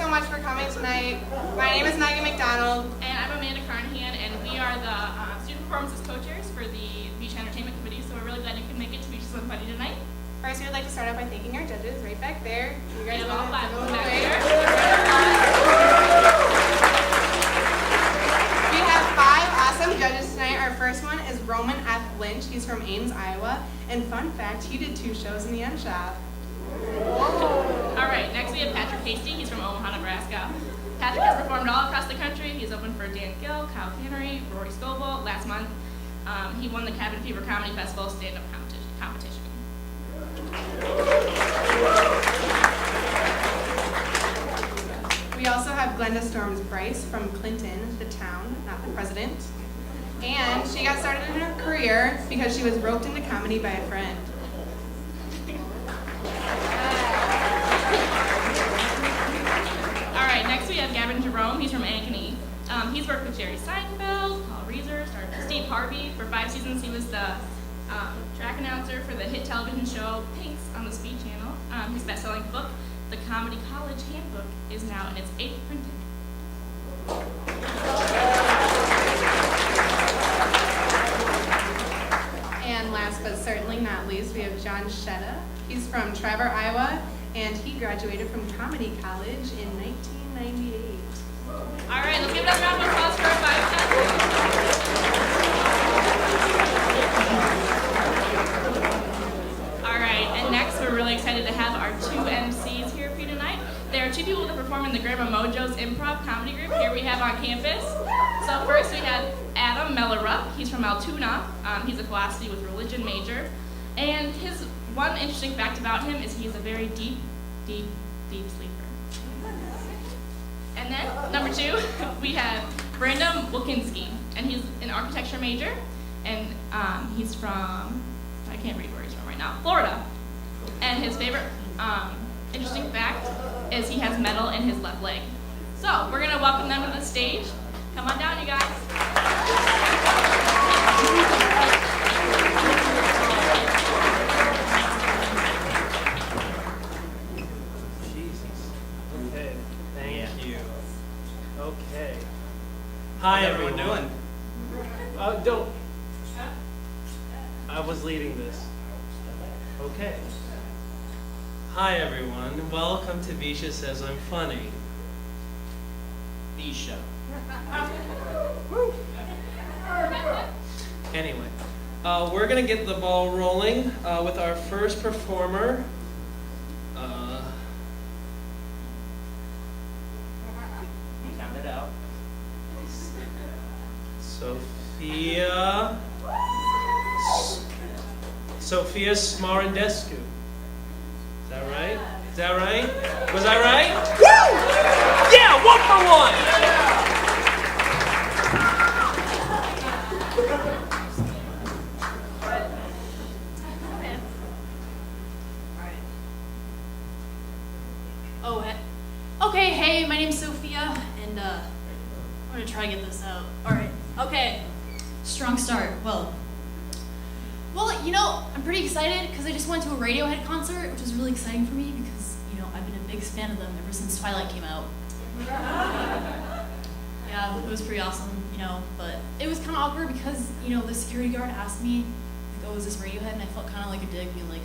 so much for coming tonight. My name is Megan McDonald. And I'm Amanda Carnahan, and we are the student performances co-chairs for the VEISHEA Entertainment Committee, so we're really glad you could make it to VEISHEA Fun Funny tonight. First, we would like to start out by thanking our judges right back there. You guys all want to five go of them back away? there. We have 5 awesome judges tonight. Our first one is Roman F. Lynch. He's from Ames, Iowa. And fun fact, he did 2 shows in the End Shop. All right, next we have Patrick Hasty. He's from Omaha, Nebraska. Patrick has performed all across the country. He's opened for Dan Gill, Kyle Cannery, Rory Scoble. Last month, he won the Cabin Fever Comedy Festival stand-up competition. We also have Glenda Storms Bryce from Clinton, the town, not the president. And she got started in her career because she was roped into comedy by a friend. All right, next we have Gavin Jerome. He's from Ankeny. He's worked with Jerry Seinfeld, Paul Reiser, starred with Steve Harvey. For 5 seasons, he was the track announcer for the hit television show Pinks on the Speed Channel. His best-selling book, The Comedy College Handbook, is now in its 8th printing. And last but certainly not least, we have John Shetta. He's from Trevor, Iowa, and he graduated from Comedy College in 1998. All right, let's give another round of applause for our 5 judges. All right, and next we're really excited to have our 2 MCs here for you tonight. There are 2 people that perform in the Grandma Mojo's improv comedy group here we have on campus. So first we have Adam Mellerup. He's from Altoona. He's a philosophy with religion major. And his one interesting fact about him is he's a very deep, deep, deep sleeper. And then, number 2, we have Brandon Wilkinski, and he's an architecture major, and he's from, I can't read where he's from right now, Florida. And his favorite interesting fact is he has metal in his left leg. So, we're gonna welcome them to the stage. Come on down, you guys. Okay. Hi, everyone. doing? Don't. I was leading this. Okay. Hi, everyone. Welcome to VEISHEA Says I'm Funny. VEISHEA. Anyway, we're going to get the ball rolling with our first performer. Count it out. Sophia Smarandescu. Is that right? Is that right? Was I right? Woo! Yeah, 1 for 1. Oh, okay, hey, my name's Sophia, and I'm gonna try to get this out. Alright, okay, strong start. Well, you know, I'm pretty excited because I just went to a Radiohead concert, which was really exciting for me because, you know, I've been a big fan of them ever since Twilight came out. Yeah, it was pretty awesome, you know, but it was kind of awkward because, you know, the security guard asked me, like, oh, is this Radiohead? And I felt kind of like a dick being like,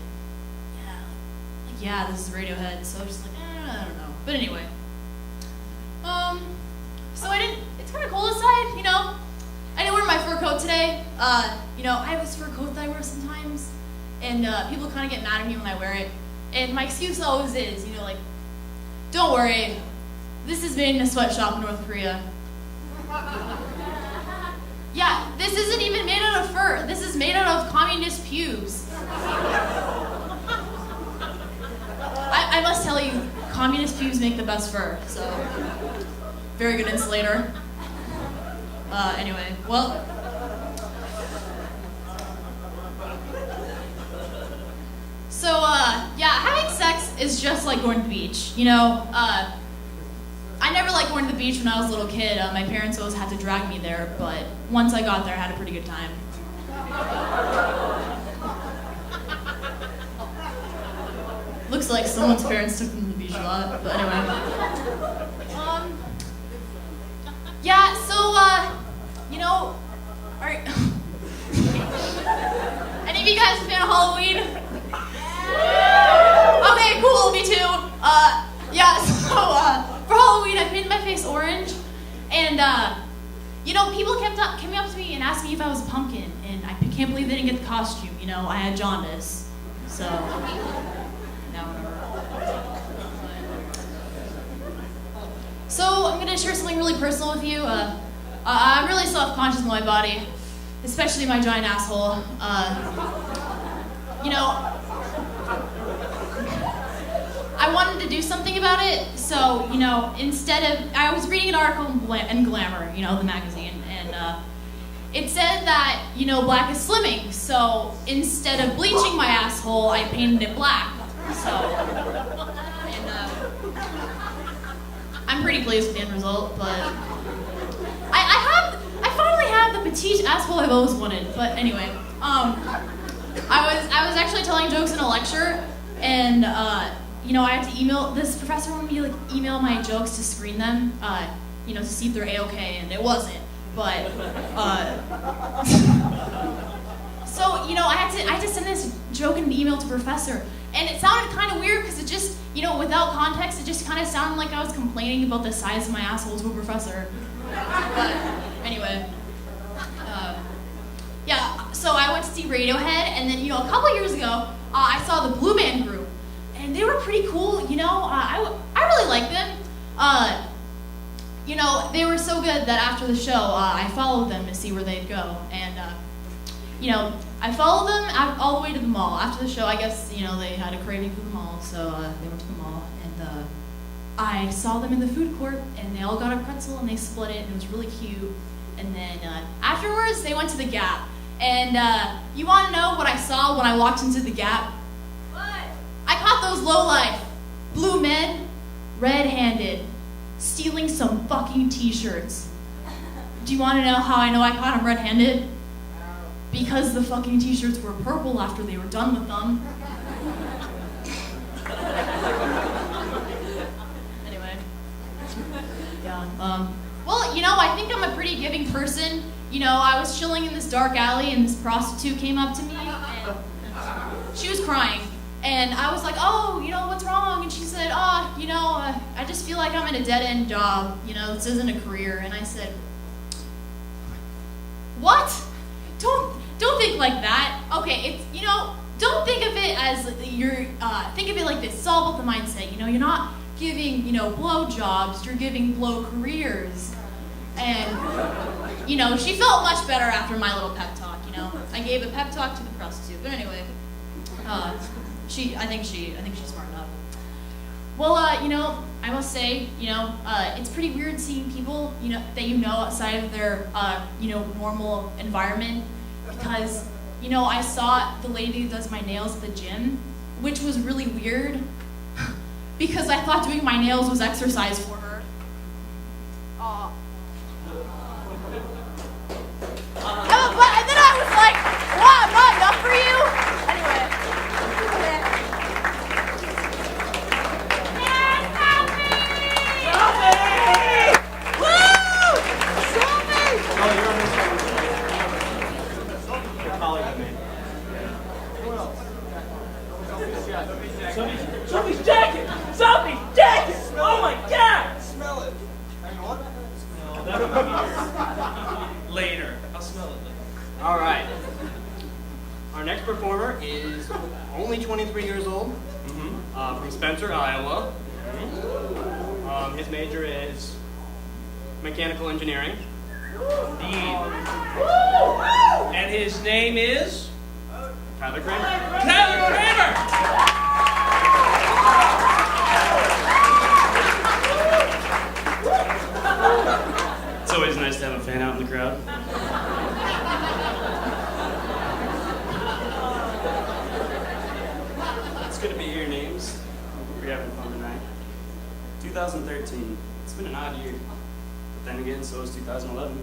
yeah, this is Radiohead, so I was just like, I don't know. But anyway. So it's kind of cold outside, you know. I didn't wear my fur coat today. You know, I have this fur coat that I wear sometimes, and people kind of get mad at me when I wear it. And my excuse always is, you know, like, don't worry, this is made in a sweatshop in North Korea. Yeah, this isn't even made out of fur. This is made out of communist pubes. I must tell you, communist pubes make the best fur, so very good insulator. Anyway, well, so yeah, having sex is just like going to the beach. You know, I never liked going to the beach when I was a little kid. My parents always had to drag me there, but once I got there, I had a pretty good time. Looks like someone's parents took them to the beach a lot, but anyway. So, you know, are any of you guys a fan of Halloween? Okay, cool, me too. Yeah, so, for Halloween, I painted my face orange, and, you know, people came up to me and asked me if I was a pumpkin, and I can't believe they didn't get the costume, you know, I had jaundice, so, now whatever. So, I'm gonna share something really personal with you. I'm really self-conscious of my body, especially my giant asshole. You know, I wanted to do something about it, so, you know, I was reading an article in Glamour, you know, the magazine, and it said that, you know, black is slimming, so instead of bleaching my asshole, I painted it black, so, and I'm pretty pleased with the end result, but I finally have the petite asshole I've always wanted, but anyway, I was actually telling jokes in a lecture, and, you know, I had to email, this professor wanted me to, like, email my jokes to screen them, you know, to see if they're A-okay, and it wasn't, but, so, you know, I had to send this joke in an email to the professor, and it sounded kind of weird, because it just, you know, without context, it just kind of sounded like I was complaining about the size of my asshole to a professor, but, anyway, yeah, so I went to see Radiohead, and then, you know, a couple years ago, I saw the Blue Man Group, and they were pretty cool, you know, I really liked them. You know, they were so good that after the show, I followed them to see where they'd go, and, you know, I followed them all the way to the mall. After the show, I guess, you know, they had a craving for the mall, so they went to the mall, and I saw them in the food court, and they all got a pretzel, and they split it, and it was really cute, and then afterwards, they went to the Gap, and you want to know what I saw when I walked into the Gap? I caught those lowlife, blue men, red-handed, stealing some fucking t-shirts. Do you want to know how I know I caught them red-handed? Because the fucking t-shirts were purple after they were done with them. Anyway. Yeah, well, you know, I think I'm a pretty giving person. You know, I was chilling in this dark alley and this prostitute came up to me and she was crying. And I was like, oh, you know, what's wrong? And she said, oh, you know, I just feel like I'm in a dead-end job. You know, this isn't a career. And I said, what? Don't think like that. Okay, it's, you know, don't think of it as think of it like this. It's all about the mindset. You know, you're not giving, you know, blow jobs. You're giving blow careers. And, you know, she felt much better after my little pep talk, you know. I gave a pep talk to the prostitute. But anyway, I think she's smart enough. Well, you know, I must say, you know, it's pretty weird seeing people, you know, that you know outside of their, you know, normal environment, because, you know, I saw the lady who does my nails at the gym, which was really weird, because I thought doing my nails was exercise for her. But and then I was like, wow, I'm not enough for you? Anyway. Sophie's jacket! Sophie's jacket! Oh my God! Smell it. Hang on. No, that'll come later. I'll smell it later. All right. Our next performer is only 23 years old, from Spencer, Iowa. His major is mechanical engineering. And his name is Tyler Kramer. Tyler Kramer! It's always nice to have a fan out in the crowd. It's good to be here, names. We're having fun tonight. 2013. It's been an odd year. But then again, so is 2011.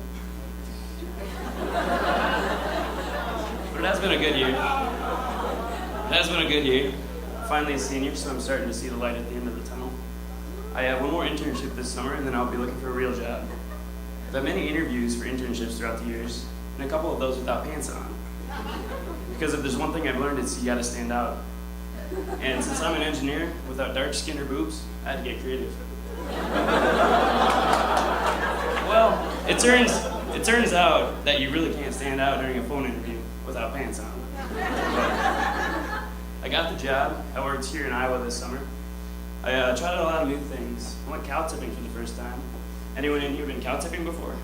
But it has been a good year. It has been a good year. Finally a senior, so I'm starting to see the light at the end of the tunnel. I have one more internship this summer, and then I'll be looking for a real job. I've had many interviews for internships throughout the years, and a couple of those without pants on. Because if there's one thing I've learned, it's you gotta stand out. And since I'm an engineer without dark skin or boobs, I had to get creative. Well, it turns out that you really can't stand out during a phone interview without pants on. But I got the job. I worked here in Iowa this summer. I tried out a lot of new things. I went cow tipping for the first time. Anyone in here been cow tipping before?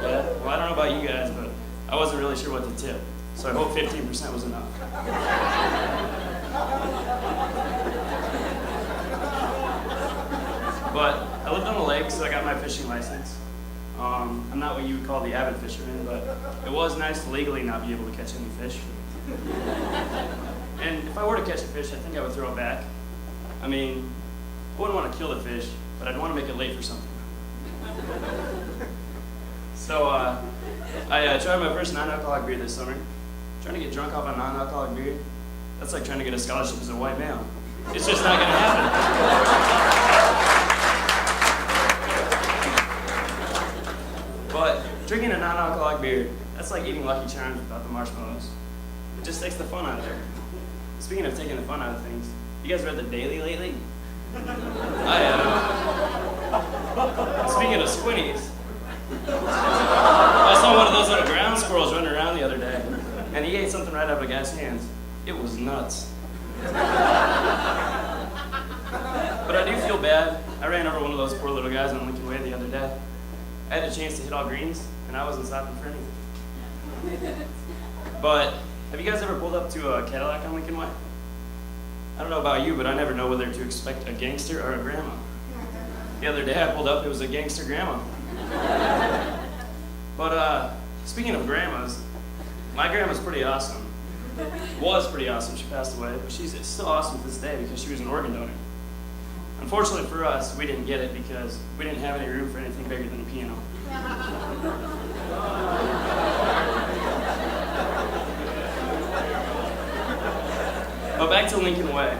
Yeah? Well, I don't know about you guys, but I wasn't really sure what to tip. So I hope 15% was enough. But I lived on the lake, so I got my fishing license. I'm not what you would call the avid fisherman, but it was nice to legally not be able to catch any fish. And if I were to catch a fish, I think I would throw it back. I mean, I wouldn't want to kill the fish, but I'd want to make it late for something. So I tried my first non-alcoholic beer this summer. Trying to get drunk off a non-alcoholic beer, that's like trying to get a scholarship as a white male. It's just not going to happen. But drinking a non-alcoholic beer, that's like eating Lucky Charms without the marshmallows. It just takes the fun out of it. Speaking of taking the fun out of things, you guys read The Daily lately? Speaking of squinties, I saw one of those little ground squirrels running around the other day, and he ate something right out of a guy's hands. It was nuts. But I do feel bad. I ran over one of those poor little guys on Lincoln Way the other day. I had a chance to hit all greens, and I wasn't stopping for anything. But have you guys ever pulled up to a Cadillac on Lincoln Way? I don't know about you, but I never know whether to expect a gangster or a grandma. The other day I pulled up, it was a gangster grandma. But speaking of grandmas, my grandma's pretty awesome. Was pretty awesome, she passed away, but she's still awesome to this day because she was an organ donor. Unfortunately for us, we didn't get it because we didn't have any room for anything bigger than a piano. But back to Lincoln Way.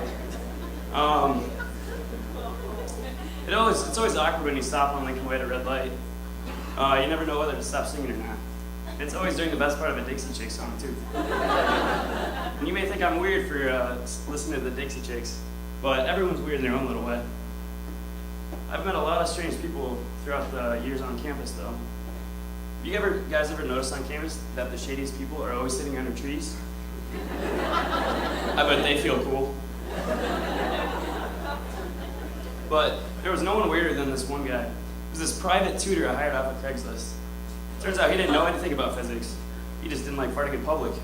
It's always awkward when you stop on Lincoln Way at a red light. You never know whether to stop singing or not. It's always during the best part of a Dixie Chicks song, too. And you may think I'm weird for listening to the Dixie Chicks, but everyone's weird in their own little way. I've met a lot of strange people throughout the years on campus, though. Have you guys ever noticed on campus that the shadiest people are always sitting under trees? I bet they feel cool. But there was no one weirder than this one guy. It was this private tutor I hired off of Craigslist. Turns out he didn't know anything about physics. He just didn't like farting in public.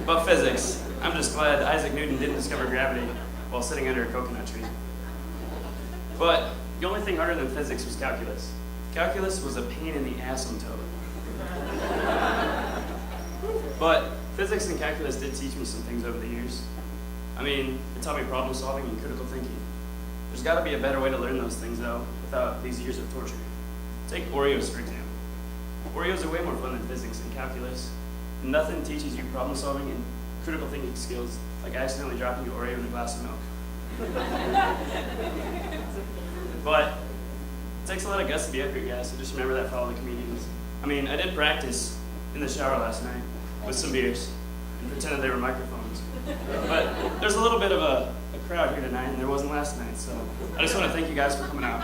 But physics. I'm just glad Isaac Newton didn't discover gravity while sitting under a coconut tree. But the only thing harder than physics was calculus. Calculus was a pain in the asymptote. But physics and calculus did teach me some things over the years. I mean, it taught me problem solving and critical thinking. There's got to be a better way to learn those things, though, without these years of torture. Take Oreos, for example. Oreos are way more fun than physics and calculus. Nothing teaches you problem solving and critical thinking skills like accidentally dropping your Oreo in a glass of milk. But it takes a lot of guts to be up here, guys, so just remember that for all the comedians. I mean, I did practice in the shower last night with some beers and pretended they were microphones. But there's a little bit of a crowd here tonight, and there wasn't last night, so I just want to thank you guys for coming out.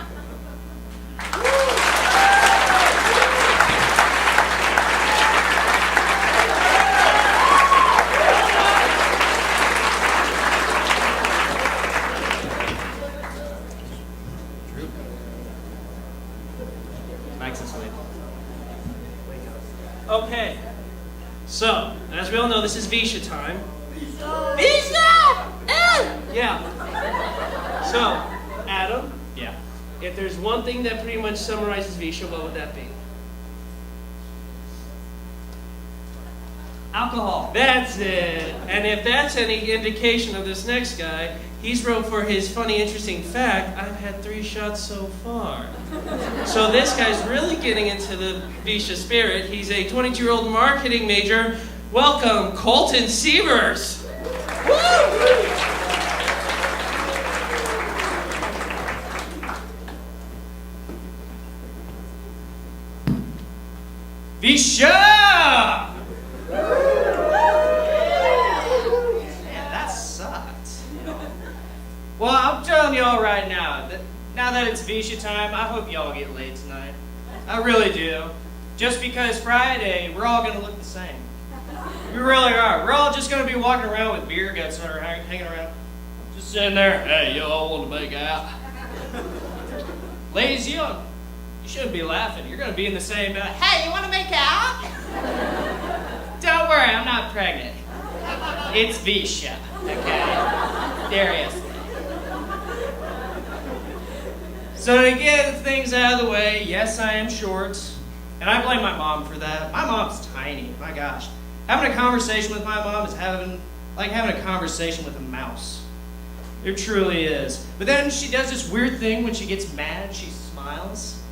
Mike's this way. Okay, so, as we all know, this is VEISHEA time. VEISHEA! Yeah. So, Adam? Yeah. If there's one thing that pretty much summarizes VEISHEA, what would that be? Alcohol. That's it. And if that's any indication of this next guy, he's wrote for his funny, interesting fact, I've had 3 shots so far. So this guy's really getting into the VEISHEA spirit. He's a 22-year-old marketing major. Welcome, Colton Sievers. Woo! VEISHEA! Man, that sucked. Well, I'm telling y'all right now that it's VEISHEA time, I hope y'all get laid tonight. I really do. Just because Friday, we're all gonna look the same. We really are. We're all just gonna be walking around with beer guts that are hanging around. Just sitting there, hey, y'all want to make out? Ladies, you shouldn't be laughing. You're gonna be in the same, hey, you wanna make out? Don't worry, I'm not pregnant. It's VEISHEA, okay? Seriously. So to get things out of the way, yes, I am short. And I blame my mom for that. My mom's tiny, my gosh. Having a conversation with my mom is like having a conversation with a mouse. It truly is. But then she does this weird thing when she gets mad, she smiles.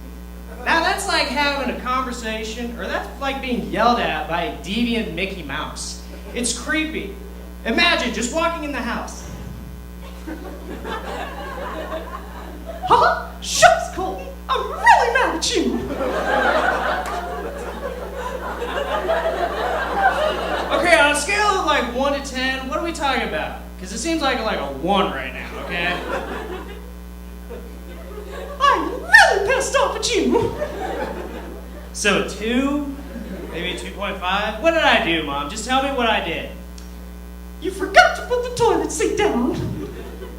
Now that's like having a conversation, or that's like being yelled at by a deviant Mickey Mouse. It's creepy. Imagine just walking in the house. Huh? Shucks, Colton. I'm really mad at you. Okay, on a scale of like 1 to 10, what are we talking about? Because it seems like a 1 right now, okay? I'm really pissed off at you. So 2, maybe 2.5. What did I do, Mom? Just tell me what I did. You forgot to put the toilet seat down.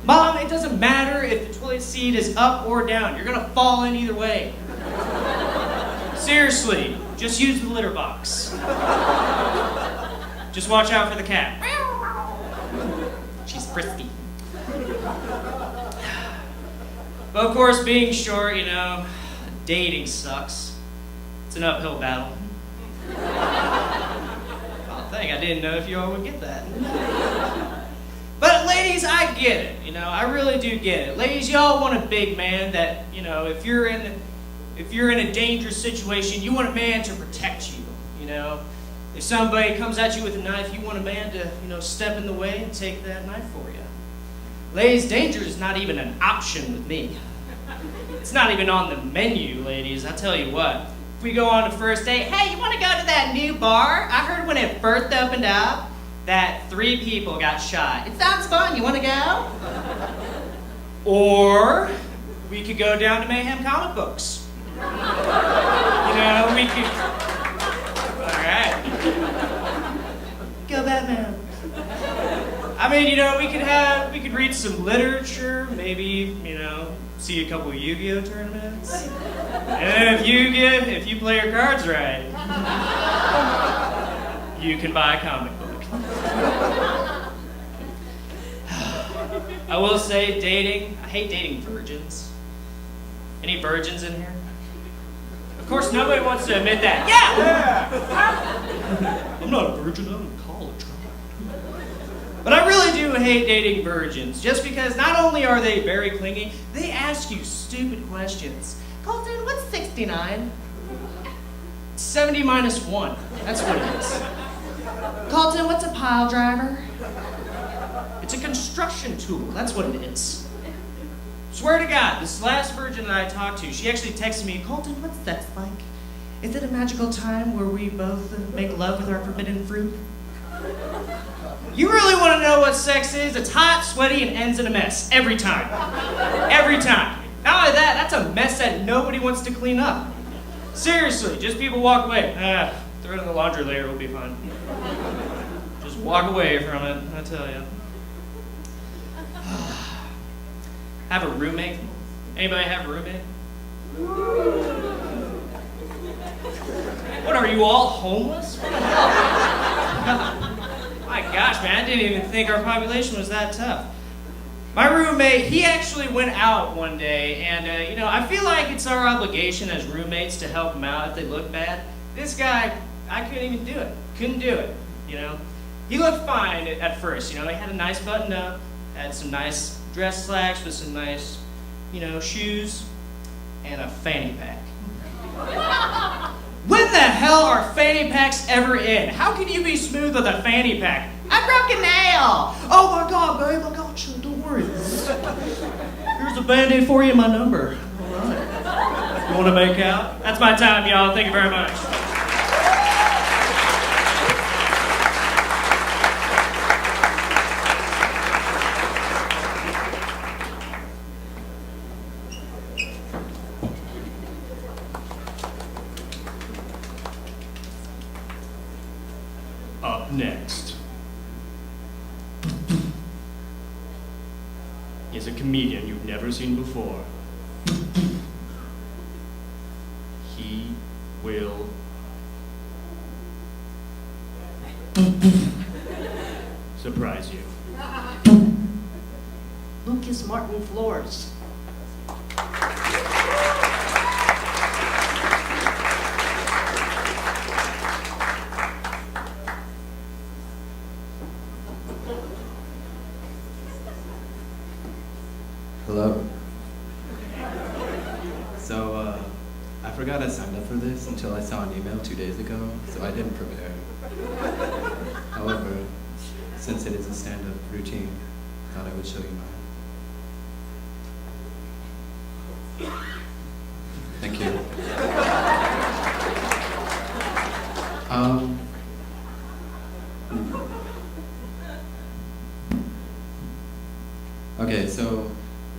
Mom, it doesn't matter if the toilet seat is up or down. You're gonna fall in either way. Seriously, just use the litter box. Just watch out for the cat. She's frisky. But of course, being short, dating sucks. It's an uphill battle. Oh, dang, I didn't know if you all would get that. But ladies, I get it, I really do get it. Ladies, y'all want a big man that, if you're in a dangerous situation, you want a man to protect you, If somebody comes at you with a knife, you want a man to, step in the way and take that knife for you. Ladies, danger is not even an option with me. It's not even on the menu, ladies, I tell you what. If we go on a first date, hey, you want to go to that new bar? I heard when it first opened up, that 3 people got shot. It sounds fun. You want to go? Or we could go down to Mayhem Comic Books. We could. All right. Go Batman. I mean, we could read some literature. Maybe, see a couple of Yu-Gi-Oh tournaments. And if you play your cards right, you can buy a comic book. I will say, I hate dating virgins. Any virgins in here? Of course, nobody wants to admit that. Yeah! I'm not a virgin, I'm in college. But I really do hate dating virgins, just because not only are they very clingy, they ask you stupid questions. Colton, what's 69? 70 minus 1. That's what it is. Colton, what's a pile driver? It's a construction tool. That's what it is. Swear to God, this last virgin that I talked to, she actually texted me, Colton, what's sex like? Is it a magical time where we both make love with our forbidden fruit? You really want to know what sex is? It's hot, sweaty, and ends in a mess. Every time. Every time. Not only that, that's a mess that nobody wants to clean up. Seriously, just people walk away. Throw it in the laundry later, it'll be fine. Just walk away from it, I tell you. Have a roommate? Anybody have a roommate? What are you all, homeless? What the hell? My gosh, man, I didn't even think our population was that tough. My roommate, he actually went out one day, and I feel like it's our obligation as roommates to help him out if they look bad. This guy, I couldn't even do it. Couldn't do it, He looked fine at first, he had a nice button up, had some nice dress slacks with some nice, shoes, and a fanny pack. When the hell are fanny packs ever in? How can you be smooth with a fanny pack? I broke a nail! Oh my god, babe, I got you, don't worry. Here's a band-aid for you and my number. All right. You wanna make out? That's my time, y'all. Thank you very much. Up next is a comedian you've never seen before. He will surprise you. Lucas Martin Flores. Hello. So, I forgot I signed up for this until I saw an email 2 days ago, so I didn't prepare. However, since it is a stand-up routine, I thought I would show you mine. Thank you. Okay, so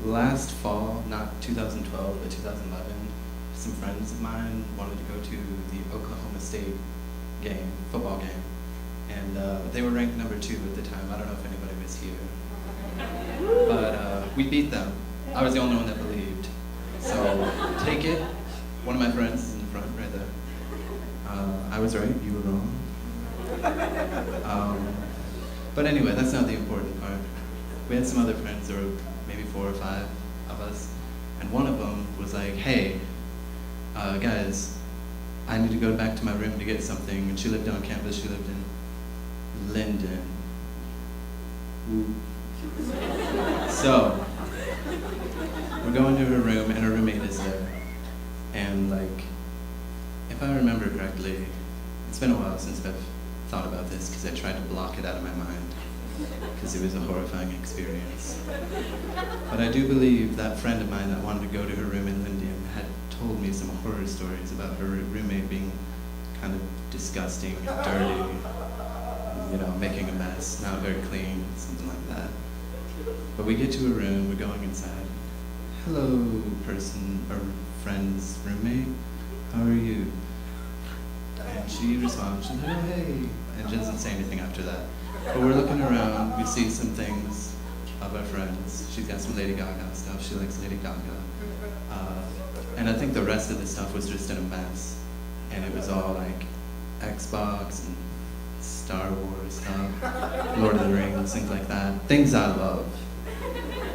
last fall, not 2012, but 2011, some friends of mine wanted to go to the Oklahoma State game, football game, and they were ranked number 2 at the time. I don't know if anybody was here, but we beat them. I was the only one that believed. So take it. One of my friends is in the front right there. I was right, you were wrong. But anyway, that's not the important part. We had some other friends, there were maybe 4 or 5 of us, and one of them was like, hey, guys, I need to go back to my room to get something. And she lived on campus, she lived in Linden. Woo. So, we're going to her room, and her roommate is there. And like, if I remember correctly, it's been a while since I've thought about this because I tried to block it out of my mind because it was a horrifying experience. But I do believe that friend of mine that wanted to go to her room in Linden had told me some horror stories about her roommate being kind of disgusting and dirty, you know, making a mess, not very clean, something like that. But we get to a room, we're going inside. Hello, person, or friend's roommate, how are you? And she responds, she's like, oh, hey, and she doesn't say anything after that. But we're looking around, we see some things of our friends. She's got some Lady Gaga stuff, she likes Lady Gaga. And I think the rest of the stuff was just in a mess. And it was all like Xbox and Star Wars stuff, Lord of the Rings, things like that. Things I love.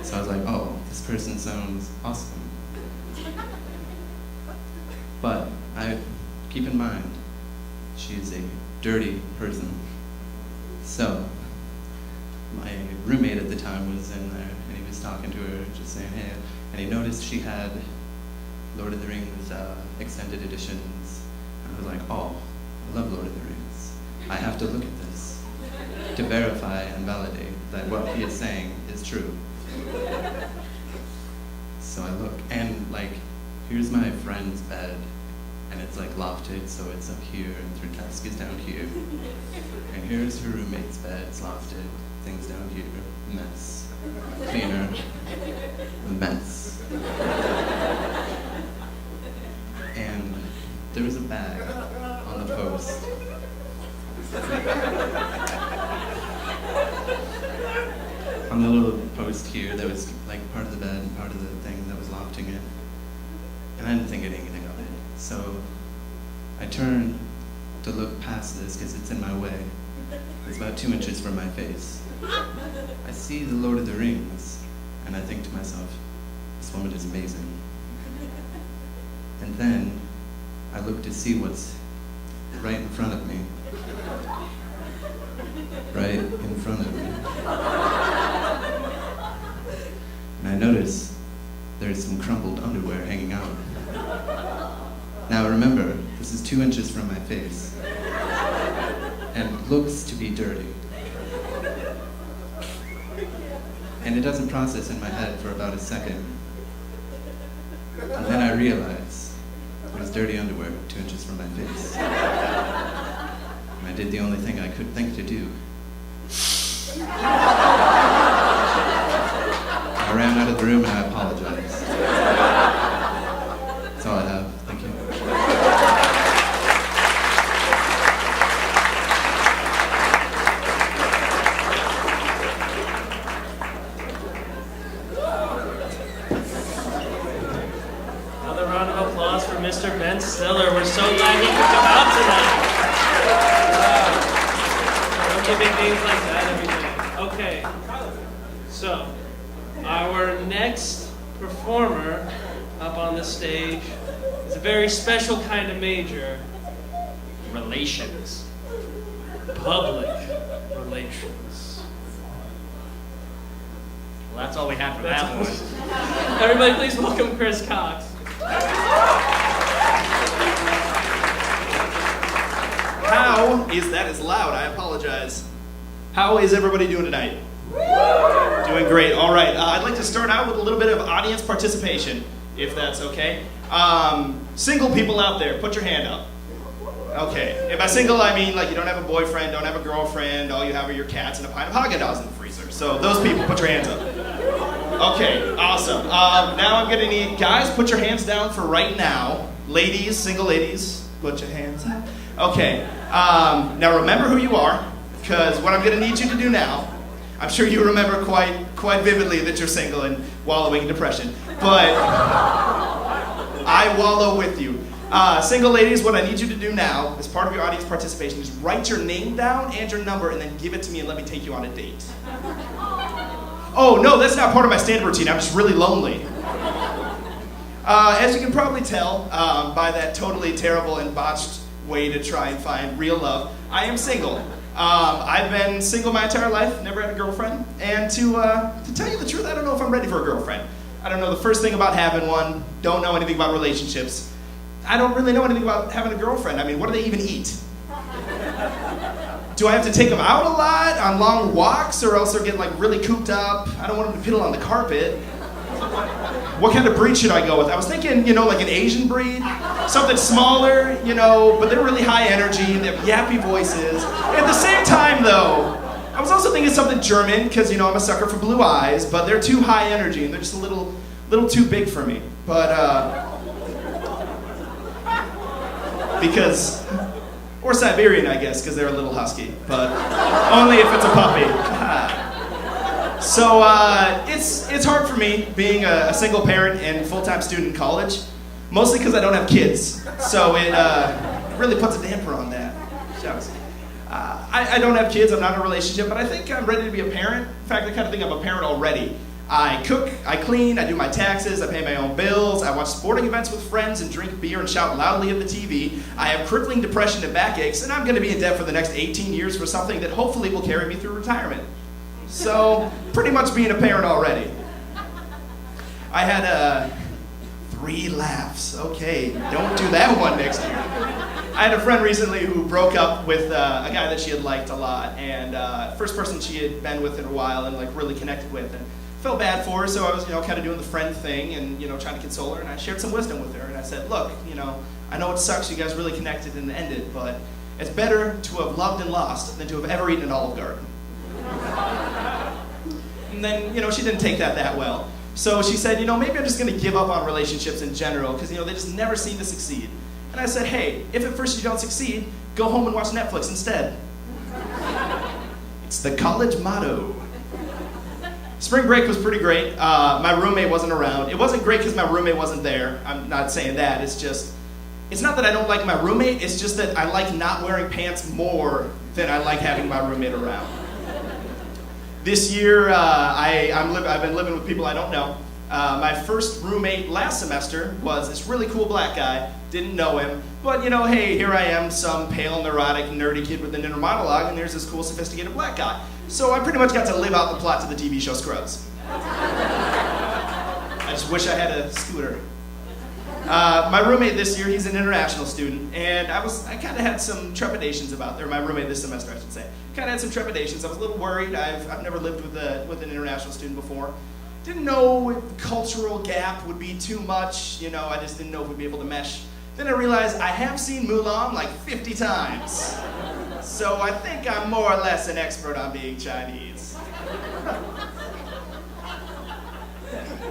So I was like, oh, this person sounds awesome. But keep in mind, she is a dirty person. So, my roommate at the time was in there, and he was talking to her, just saying, hey, and he noticed she had Lord of the Rings extended editions. And I was like, oh, I love Lord of the Rings. I have to look at this to verify and validate that what he is saying is true. So I look, and like, here's my friend's bed, and it's like lofted, so it's up here, and her desk is down here. And here's her roommate's bed, it's lofted, things down here, mess. Cleaner, mess. And there was a bag on the post. On the little post here, that was like part of the bed and part of the thing that was lofting it. And I didn't think anything of it. So I turned to look past this because it's in my way. It's about 2 inches from my face. I see the Lord of the Rings, and I think to myself, this woman is amazing. And then I look to see what's right in front of me. Right in front of me. And I notice there's some crumpled underwear hanging out. Now remember, this is 2 inches from my face, and looks to be dirty. and it doesn't process in my head for about a second. And then I realize it was dirty underwear 2 inches from my face. And I did the only thing I could think to do. I ran out of the room and I apologize. That's all I have. Thank you. Another round of applause for Mr. Ben Stiller. We're so glad he could come out tonight. Don't give me things like that every day. Okay, so our next performer up on the stage is a very special kind of major. Relations. Public relations. Well, that's all we have for that one. Everybody please welcome Chris Cox. How is that is loud? I apologize. How is everybody doing tonight? Doing great. All right. I'd like to start out with a little bit of audience participation, if that's okay. Single people out there, put your hand up. Okay. And by single, I mean like you don't have a boyfriend, don't have a girlfriend, all you have are your cats and a pint of Haagen-Dazs in the freezer. So those people, put your hands up. Okay. Awesome. Now I'm going to need guys, put your hands down for right now. Ladies, single ladies, put your hands up. Okay. Now remember who you are, because what I'm going to need you to do now, I'm sure you remember quite vividly that you're single and wallowing in depression, but I wallow with you. Single ladies, what I need you to do now, as part of your audience participation, is write your name down and your number and then give it to me and let me take you on a date. Oh, no, that's not part of my standard routine. I'm just really lonely. As you can probably tell by that totally terrible and botched way to try and find real love, I am single. I've been single my entire life, never had a girlfriend, and to tell you the truth, I don't know if I'm ready for a girlfriend. I don't know the first thing about having one, don't know anything about relationships. I don't really know anything about having a girlfriend. I mean, what do they even eat? Do I have to take them out a lot on long walks, or else they're getting like really cooped up? I don't want them to piddle on the carpet. What kind of breed should I go with? I was thinking, like an Asian breed, something smaller, but they're really high energy, they have yappy voices. At the same time, though, I was also thinking something German, because, I'm a sucker for blue eyes, but they're too high energy, and they're just a little too big for me. But, or Siberian, I guess, because they're a little husky, but only if it's a puppy. So it's hard for me being a single parent and full-time student in college, mostly because I don't have kids. So it really puts a damper on that. Shucks. I don't have kids, I'm not in a relationship, but I think I'm ready to be a parent. In fact, I kind of think I'm a parent already. I cook, I clean, I do my taxes, I pay my own bills, I watch sporting events with friends and drink beer and shout loudly at the TV. I have crippling depression and backaches, and I'm going to be in debt for the next 18 years for something that hopefully will carry me through retirement. So, pretty much being a parent already. I had 3 laughs. Okay, don't do that one next year. I had a friend recently who broke up with a guy that she had liked a lot, and first person she had been with in a while and like really connected with, and felt bad for her. So I was kind of doing the friend thing and trying to console her, and I shared some wisdom with her, and I said, look, I know it sucks you guys really connected and ended, but it's better to have loved and lost than to have ever eaten an Olive Garden. And then she didn't take that well. So she said, maybe I'm just going to give up on relationships in general because they just never seem to succeed. And I said, hey, if at first you don't succeed, go home and watch Netflix instead. It's the college motto. Spring break was pretty great. My roommate wasn't around. It wasn't great because my roommate wasn't there. I'm not saying that. It's not that I don't like my roommate. It's just that I like not wearing pants more than I like having my roommate around. This year, I've been living with people I don't know. My first roommate last semester was this really cool black guy. Didn't know him, but hey, here I am, some pale, neurotic, nerdy kid with an inner monologue, and there's this cool, sophisticated black guy. So I pretty much got to live out the plot to the TV show Scrubs. I just wish I had a scooter. My roommate this year, he's an international student, and I kind of had some trepidations about, or my roommate this semester, I should say, kind of had some trepidations. I was a little worried. I've never lived with an international student before. Didn't know if the cultural gap would be too much. You know, I just didn't know if we'd be able to mesh. Then I realized I have seen Mulan like 50 times. So I think I'm more or less an expert on being Chinese.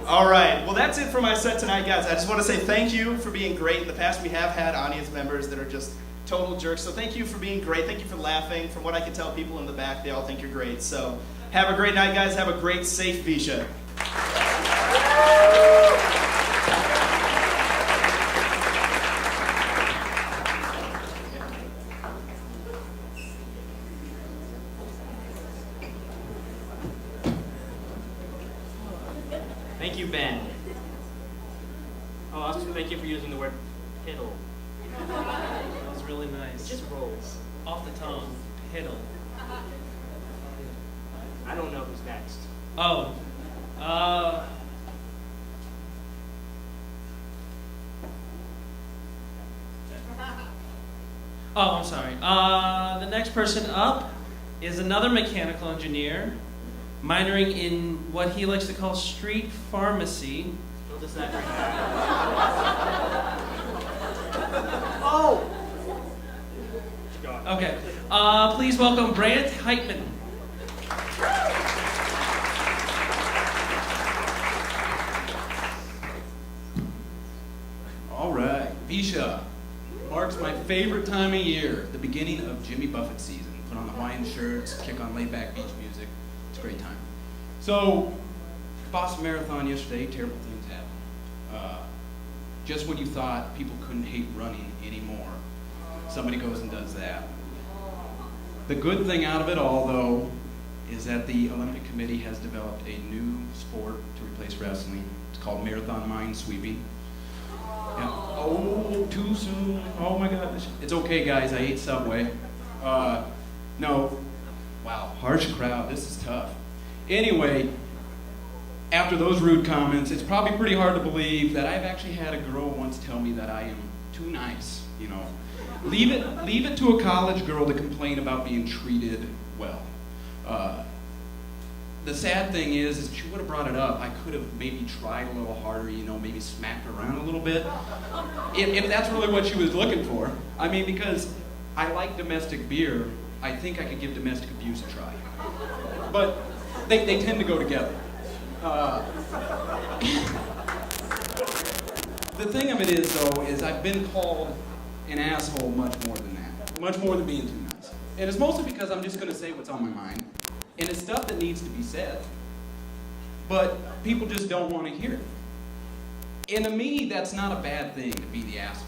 All right, well that's it for my set tonight, guys. I just want to say thank you for being great. In the past, we have had audience members that are just total jerks. So thank you for being great. Thank you for laughing. From what I can tell, people in the back, they all think you're great. So have a great night, guys. Have a great, safe VEISHEA. Thank you, Ben. Oh, also thank you for using the word piddle. That was really It nice. just rolls. Off the tongue. Piddle. I don't know who's next. Oh. Oh, I'm sorry. The next person up is another mechanical engineer, minoring in what he likes to call street pharmacy. What does that mean? Oh! Okay. Please welcome Brant Heitman. All right, VEISHEA marks my favorite time of year, the beginning of Jimmy Buffett season. Put on the Hawaiian shirts, kick on laid-back beach music. It's a great time. So, Boston Marathon yesterday, terrible things happened. Just when you thought people couldn't hate running anymore, somebody goes and does that. The good thing out of it all, though, is that the Olympic Committee has developed a new sport to replace wrestling. It's called marathon mine sweeping. Yeah. Oh, too soon. Oh my gosh. It's okay, guys. I ate Subway. No. Wow, harsh crowd. This is tough. Anyway, after those rude comments, it's probably pretty hard to believe that I've actually had a girl once tell me that I am too nice, you know. Leave it to a college girl to complain about being treated well. The sad thing is if she would have brought it up, I could have maybe tried a little harder, you know, maybe smacked her around a little bit. If that's really what she was looking for. I mean, because I like domestic beer, I think I could give domestic abuse a try. But they tend to go together. The thing of it is, though, is I've been called an asshole much more than that. Much more than being too nice. And it's mostly because I'm just going to say what's on my mind. And it's stuff that needs to be said. But people just don't want to hear it. And to me, that's not a bad thing to be the asshole.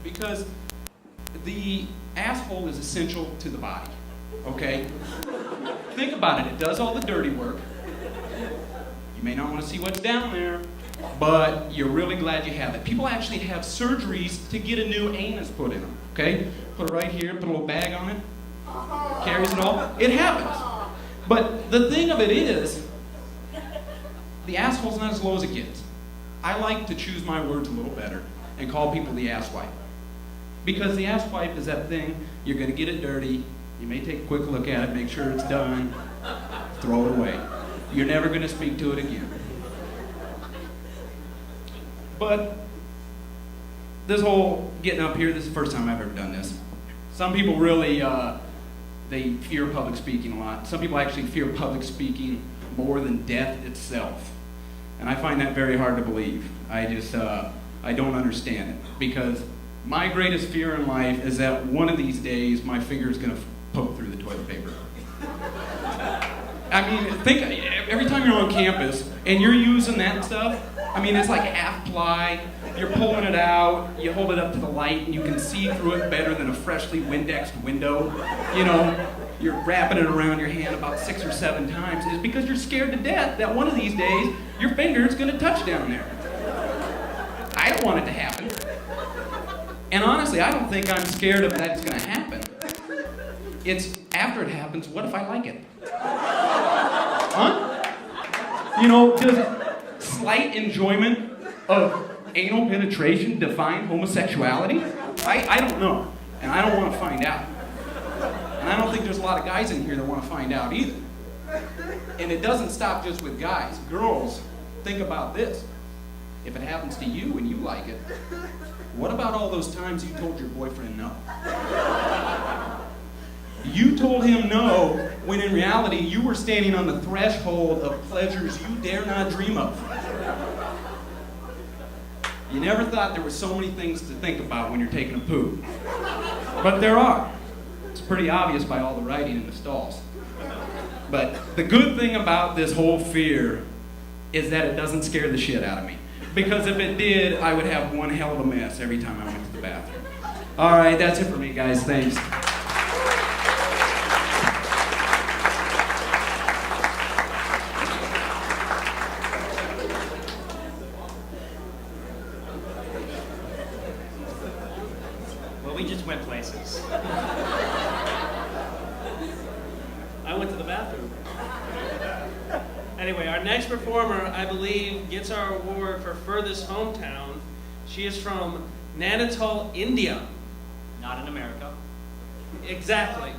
Because the asshole is essential to the body. Okay? Think about it. It does all the dirty work. You may not want to see what's down there, but you're really glad you have it. People actually have surgeries to get a new anus put in them. Okay? Put it right here, put a little bag on it, carries it all. It happens. But the thing of it is, the asshole's not as low as it gets. I like to choose my words a little better and call people the asswipe. Because the asswipe is that thing, you're going to get it dirty, you may take a quick look at it, make sure it's done, throw it away. You're never going to speak to it again. But this whole getting up here, this is the first time I've ever done this. Some people really, they fear public speaking a lot. Some people actually fear public speaking more than death itself. And I find that very hard to believe. I don't understand it. Because my greatest fear in life is that one of these days my finger is going to poke through the toilet paper. I mean, think, every time you're on campus and you're using that stuff, I mean, it's like half ply, you're pulling it out, you hold it up to the light, and you can see through it better than a freshly Windexed window. You know, you're wrapping it around your hand about 6 or 7 times. It's because you're scared to death that one of these days, your finger is going to touch down there. I don't want it to happen. And honestly, I don't think I'm scared of that it's going to happen. It's after it happens, what if I like it? Huh? You know, does slight enjoyment of anal penetration define homosexuality? I don't know, and I don't want to find out. And I don't think there's a lot of guys in here that want to find out either. And it doesn't stop just with guys. Girls, think about this. If it happens to you and you like it, what about all those times you told your boyfriend no? You told him no when in reality you were standing on the threshold of pleasures you dare not dream of. You never thought there were so many things to think about when you're taking a poop. But there are. It's pretty obvious by all the writing in the stalls. But the good thing about this whole fear is that it doesn't scare the shit out of me. Because if it did, I would have one hell of a mess every time I went to the bathroom. All right, that's it for me, guys. Thanks. Well, we just went places. I went to the bathroom. Anyway, our next performer, I believe, gets our award for furthest hometown. She is from Nainital, India. Not in America. Exactly.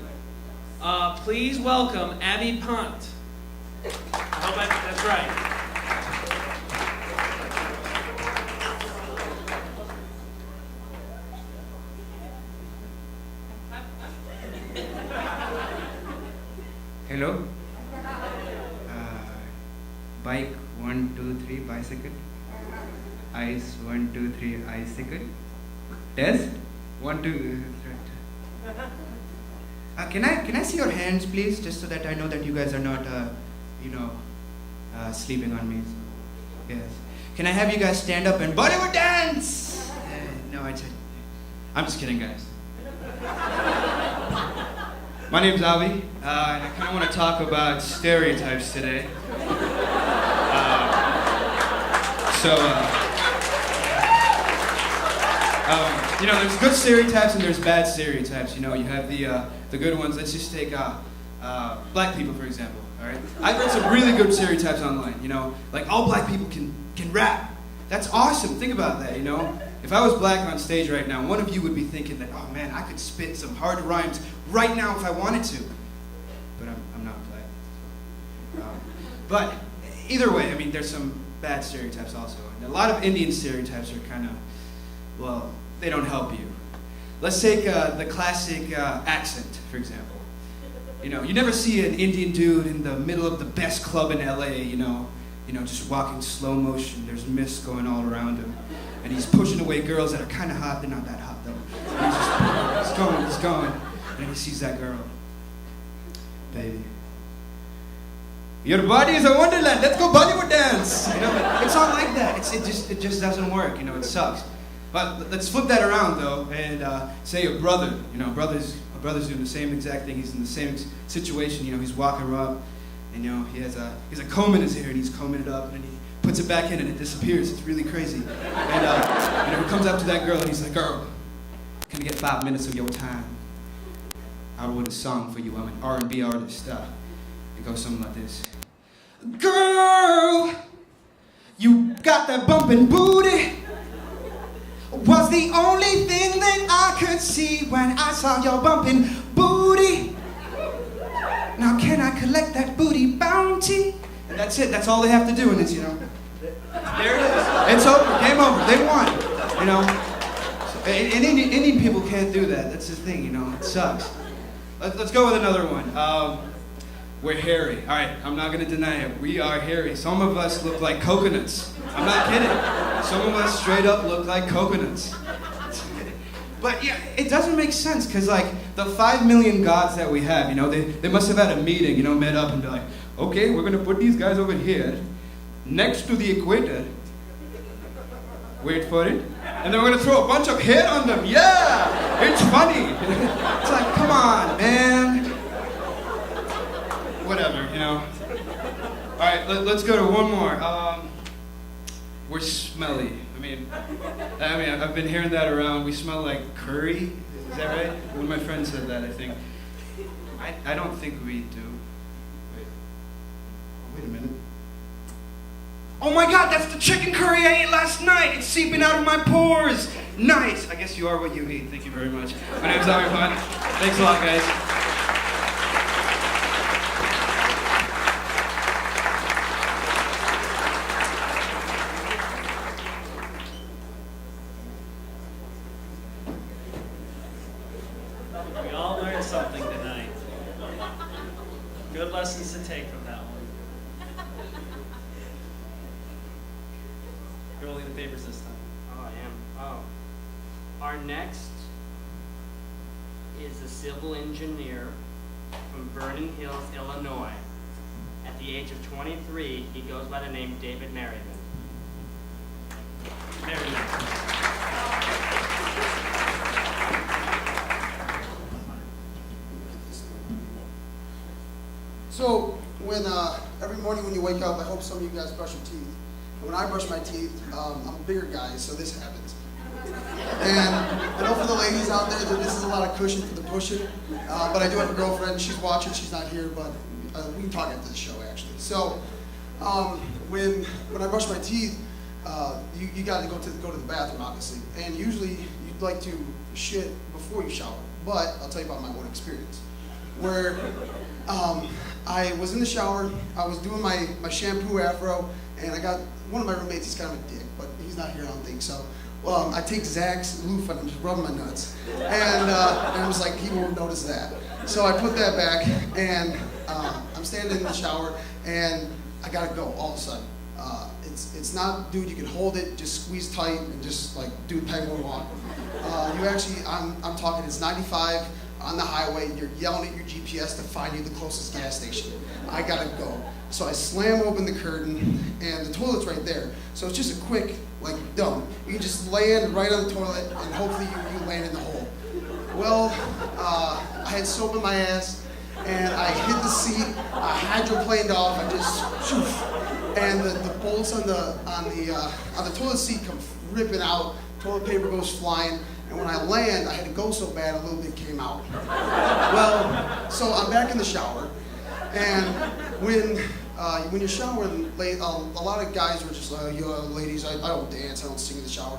Please welcome Abby Pont. I hope that's right. Hello. Bike 1, 2, 3 bicycle. Ice 1, 2, 3 icicle. Test 1, 2. Can I see your hands, please, just so that I know that you guys are not, sleeping on me. Yes. Can I have you guys stand up and Bollywood dance? No, I'm just kidding, guys. My name's Avi, and I kind of want to talk about stereotypes today. There's good stereotypes and there's bad stereotypes. You have the good ones. Let's just take black people, for example. All right, I've read some really good stereotypes online. Like all black people can rap. That's awesome. Think about that. If I was black on stage right now, one of you would be thinking that, oh man, I could spit some hard rhymes right now if I wanted to. But I'm not black. But either way, there's some bad stereotypes also. And a lot of Indian stereotypes are kind of, they don't help you. Let's take the classic accent, for example. You never see an Indian dude in the middle of the best club in LA, just walking slow motion. There's mist going all around him. And he's pushing away girls that are kind of hot. They're not that hot, though. And he's going. And then he sees that girl. Baby. Your body is a wonderland. Let's go Bollywood dance. It's not like that. It just doesn't work. It sucks. But let's flip that around though, and say a brother. A brother's doing the same exact thing. He's in the same situation. He's walking up, and he has a comb in his hair, and he's combing it up, and he puts it back in, and it disappears. It's really crazy. And he comes up to that girl, and he's like, "Girl, can I get 5 minutes of your time? I wrote a song for you. I'm an R&B artist." It goes something like this. Girl, you got that bumping booty. Was the only thing that I could see when I saw your bumping booty. Now can I collect that booty bounty? And that's it. That's all they have to do in this, There it is. It's over. Game over. They won. And Indian people can't do that. That's the thing, It sucks. Let's go with another one. We're hairy. All right, I'm not going to deny it. We are hairy. Some of us look like coconuts. I'm not kidding. Some of us straight up look like coconuts. But yeah, it doesn't make sense because the 5 million gods that we have, they must have had a meeting, met up and be like, okay, we're going to put these guys over here next to the equator. Wait for it. And then we're going to throw a bunch of hair on them. Yeah, it's funny. It's like, come on, man. Whatever, All right, let's go to one more. We're smelly. I've been hearing that around. We smell like curry. Is that right? One of my friends said that, I think. I don't think we do. Wait a minute. Oh my God, that's the chicken curry I ate last night. It's seeping out of my pores. Nice. I guess you are what you eat. Thank you very much. My name's Arifan. Thanks a lot, guys. We all learned something tonight. Good lessons to take from that one. You're rolling the papers this time. Oh, I am. Oh. Our next is a civil engineer from Vernon Hills, Illinois. At the age of 23, he goes by the name David Merriman. So, every morning when you wake up, I hope some of you guys brush your teeth. And when I brush my teeth, I'm a bigger guy, so this happens. And I know for the ladies out there that this is a lot of cushion for the pushing, but I do have a girlfriend. She's watching. She's not here, but we can talk after the show, actually. So, when I brush my teeth, you got to go to the bathroom, obviously. And usually, you'd like to shit before you shower. But I'll tell you about my own experience, where I was in the shower. I was doing my shampoo afro, and I got one of my roommates. He's kind of a dick, but he's not here. I don't think so. Well, I take Zach's loofah and I'm just rubbing my nuts, and I was like, he won't notice that. So I put that back, and I'm standing in the shower, and I gotta go all of a sudden. It's not, dude, you can hold it, just squeeze tight, and just like, dude, peg one on. You actually, I'm talking, it's 95 on the highway, you're yelling at your GPS to find you the closest gas station. I gotta go. So I slam open the curtain, and the toilet's right there. So it's just a quick, like, dump. You can just land right on the toilet, and hopefully you land in the hole. Well, I had soap in my ass, and I hit the seat, I hydroplaned off, I just, shoof, and the bolts on the toilet seat come ripping out, toilet paper goes flying, and when I land, I had to go so bad, a little bit came out. Well, so I'm back in the shower, and when you're showering, a lot of guys were just like, yo, ladies, I don't dance, I don't sing in the shower.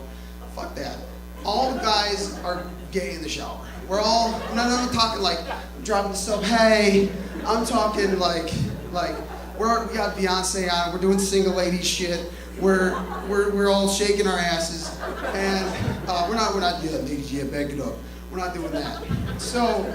Fuck that. All guys are gay in the shower. I'm not talking like dropping the soap, hey. I'm talking like we got Beyonce on, we're doing single ladies shit. We're all shaking our asses, and we're not yeah, ladies, yeah, back it up. We're not doing that. So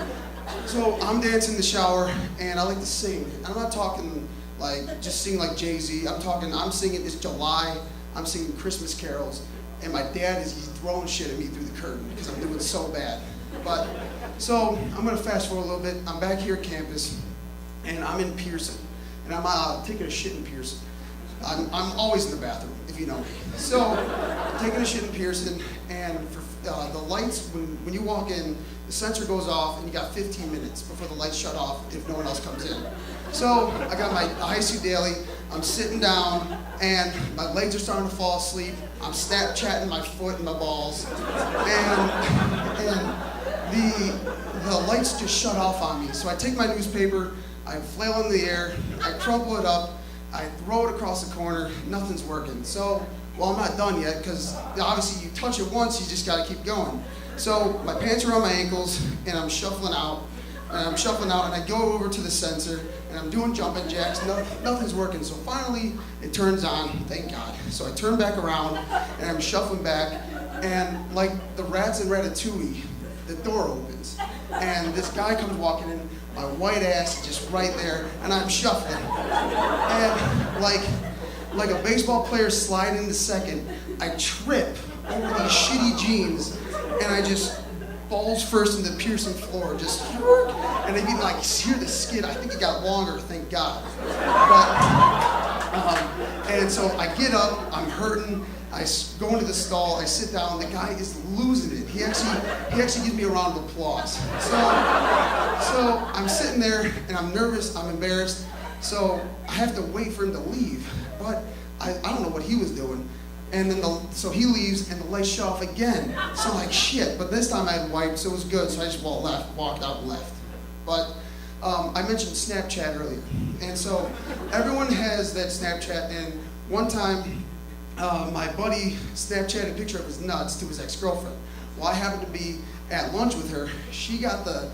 I'm dancing in the shower, and I like to sing. And I'm not talking like just sing like Jay-Z. I'm singing, it's July, I'm singing Christmas carols, and my dad he's throwing shit at me through the curtain because I'm doing so bad. But, so I'm gonna fast forward a little bit. I'm back here at campus, and I'm in Pearson, and I'm taking a shit in Pearson. I'm always in the bathroom, if you know me. So, I'm taking a shit in Pearson, and for the lights, when you walk in, the sensor goes off, and you got 15 minutes before the lights shut off if no one else comes in. So, I got my High-C Daily, I'm sitting down, and my legs are starting to fall asleep. I'm Snapchatting my foot and my balls, and the lights just shut off on me. So I take my newspaper, I flail in the air, I crumple it up, I throw it across the corner, nothing's working. So, well, I'm not done yet, because obviously you touch it once, you just gotta keep going. So my pants are on my ankles, and I'm shuffling out, and I go over to the sensor, and I'm doing jumping jacks, nothing's working. So finally, it turns on, thank God. So I turn back around, and I'm shuffling back, and like the rats in Ratatouille, the door opens, and this guy comes walking in, my white ass is just right there, and I'm shuffling. And like a baseball player sliding into second, I trip over these shitty jeans, and I just balls first in the Pearson floor, just, and I can like hear the skid. I think it got longer, thank God. But, and so I get up, I'm hurting, I go into the stall, I sit down, the guy is losing it. He actually gives me a round of applause. So I'm sitting there, and I'm nervous, I'm embarrassed, so I have to wait for him to leave, but I don't know what he was doing. And then so he leaves, and the lights shut off again. So I'm like, shit, but this time I had wiped, so it was good, so I just walked out and left. But I mentioned Snapchat earlier, and so everyone has that Snapchat, and one time, my buddy Snapchatted a picture of his nuts to his ex-girlfriend. Well, I happened to be at lunch with her. She got the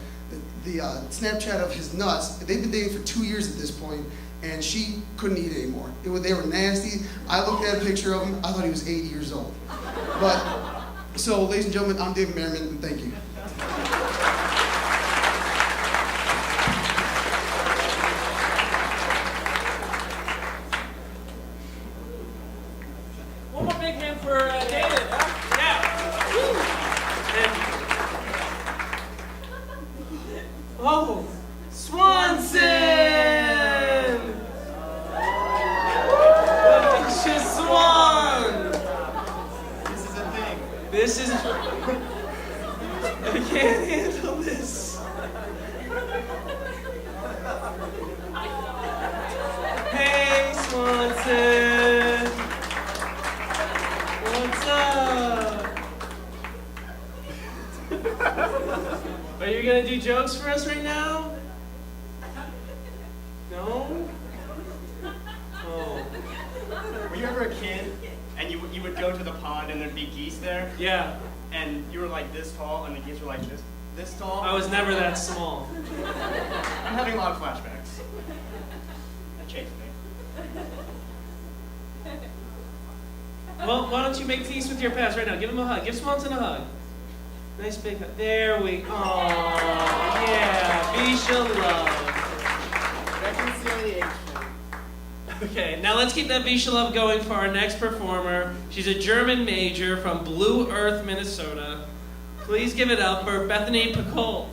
Snapchat of his nuts. They've been dating for 2 years at this point, and she couldn't eat anymore. They were nasty. I looked at a picture of him. I thought he was 80 years old. But, so, ladies and gentlemen, I'm David Merriman, and thank you. One more big hand for David, huh? Yeah. Oh, Swanson! VEISHEA Swan! This is a thing. This is... I can't handle this. Hey, Swanson! What's up? Are you gonna do jokes for us right now? No? Oh. Were you ever a kid and you would go to the pond and there'd be geese there? Yeah. And you were like this tall and the geese were like this tall? I was never that small. I'm having a lot of flashbacks. That chased me. Well, why don't you make peace with your past right now? Give him a hug. Give Swanson a hug. Nice big hug. There we go. Oh, yeah. VEISHEA love. Reconciliation. Okay, now let's keep that VEISHEA love going for our next performer. She's a German major from Blue Earth, Minnesota. Please give it up for Bethany Picoult.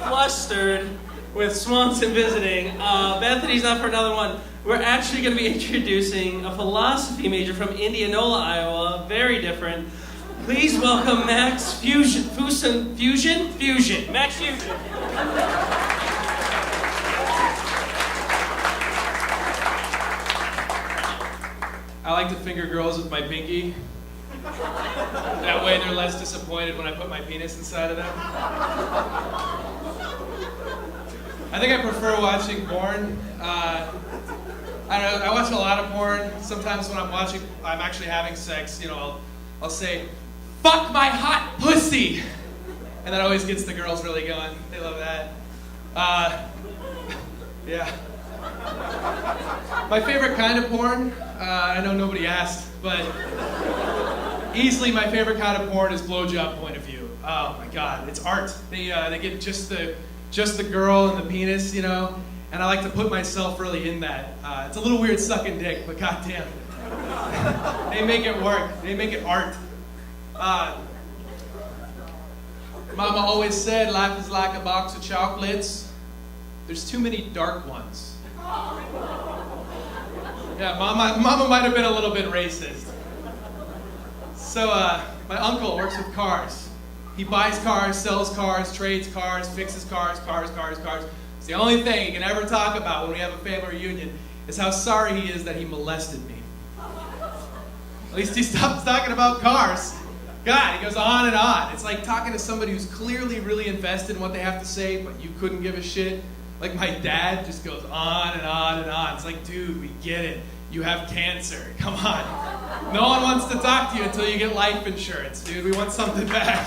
Flustered with Swanson visiting. Bethany's up for another one. We're actually going to be introducing a philosophy major from Indianola, Iowa. Very different. Please welcome Max Fusion. Max Fusion. I like to finger girls with my pinky. That way they're less disappointed when I put my penis inside of them. I think I prefer watching porn. I don't know, I watch a lot of porn. Sometimes when I'm actually having sex, you know, I'll say, "Fuck my hot pussy!" And that always gets the girls really going. They love that. Yeah. My favorite kind of porn, I know nobody asked, but easily my favorite kind of porn is blowjob point of view. Oh my God, it's art. They get just the girl and the penis, you know, and I like to put myself really in that. It's a little weird sucking dick, but goddamn, they make it work. They make it art. Mama always said life is like a box of chocolates. There's too many dark ones. Yeah, Mama might have been a little bit racist. So my uncle works with cars. He buys cars, sells cars, trades cars, fixes cars. It's the only thing he can ever talk about when we have a family reunion is how sorry he is that he molested me. At least he stops talking about cars. God, he goes on and on. It's like talking to somebody who's clearly really invested in what they have to say, but you couldn't give a shit. Like my dad just goes on and on and on. It's like, dude, we get it. You have cancer. Come on. No one wants to talk to you until you get life insurance, dude. We want something back.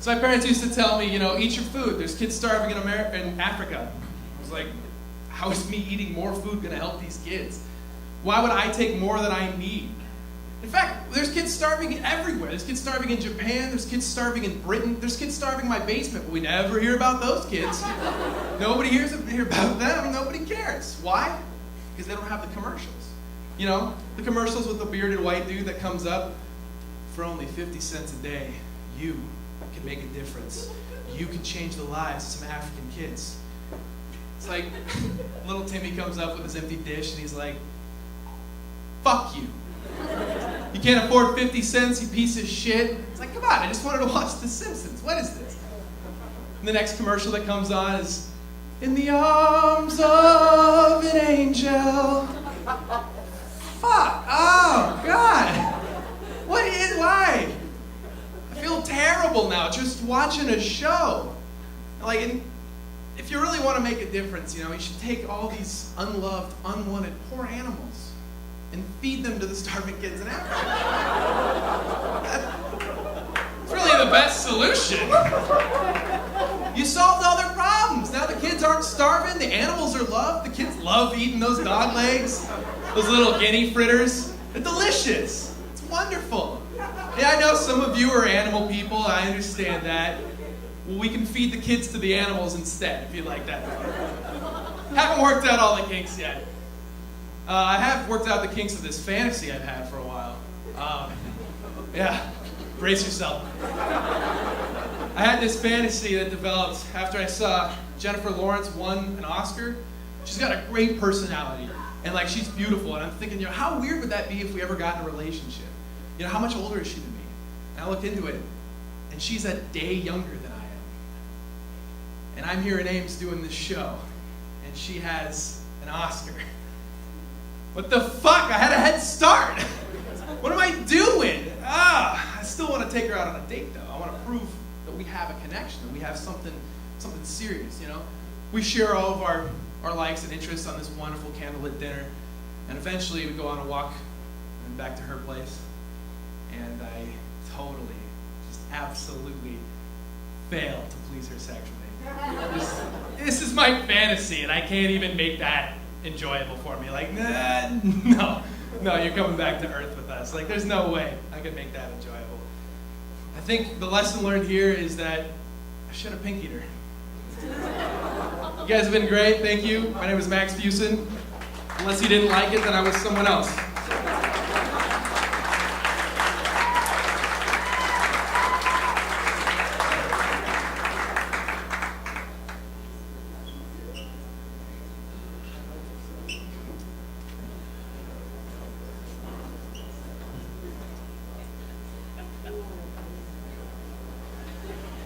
So my parents used to tell me, you know, eat your food. There's kids starving in Africa. I was like, how is me eating more food going to help these kids? Why would I take more than I need? In fact, there's kids starving everywhere. There's kids starving in Japan. There's kids starving in Britain. There's kids starving in my basement, but we never hear about those kids. Nobody hears about them. Nobody cares. Why? Because they don't have the commercials. You know, the commercials with the bearded white dude that comes up, for only 50 cents a day, you can make a difference. You can change the lives of some African kids. It's like little Timmy comes up with his empty dish and he's like, fuck you. You can't afford 50 cents, you piece of shit. It's like, come on, I just wanted to watch The Simpsons. What is this? And the next commercial that comes on is, in the arms of an angel. Fuck, oh, God. Why? I feel terrible now just watching a show. Like, if you really want to make a difference, you should take all these unloved, unwanted, poor animals and feed them to the starving kids in Africa. It's really the best solution. You solved all their problems. Now the kids aren't starving, the animals are loved, the kids love eating those dog legs, those little guinea fritters. They're delicious. It's wonderful. Yeah, I know some of you are animal people, I understand that. Well, we can feed the kids to the animals instead, if you like that. Haven't worked out all the kinks yet. I have worked out the kinks of this fantasy I've had for a while. Yeah, brace yourself. I had this fantasy that developed after I saw Jennifer Lawrence won an Oscar. She's got a great personality, and she's beautiful. And I'm thinking, how weird would that be if we ever got in a relationship? How much older is she than me? And I looked into it, and she's a day younger than I am. And I'm here in Ames doing this show, and she has an Oscar. What the fuck? I had a head start. What am I doing? I still want to take her out on a date, though. I want to prove that we have a connection, that we have something serious, We share all of our likes and interests on this wonderful candlelit dinner, and eventually we go on a walk and back to her place, and I totally, just absolutely fail to please her sexually. This is my fantasy, and I can't even make that enjoyable for me. No, you're coming back to Earth with us. There's no way I could make that enjoyable. I think the lesson learned here is that I should have pinkied her. You guys have been great, thank you. My name is Max Fusen. Unless you didn't like it, then I was someone else.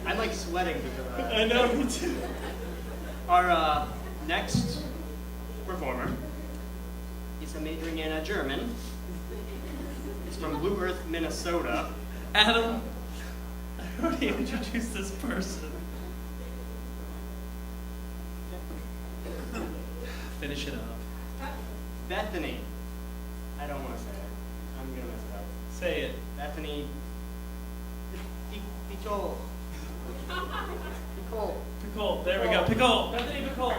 I'm sweating because I know, me too. Our next performer is majoring in German. He's from Blue Earth, Minnesota. Adam, how do you introduce this person? Finish it up. Bethany. I don't want to say it. I'm going to mess it up. Say it. Bethany. Picole. Picole. There we go. Picole. Bethany Picole.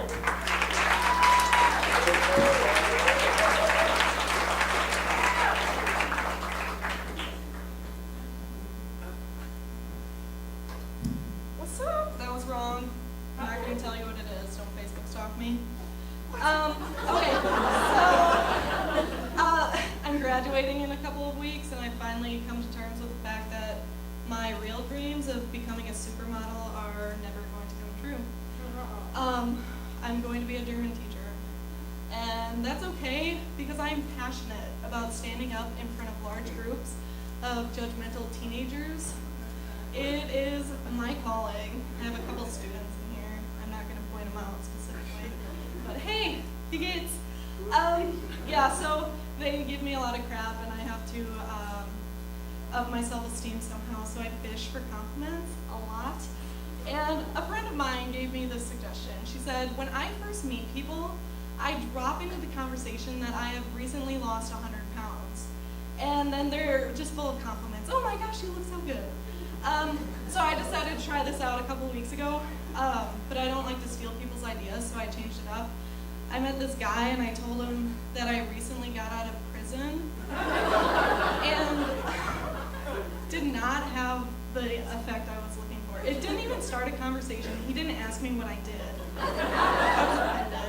What's up? That was wrong. I'm not going to tell you what it is. Don't Facebook stalk me. Okay, so I'm graduating in a couple of weeks, and I finally come to terms with the fact that my real dreams of becoming a supermodel are never going to come true. I'm going to be a German teacher, and that's okay because I'm passionate about standing up in front of large groups of judgmental teenagers. It is my calling. I have a couple students in here. I'm not going to point them out specifically, but hey, he gets. Yeah, so they give me a lot of crap, and I have to up my self-esteem somehow, so I fish for compliments a lot. And a friend of mine gave me this suggestion. She said, when I first meet people, I drop into the conversation that I have recently lost 100 pounds. And then they're just full of compliments. Oh my gosh, you look so good. So I decided to try this out a couple of weeks ago, but I don't like to steal people's ideas, so I changed it up. I met this guy and I told him that I recently got out of prison and did not have the effect I was looking for. It didn't even start a conversation. He didn't ask me what I did. I was offended.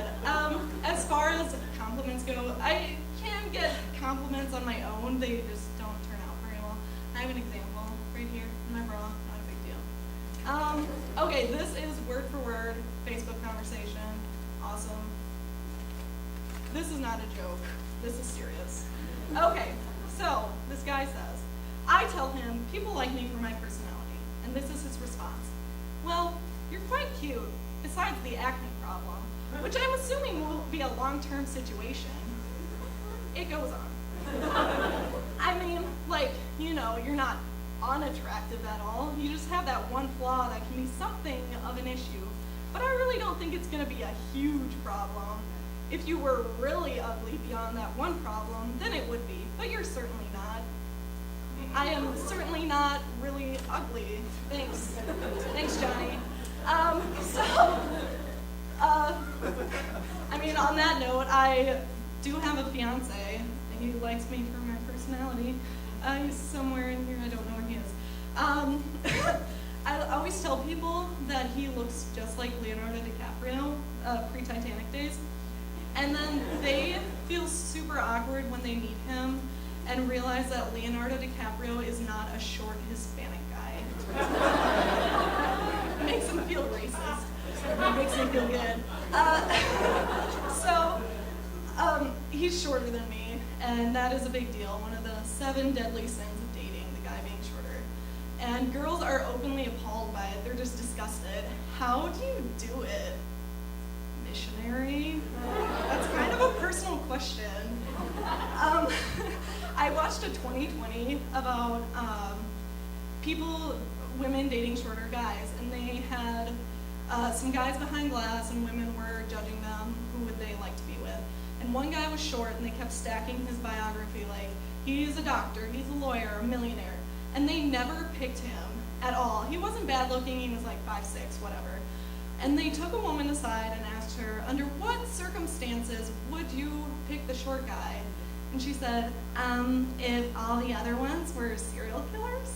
As far as compliments go, I can get compliments on my own. They just don't turn out very well. I have an example right here in my bra. Not a big deal. Okay, this is word for word Facebook conversation. Awesome. This is not a joke. This is serious. Okay, So, this guy says, I tell him people like me for my personality, and this is his response. Well, you're quite cute, besides the acne problem, which I'm assuming will be a long-term situation. It goes on. I mean, like, you know, you're not unattractive at all. You just have that one flaw that can be something of an issue. But I really don't think it's going to be a huge problem. If you were really ugly beyond that one problem, then it would be. But you're certainly not. I am certainly not really ugly. Thanks. Thanks, Johnny. I mean, on that note, I do have a fiance, and he likes me for my personality. He's somewhere in here. I don't know where he is. I always tell people that he looks just like Leonardo DiCaprio, pre-Titanic days. And then they feel super awkward when they meet him and realize that Leonardo DiCaprio is not a short Hispanic guy. It makes them feel racist. It makes me feel good. He's shorter than me, and that is a big deal. One of the 7 deadly sins of dating, the guy being shorter. And girls are openly appalled by it. They're just disgusted. How do you do it? Missionary? That's kind of a personal question. I watched a 2020 about women dating shorter guys, and they had some guys behind glass, and women were judging them, who would they like to be with. And one guy was short, and they kept stacking his biography like, he's a doctor, he's a lawyer, a millionaire. And they never picked him at all. He wasn't bad looking, he was like 5'6", whatever. And they took a woman aside and asked her, under what circumstances would you pick the short guy? And she said, if all the other ones were serial killers?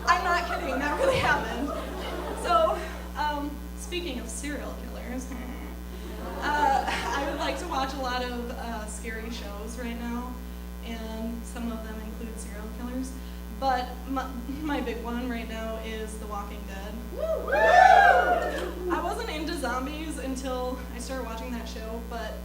I'm not kidding, that really happened. So, speaking of serial killers, I would like to watch a lot of scary shows right now, and some of them include serial killers. But my big one right now is The Walking Dead. Woo! I wasn't into zombies until I started watching that show, but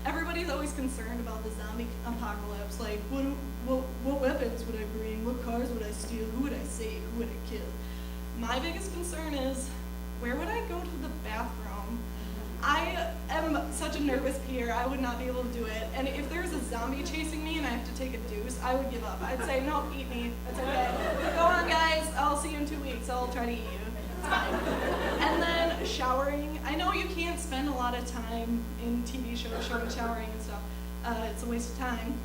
everybody's always concerned about the zombie apocalypse. Like, what weapons would I bring? What cars would I steal? Who would I save? Who would I kill? My biggest concern is, where would I go to the bathroom? I am such a nervous peer, I would not be able to do it. And if there's a zombie chasing me and I have to take a deuce, I would give up. I'd say, no, eat me. That's okay. Go on, guys. I'll see you in 2 weeks. I'll try to eat you. It's fine. And then showering. I know you can't spend a lot of time in TV shows showing showering and stuff. It's a waste of time.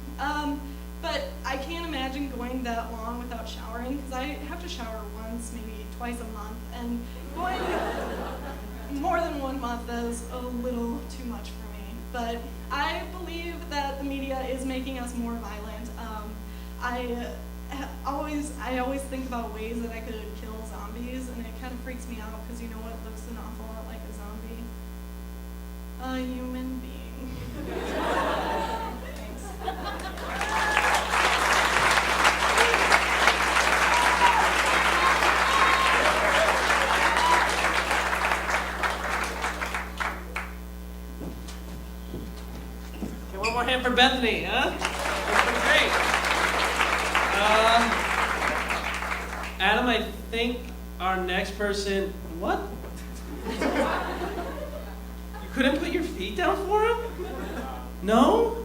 But I can't imagine going that long without showering, because I have to shower once, maybe twice a month. And going more than 1 month is a little too much for me. But I believe that the media is making us more violent. I always think about ways that I could kill zombies, and it kind of freaks me out, because you know what looks an awful lot like a zombie? A human being. Thanks. One more hand for Bethany, huh? Great. Adam, I think our next person, what? You couldn't put your feet down for him? No?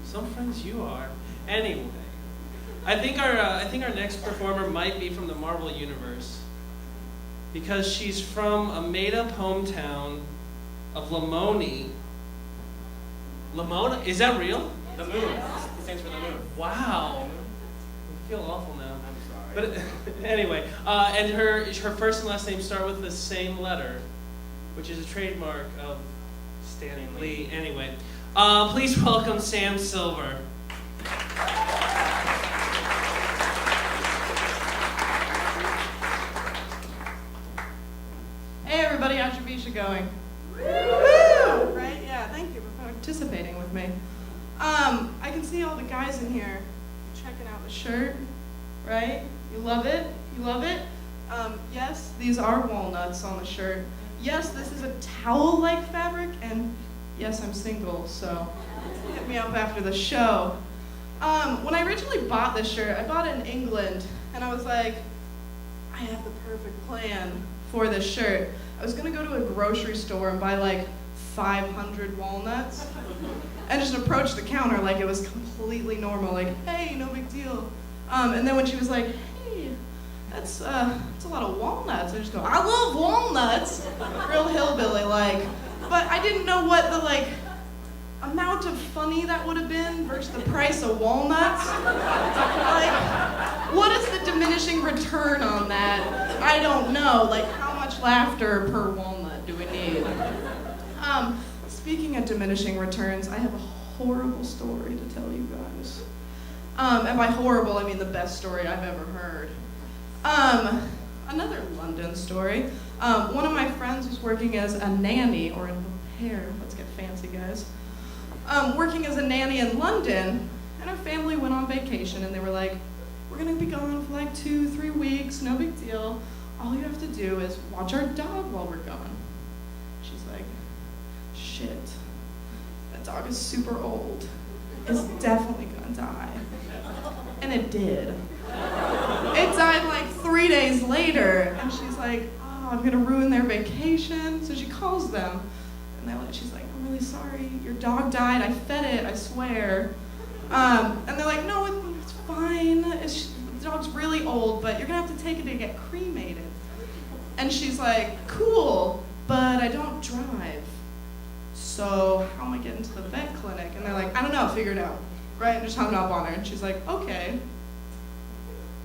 Some friends you are. Anyway, I think our next performer might be from the Marvel Universe, because she's from a made-up hometown of Lamoni. Lamona? Is that real? The moon. It stands for the moon. Wow. I feel awful now. I'm sorry. But anyway, and her first and last name start with the same letter, which is a trademark of Stan Lee. Anyway, please welcome Sam Silver. Hey everybody, how's your VEISHEA going? Woo! Right? Yeah, thank you for participating with me. I can see all the guys in here checking out the shirt, right? You love it? You love it? Yes, these are walnuts on the shirt. Yes, this is a towel-like fabric, and yes, I'm single, so hit me up after the show. When I originally bought this shirt, I bought it in England, and I was like, I have the perfect plan for this shirt. I was gonna go to a grocery store and buy like 500 walnuts, and just approach the counter like it was completely normal, like, hey, no big deal. And then when she was like, hey, that's a lot of walnuts, I just go, I love walnuts, real hillbilly like. But I didn't know what the like amount of funny that would have been versus the price of walnuts. Like, what is the diminishing return on that? I don't know. Like, how much laughter per walnut do we need? Speaking of diminishing returns, I have a horrible story to tell you guys. And by horrible, I mean the best story I've ever heard. Another London story. One of my friends was working as a nanny, or an au pair, let's get fancy guys. Working as a nanny in London, and her family went on vacation, and they were like, we're gonna be gone for like 2-3 weeks, no big deal. All you have to do is watch our dog while we're gone. She's like, shit, that dog is super old. It's definitely gonna die. And it did. It died like 3 days later, and she's like, oh, I'm gonna ruin their vacation. So she calls them, and she's like, I'm really sorry, your dog died, I fed it, I swear. And they're like, no, it's fine. The dog's really old, but you're gonna have to take it to get cremated. And she's like, cool, but I don't drive. So how am I getting to the vet clinic? And they're like, I don't know, figure it out. Right, and just hung up on her. And she's like, okay,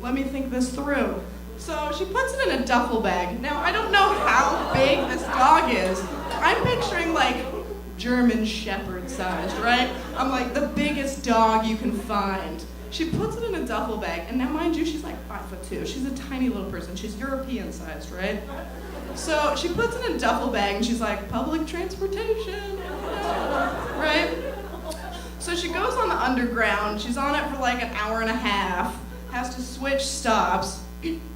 let me think this through. So she puts it in a duffel bag. Now, I don't know how big this dog is. I'm picturing like German Shepherd sized, right? I'm like the biggest dog you can find. She puts it in a duffel bag, and now mind you, she's like 5'2". She's a tiny little person. She's European sized, right? So she puts it in a duffel bag, and she's like, public transportation, right? So she goes on the underground. She's on it for like an hour and a half, has to switch stops.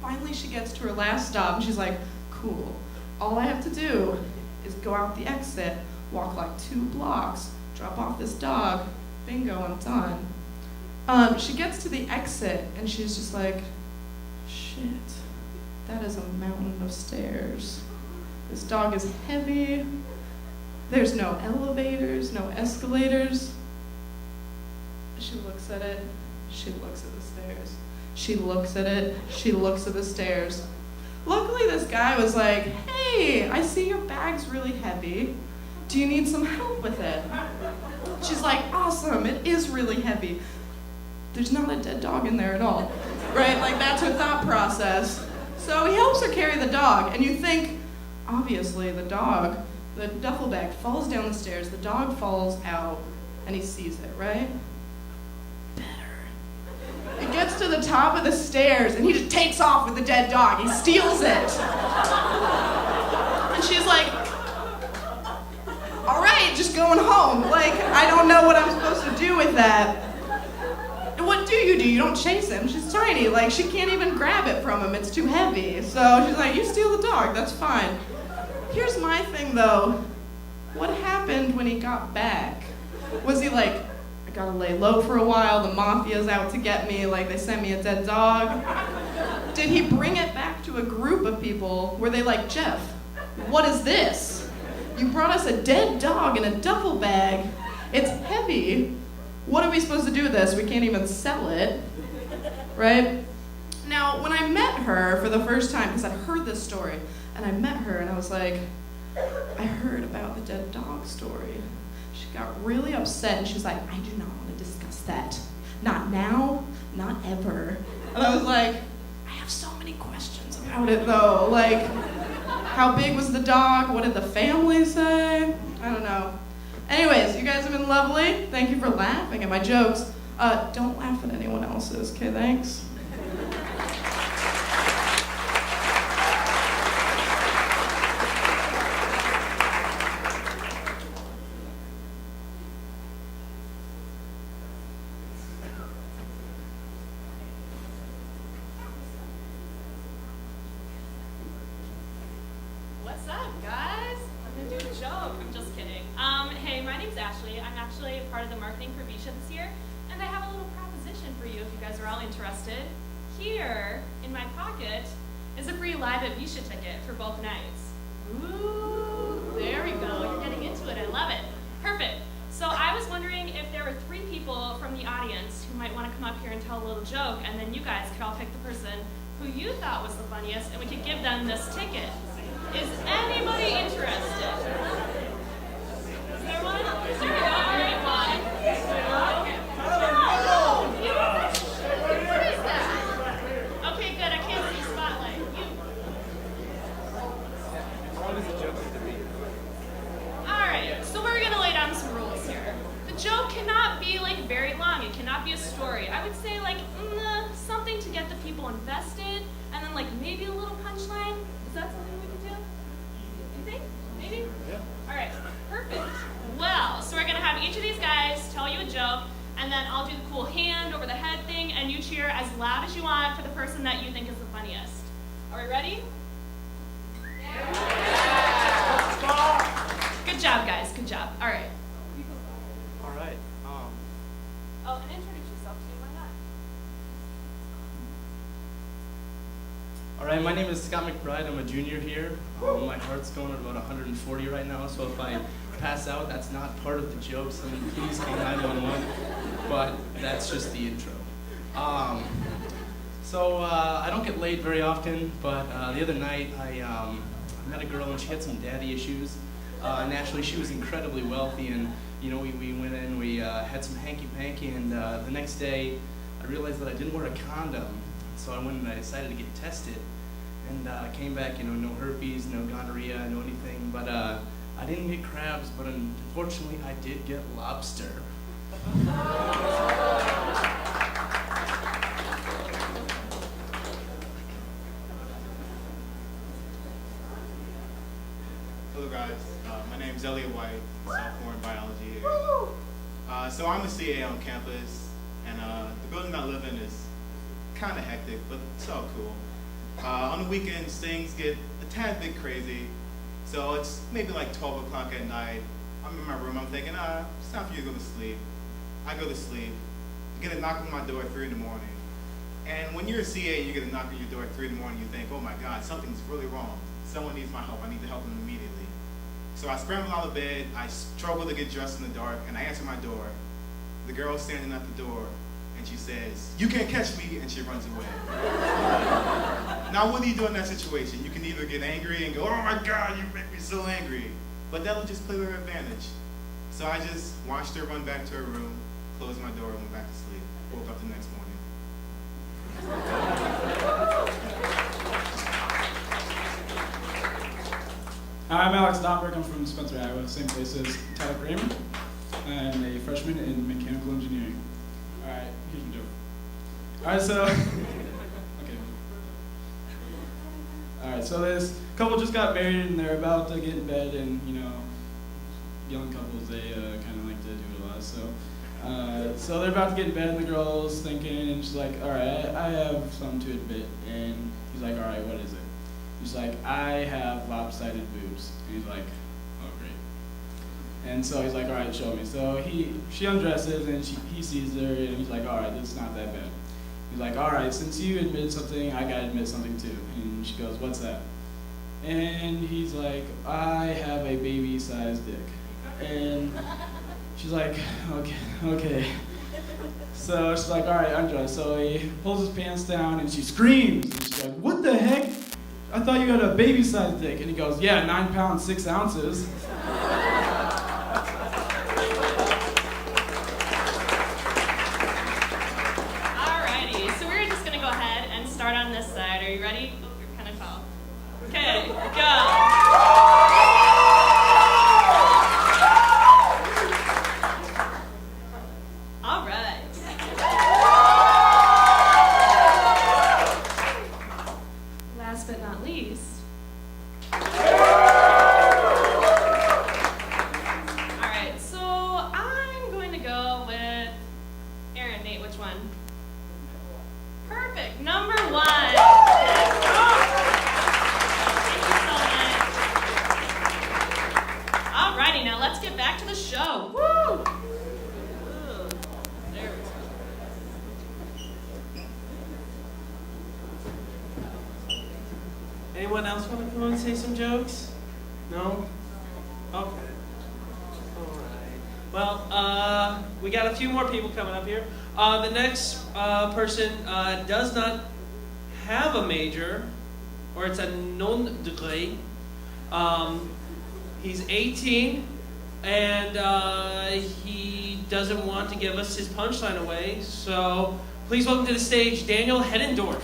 Finally, she gets to her last stop, and she's like, cool. All I have to do is go out the exit, walk like 2 blocks, drop off this dog, bingo, I'm done. She gets to the exit, and she's just like, shit, that is a mountain of stairs. This dog is heavy. There's no elevators, no escalators. She looks at it, she looks at the stairs. She looks at it, she looks at the stairs. Luckily, this guy was like, hey, I see your bag's really heavy. Do you need some help with it? She's like, awesome, it is really heavy. There's not a dead dog in there at all, right? Like, that's her thought process. So he helps her carry the dog, and you think, obviously, the duffel bag falls down the stairs, the dog falls out, and he sees it, right? Better. He gets to the top of the stairs, and he just takes off with the dead dog. He steals it. And she's like, all right, just going home. Like, I don't know what I'm supposed to do with that. And what do? You don't chase him. She's tiny. Like, she can't even grab it from him. It's too heavy. So she's like, you steal the dog. That's fine. Here's my thing, though. What happened when he got back? Was he like, I gotta lay low for a while, the mafia's out to get me, like they sent me a dead dog? Did he bring it back to a group of people? Were they like, Jeff, what is this? You brought us a dead dog in a duffel bag. It's heavy. What are we supposed to do with this? We can't even sell it, right? Now, when I met her for the first time, because I'd heard this story, and I met her and I was like, I heard about the dead dog story. She got really upset and she was like, I do not want to discuss that. Not now, not ever. And I was like, I have so many questions about it though. Like, how big was the dog? What did the family say? I don't know. Anyways, you guys have been lovely. Thank you for laughing at my jokes. Don't laugh at anyone else's, okay, thanks. What's up, guys? I'm gonna do a joke. I'm just kidding. Hey, my name's Ashley. I'm actually part of the marketing for VEISHEA this year. And I have a little proposition for you if you guys are all interested. Here, in my pocket, is a free Live at VEISHEA ticket for both nights. Ooh, there we go. You're getting into it. I love it. Perfect. So I was wondering if there were 3 people from the audience who might want to come up here and tell a little joke, and then you guys could all pick the person who you thought was the funniest, and we could give them this ticket. Is anybody interested? Is there one? There we go. All right, one. What is that? Okay, good. I can't see spotlight. You. All right. So we're gonna lay down some rules here. The joke cannot be like very long. It cannot be a story. I would say like something to get the people invested, and then like maybe a little punchline. Is that something we could do? You think? Maybe? Yeah. All right. Perfect. Well, so we're gonna have each of these guys tell you a joke, and then I'll do the cool hand over the head thing, and you cheer as loud as you want for the person that you think is the funniest. Are we ready? Yeah. Good job, guys. Good job. All right. All right. Oh, and introduce yourself too. Why not? All right, my name is Scott McBride. I'm a junior here. My heart's going at about 140 right now, so if I pass out, that's not part of the joke. Someone please call 911. But that's just the intro. I don't get laid very often, but the other night I met a girl and she had some daddy issues. Naturally, she was incredibly wealthy, and we went in, we had some hanky-panky, and the next day I realized that I didn't wear a condom. So I went and I decided to get tested, and I came back, no herpes, no gonorrhea, no anything, but I didn't get crabs, but unfortunately I did get lobster. Hello guys, my name is Elliot White, sophomore in biology here. So I'm a CA on campus, and the building I live in is kind of hectic, but it's all cool. On the weekends, things get a tad bit crazy. So it's maybe like 12 o'clock at night. I'm in my room, I'm thinking, it's time for you to go to sleep. I go to sleep. I get a knock on my door at 3 in the morning. And when you're a CA, you get a knock on your door at 3 in the morning, you think, oh my God, something's really wrong. Someone needs my help, I need to help them immediately. So I scramble out of bed, I struggle to get dressed in the dark, and I answer my door. The girl's standing at the door, and she says, "You can't catch me," and she runs away. Now, what do you do in that situation? You can either get angry and go, "Oh my God, you make me so angry," but that'll just play to her advantage. So I just watched her run back to her room, closed my door, and went back to sleep. Woke up the next morning. Hi, I'm Alex Domberg. I'm from Spencer, Iowa, same place as Tyler Kramer. I'm a freshman in mechanical engineering. All right, here's my joke. All right, so, okay. All right, so this couple just got married and they're about to get in bed, and young couples, they kind of like to do it a lot. So they're about to get in bed, and the girl's thinking, and she's like, all right, I have something to admit. And he's like, all right, what is it? She's like, I have lopsided boobs. And he's like, oh, great. And so he's like, all right, show me. So she undresses, and he sees her, and he's like, all right, this is not that bad. He's like, all right, since you admitted something, I gotta admit something too. And she goes, what's that? And he's like, I have a baby-sized dick. And she's like, okay. So she's like, all right, undress. So he pulls his pants down, and she screams. And she's like, what the heck? I thought you had a baby-sized dick. And he goes, yeah, 9 pounds, 6 ounces. Alrighty, so we're just gonna go ahead and start on this side. Are you ready? Oh, you're kind of tall. Okay, go. All right. Last but not least. All right, so I'm going to go with Aaron. Nate, which one? Perfect. Number 1. Thank you so much. Alrighty, now let's get back to the show. Woo! Ooh, there we go. Anyone else want to come on and say some jokes? No? Okay. Well, we got a few more people coming up here. The next person does not have a major, or it's a non-degree. He's 18, and he doesn't want to give us his punchline away. So please welcome to the stage Daniel Hedendorf.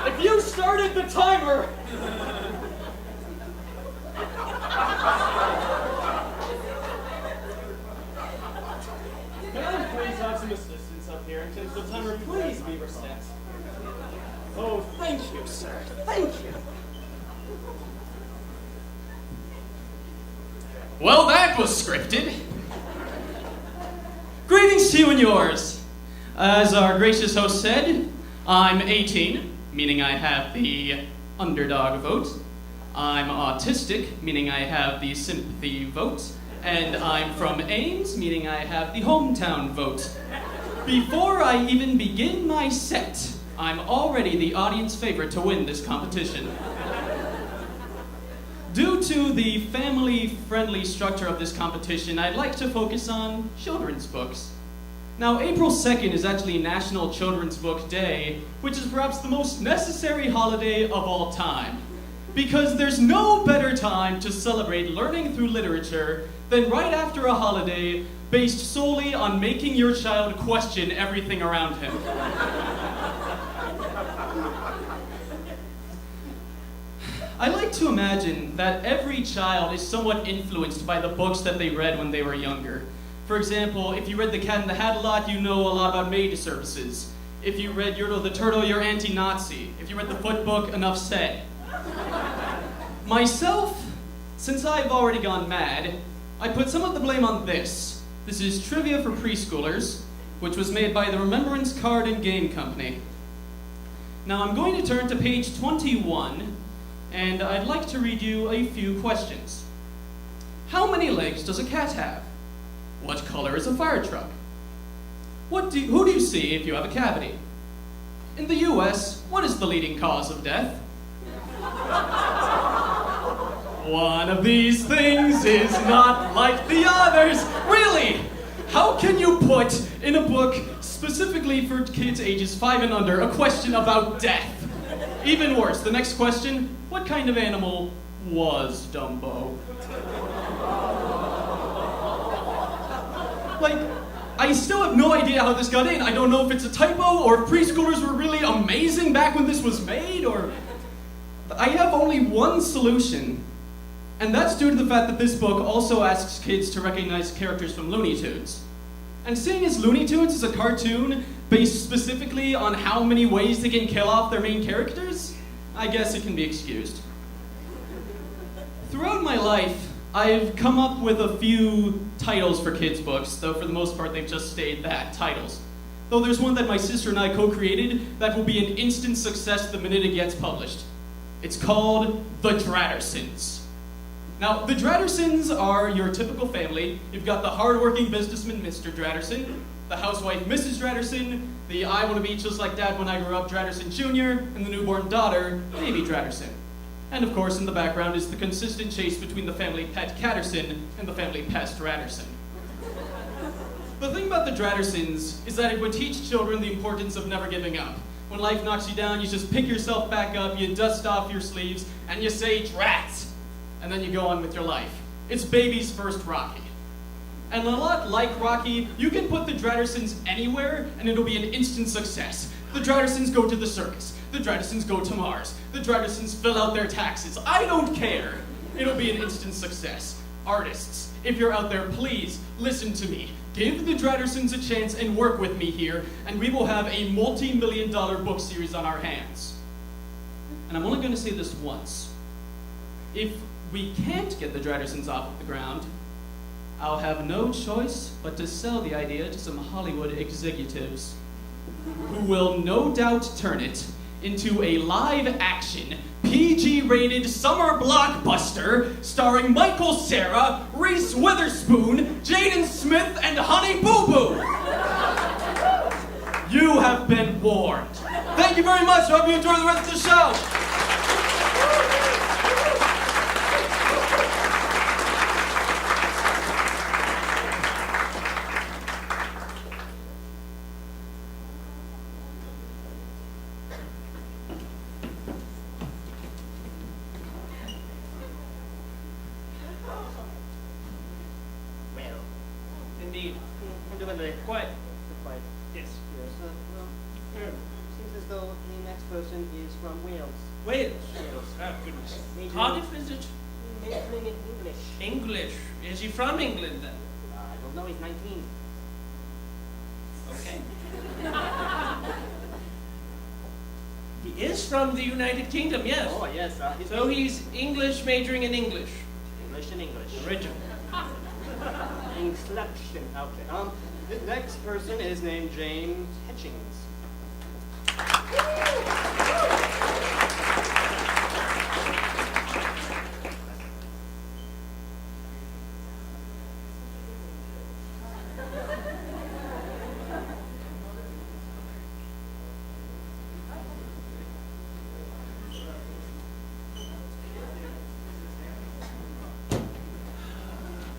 If you started the timer! Can I please have some assistance up here? And can the timer please be reset? Oh, thank you, sir. Thank you. Well, that was scripted. Greetings to you and yours. As our gracious host said, I'm 18, meaning I have the underdog vote. I'm autistic, meaning I have the sympathy vote. And I'm from Ames, meaning I have the hometown vote. Before I even begin my set, I'm already the audience favorite to win this competition. Due to the family-friendly structure of this competition, I'd like to focus on children's books. Now, April 2nd is actually National Children's Book Day, which is perhaps the most necessary holiday of all time. Because there's no better time to celebrate learning through literature than right after a holiday based solely on making your child question everything around him. I like to imagine that every child is somewhat influenced by the books that they read when they were younger. For example, if you read The Cat in the Hat a lot, you know a lot about maid services. If you read Yertle the Turtle, you're anti-Nazi. If you read the Foot Book, enough said. Myself, since I've already gone mad, I put some of the blame on this. This is Trivia for Preschoolers, which was made by the Remembrance Card and Game Company. Now I'm going to turn to page 21, and I'd like to read you a few questions. How many legs does a cat have? What color is a fire truck? Who do you see if you have a cavity? In the US, what is the leading cause of death? One of these things is not like the others. Really? How can you put in a book specifically for kids ages 5 and under a question about death? Even worse, the next question, what kind of animal was Dumbo? Like, I still have no idea how this got in. I don't know if it's a typo or if preschoolers were really amazing back when this was made, or... I have only one solution, and that's due to the fact that this book also asks kids to recognize characters from Looney Tunes. And seeing as Looney Tunes is a cartoon based specifically on how many ways they can kill off their main characters, I guess it can be excused. Throughout my life, I've come up with a few titles for kids' books, though for the most part they've just stayed that, titles. Though there's one that my sister and I co-created that will be an instant success the minute it gets published. It's called The Drattersons. Now, the Drattersons are your typical family. You've got the hardworking businessman, Mr. Dratterson, the housewife, Mrs. Dratterson, the I want to be just like Dad when I grew up, Dratterson Jr., and the newborn daughter, Baby Dratterson. And of course, in the background is the consistent chase between the family pet Catterson and the family pest Dratterson. The thing about the Drattersons is that it would teach children the importance of never giving up. When life knocks you down, you just pick yourself back up, you dust off your sleeves, and you say, "Drats!" And then you go on with your life. It's baby's first Rocky. And a lot like Rocky, you can put the Drattersons anywhere, and it'll be an instant success. The Drattersons go to the circus. The Drattersons go to Mars. The Drattersons fill out their taxes. I don't care. It'll be an instant success. Artists, if you're out there, please listen to me. Give the Drattersons a chance and work with me here, and we will have a multi-million-dollar book series on our hands. And I'm only going to say this once. If we can't get the Drattersons off the ground, I'll have no choice but to sell the idea to some Hollywood executives who will no doubt turn it into a live-action, PG-rated summer blockbuster starring Michael Cera, Reese Witherspoon, Jaden Smith, and Honey Boo Boo. You have been warned. Thank you very much. I hope you enjoy the rest of the show. Well, Indeed. I'm doing the Quite. quite. Yes. Yes. Well, seems as though the next person is from Wales. Wales. Wales. Oh, goodness. Majoring- Cardiff, is it? Majoring in English. English. Is he from England then? I don't know. He's 19. Okay. He is from the United Kingdom, yes. Oh yes. So he's English majoring in English. English and English. Original. Inflection. Okay. The next person is named James Hitchings.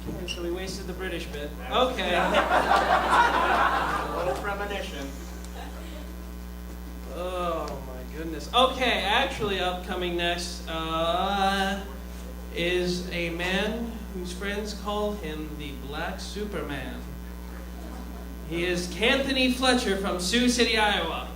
Okay, so we wasted the British bit. Okay. A little premonition. Oh my goodness. Okay, actually upcoming next is a man whose friends call him the Black Superman. He is Canthony Fletcher from Sioux City, Iowa.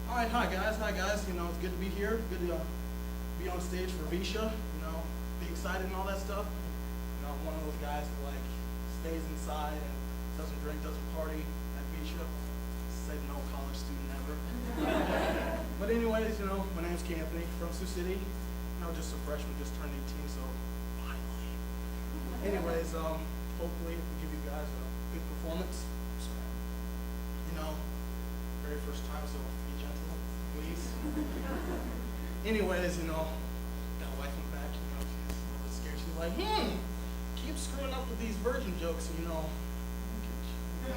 Alright, hi guys. You know, it's good to be here. Good to be on stage for VEISHEA. You know, be excited and all that stuff. You know, I'm one of those guys who like stays inside and doesn't drink, doesn't party at VEISHEA. Say no college student ever. But anyways, you know, my name's Canthony from Sioux City. You know, just a freshman, just turned 18, so finally. Anyways, hopefully we give you guys a good performance. So, you know, very first time, so be gentle, please. Anyways, you know, got a wife in the back, you know, she's a little bit scared. She's like, keep screwing up with these virgin jokes, you know.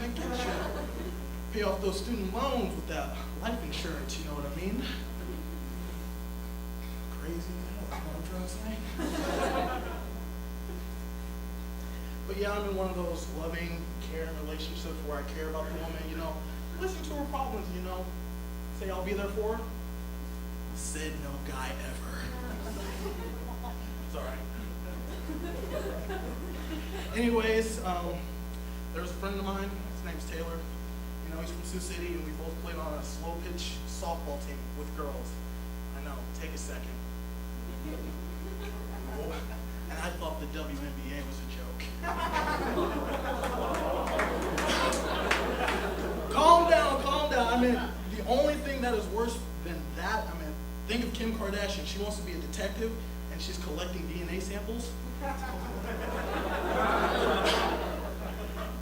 I get you. Pay off those student loans with that life insurance, you know what I mean? Crazy, you know what I'm trying to say? But yeah, I'm in one of those loving, caring relationships where I care about the woman, you know. Listen to her problems, you know. Say I'll be there for her. Said no guy ever. It's alright. Anyways, there's a friend of mine, his name's Taylor. You know, he's from Sioux City, and we both played on a slow pitch softball team with girls. I know, take a second. And I thought the WNBA was a joke. Calm down. I mean, the only thing that is worse than that, I mean, think of Kim Kardashian. She wants to be a detective, and she's collecting DNA samples.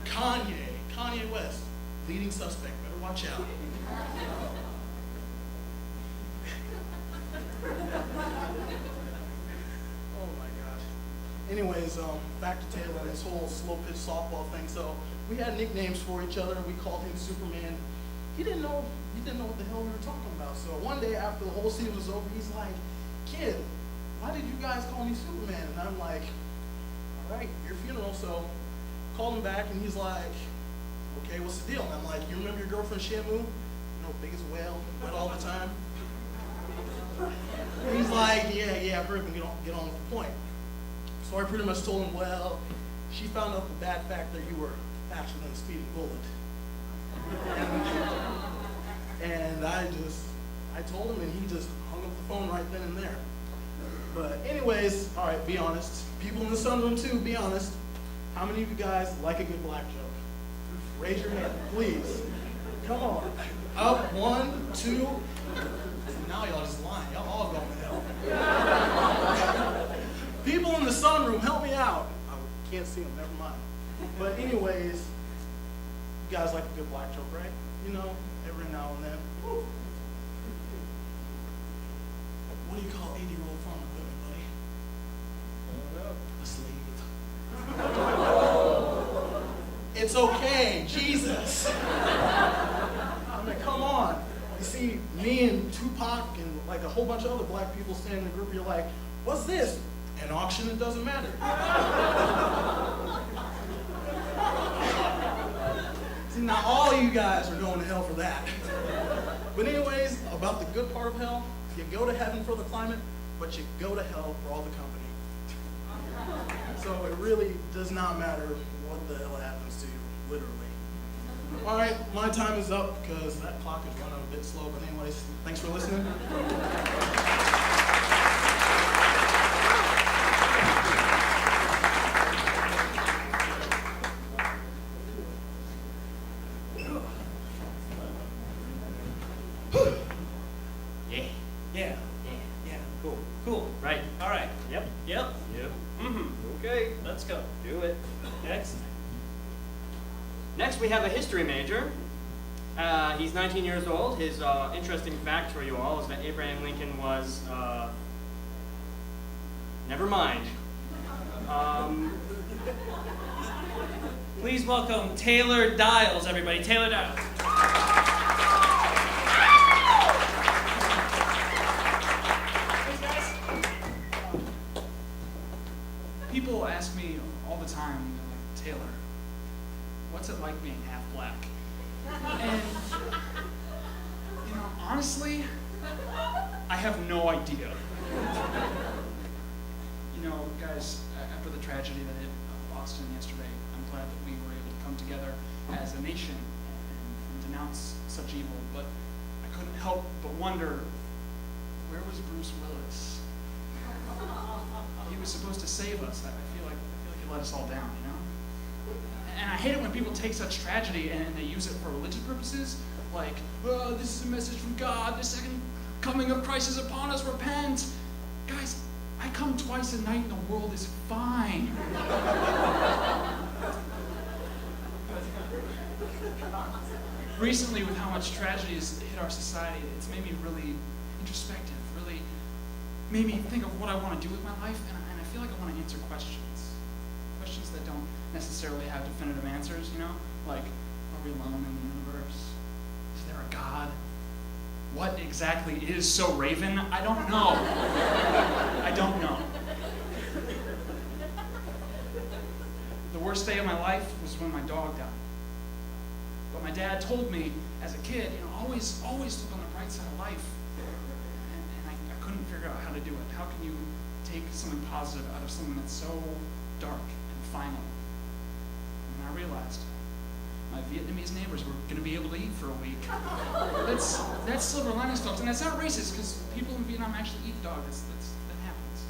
Kanye West, leading suspect. Better watch out. Oh my gosh. Anyways, back to Taylor and his whole slow pitch softball thing. So we had nicknames for each other. We called him Superman. He didn't know what the hell we were talking about. So one day after the whole season was over, he's like, "Kid, why did you guys call me Superman?" And I'm like, "All right, your funeral." So called him back, and he's like, "Okay, what's the deal?" And I'm like, "You remember your girlfriend Shamu? You know, big as a whale, wet all the time." And he's like, "Yeah, hurry up and get on with the point." So I pretty much told him, "Well, she found out the bad fact that you were faster than a speeding bullet." And I told him, and he just hung up the phone right then and there. But anyways, all right, be honest. People in the sunroom too, be honest. How many of you guys like a good black joke? Raise your hand, please. Come on. Up, 1, 2. Now y'all just lying. Y'all all going to hell. the sunroom. Help me out. I can't see them. Never mind. But anyways, you guys like a good black joke, right? You know, every now and then. What do you call 80-year-old farmer living, buddy? A slave. It's okay, Jesus. I mean, come on. You see me and Tupac and like a whole bunch of other black people standing in a group, you're like, what's this? An auction? It doesn't matter. See, now all you guys are going to hell for that. But anyways, about the good part of hell, you go to heaven for the climate, but you go to hell for all the company. So it really does not matter what the hell happens to you, literally. All right, my time is up because that clock is running a bit slow. But anyways, thanks for listening. Cool. Right. All right. Yep. Okay. Let's go. Do it. Next. Next, we have a history major. He's 19 years old. His interesting fact for you all is that Abraham Lincoln was, never mind. Please welcome Taylor Dials, everybody. Taylor Dials. People ask me all the time, like, Taylor, what's it like being half black? And, you know, honestly, I have no idea. You know, guys, after the tragedy that hit Boston yesterday, I'm glad that we were able to come together as a nation and denounce such evil, but I couldn't help but wonder, where was Bruce Willis? He was supposed to save us. I feel like he let us all down, you know? And I hate it when people take such tragedy and they use it for religious purposes, like, oh, this is a message from God, the second coming of Christ is upon us, repent. Guys, I come twice a night and the world is fine. Recently, with how much tragedy has hit our society, it's made me really introspective, really made me think of what I want to do with my life, and I feel like I want to answer questions that don't necessarily have definitive answers, you know? Like, are we alone in the universe? Is there a God? What exactly is so Raven? I don't know. I don't know. The worst day of my life was when my dog died. But my dad told me as a kid, you know, always look on the bright side of life. And I couldn't figure out how to do it. How can you take something positive out of something that's so dark and final? And I realized my Vietnamese neighbors were going to be able to eat for a week. That's silver lining stuff, and that's not racist because people in Vietnam actually eat dog. That happens.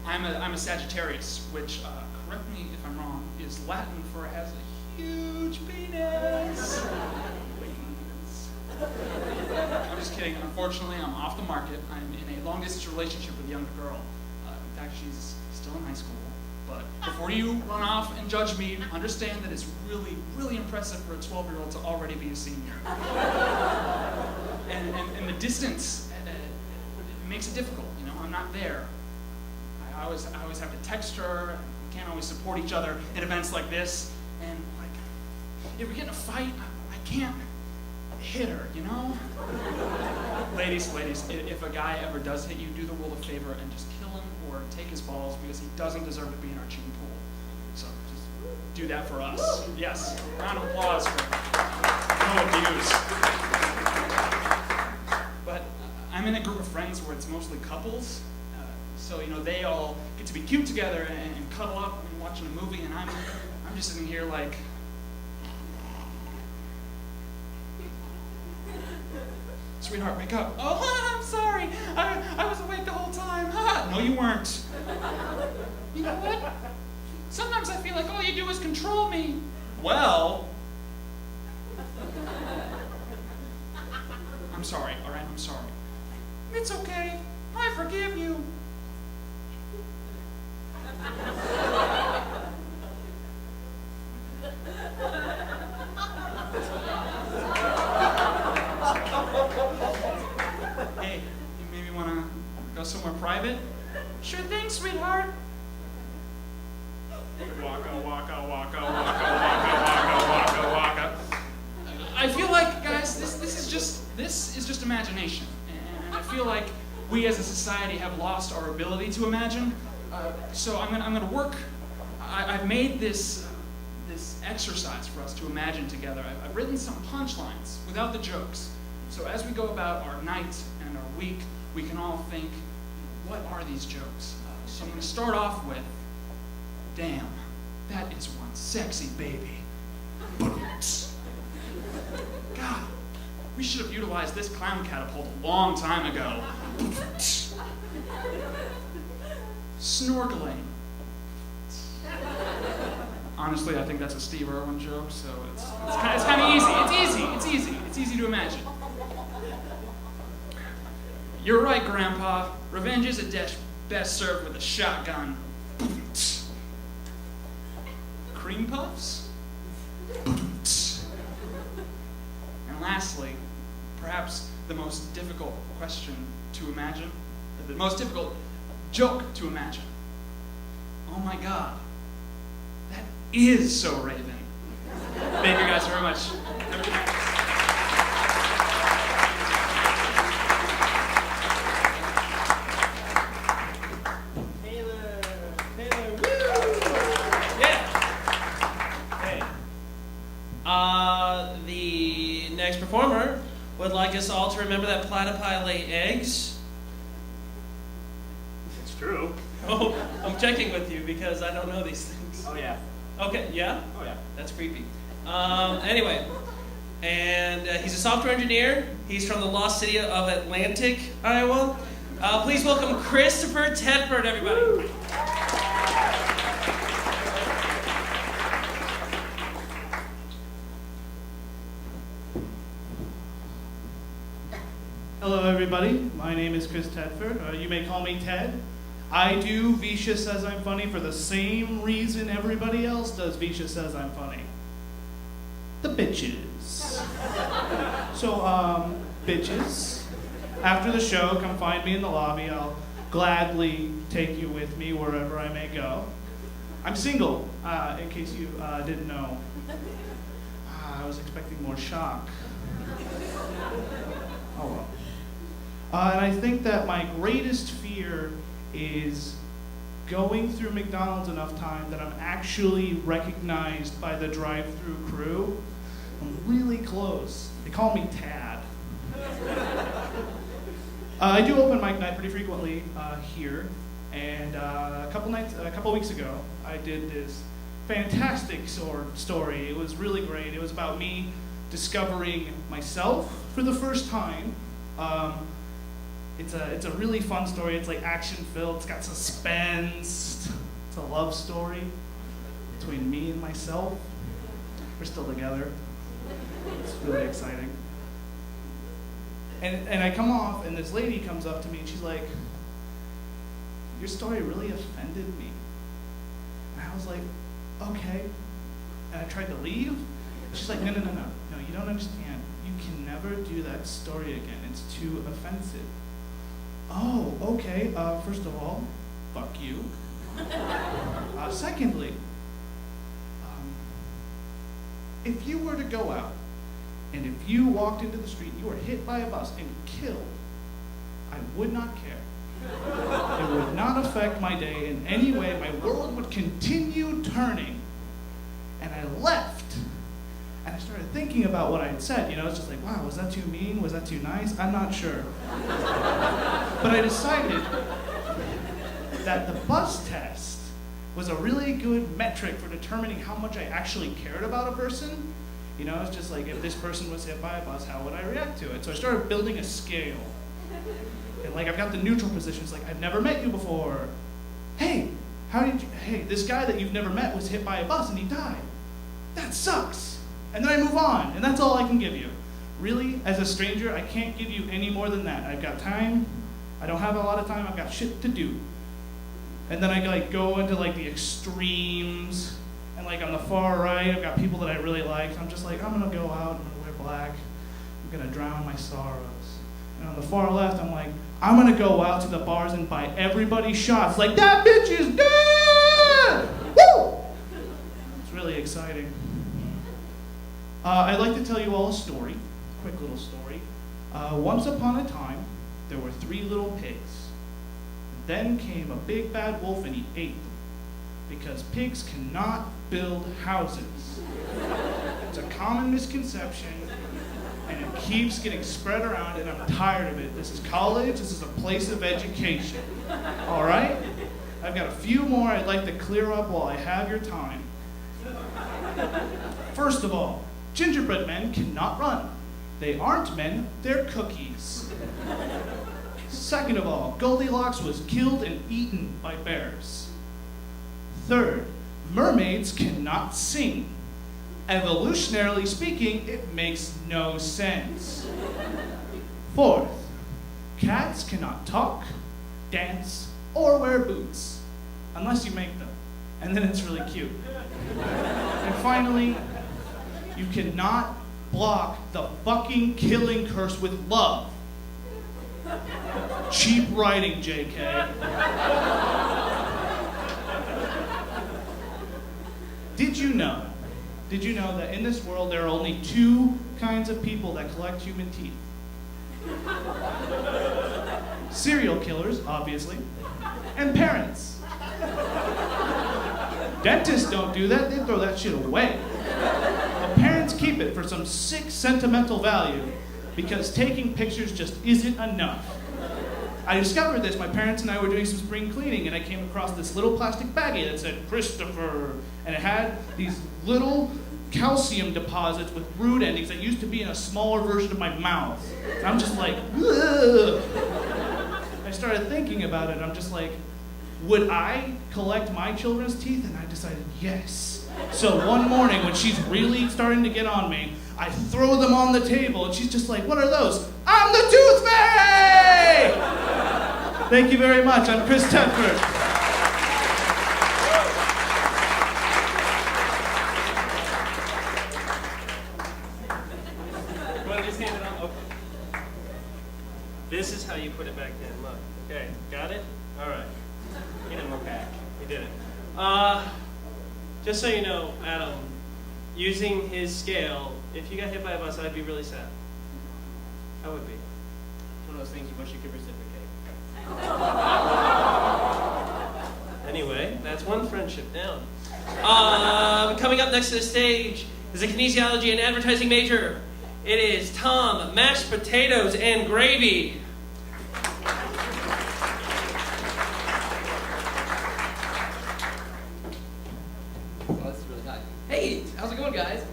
I'm a Sagittarius, which, correct me if I'm wrong, is Latin for has a huge penis. I'm just kidding. Unfortunately, I'm off the market. I'm in a long-distance relationship with a younger girl. In fact, she's still in high school. But before you run off and judge me, understand that it's really, really impressive for a 12-year-old to already be a senior. And the distance it makes it difficult. You know, I'm not there. I always have to text her. We can't always support each other at events like this. And like, if we get in a fight, I can't hit her, you know? Ladies, if a guy ever does hit you, do the world a favor and just kill him or take his balls because he doesn't deserve to be in our gene pool. So just do that for us. Yes, round of applause for no abuse. But I'm in a group of friends where it's mostly couples. So, you know, they all get to be cute together and cuddle up and watching a movie, and I'm just sitting here like, sweetheart, wake up. Oh, I'm sorry. I was awake the whole time. No, you weren't. You know what? Sometimes I feel like all you do is control me. Well, I'm sorry, all right? I'm sorry. It's okay. I forgive you. Hey, you maybe want to go somewhere private? Sure thing, sweetheart. Waka, waka, waka, waka, waka, waka, waka, waka. I feel like, guys, this is just imagination, and I feel like we as a society have lost our ability to imagine. So I'm gonna work. I've made this exercise for us to imagine together. I've written some punchlines without the jokes. So as we go about our night and our week, we can all think, what are these jokes? So I'm going to start off with, damn, that is one sexy baby. God, we should have utilized this clown catapult a long time ago. Snorkeling. Honestly, I think that's a Steve Irwin joke, so it's kind of easy. It's easy to imagine. You're right, Grandpa. Revenge is a dish best served with a shotgun. Cream puffs? And lastly, perhaps the most difficult question to imagine, the most difficult joke to imagine. Oh my God, that is so Raven. Thank you guys very much. Have a good night. The next performer would like us all to remember that platypi lay eggs. It's true. Oh, I'm checking with you because I don't know these things. Oh, yeah. Okay, yeah? Oh, yeah. That's creepy. Anyway, and he's a software engineer. He's from the lost city of Atlantic, Iowa. Please welcome Christopher Tedford, everybody. Woo! Hello, everybody. My name is Chris Tedford. You may call me Ted. I do VEISHEA Says I'm Funny for the same reason everybody else does VEISHEA Says I'm Funny. The bitches. So, bitches, after the show, come find me in the lobby. I'll gladly take you with me wherever I may go. I'm single, in case you didn't know. I was expecting more shock. Oh well. And I think that my greatest fear is going through McDonald's enough time that I'm actually recognized by the drive-through crew. I'm really close. They call me Tad. I do open mic night pretty frequently here, and a couple weeks ago, I did this fantastic story. It was really great. It was about me discovering myself for the first time. It's a really fun story. It's like action-filled. It's got suspense. It's a love story between me and myself. We're still together. It's really exciting. And I come off, and this lady comes up to me, and she's like, "Your story really offended me." And I was like, "Okay." And I tried to leave. She's like, No, you don't understand. You can never do that story again. It's too offensive." Oh, okay. First of all, fuck you. Secondly, if you were to go out and if you walked into the street, you were hit by a bus and killed, I would not care. It would not affect my day in any way. My world would continue turning. And I left. And I started thinking about what I had said. It's just like, wow, was that too mean? Was that too nice? I'm not sure. But I decided that the bus test was a really good metric for determining how much I actually cared about a person. It's just like, if this person was hit by a bus, how would I react to it? So I started building a scale. And I've got the neutral positions, like, I've never met you before. Hey, this guy that you've never met was hit by a bus and he died. That sucks. And then I move on, and that's all I can give you. Really, as a stranger, I can't give you any more than that. I've got time. I don't have a lot of time. I've got shit to do. And then I like go into like the extremes, and like on the far right, I've got people that I really like. I'm just like, I'm gonna go out, I'm gonna wear black, I'm gonna drown my sorrows. And on the far left, I'm like, I'm gonna go out to the bars and buy everybody shots. Like, that bitch is dead! Woo! It's really exciting. I'd like to tell you all a story, quick little story. Once upon a time, there were 3 little pigs. Then came a big bad wolf and he ate them. Because pigs cannot build houses. It's a common misconception, and it keeps getting spread around, and I'm tired of it. This is college, this is a place of education. All right? I've got a few more I'd like to clear up while I have your time. First of all, gingerbread men cannot run. They aren't men, they're cookies. Second of all, Goldilocks was killed and eaten by bears. Third, mermaids cannot sing. Evolutionarily speaking, it makes no sense. Fourth, cats cannot talk, dance, or wear boots, unless you make them, and then it's really cute. And finally, you cannot block the fucking killing curse with love. Cheap writing, JK. Did you know that in this world there are only 2 kinds of people that collect human teeth? Serial killers, obviously, and parents. Dentists don't do that, they throw that shit away. But parents keep it for some sick sentimental value because taking pictures just isn't enough. I discovered this, my parents and I were doing some spring cleaning, and I came across this little plastic baggie that said Christopher, and it had these little calcium deposits with root endings that used to be in a smaller version of my mouth. And I'm just like, ugh. I started thinking about it, and I'm just like, would I collect my children's teeth? And I decided yes. So one morning when she's really starting to get on me, I throw them on the table, and she's just like, what are those? I'm the Tooth Fairy! Thank you very much. I'm Chris Tedford. Well, just hand it on. Okay. This is how you put it back in. Look. Okay. Got it? All right. Get it more back. You did it. Just so you know, Adam, using his scale, if you got hit by a bus, I'd be really sad. I would be. It's one of those things you wish you could reciprocate. Anyway, that's one friendship down. Coming up next to the stage is a kinesiology and advertising major. It is Tom, mashed potatoes and gravy. Oh, this is really hot. Hey, how's it going, guys?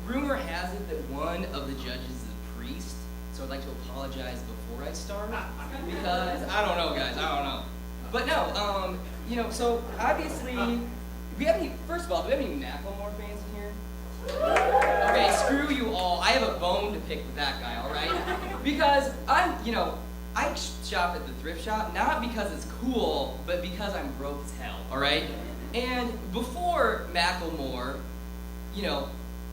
Rumor has it that one of the judges is a priest, so I'd like to apologize before I start, because I don't know, guys, I don't know. But no, so obviously, first of all, do we have any Macklemore fans in here? Okay, screw you all. I have a bone to pick with that guy, all right? Because I shop at the thrift shop, not because it's cool, but because I'm broke as hell, all right? And before Macklemore,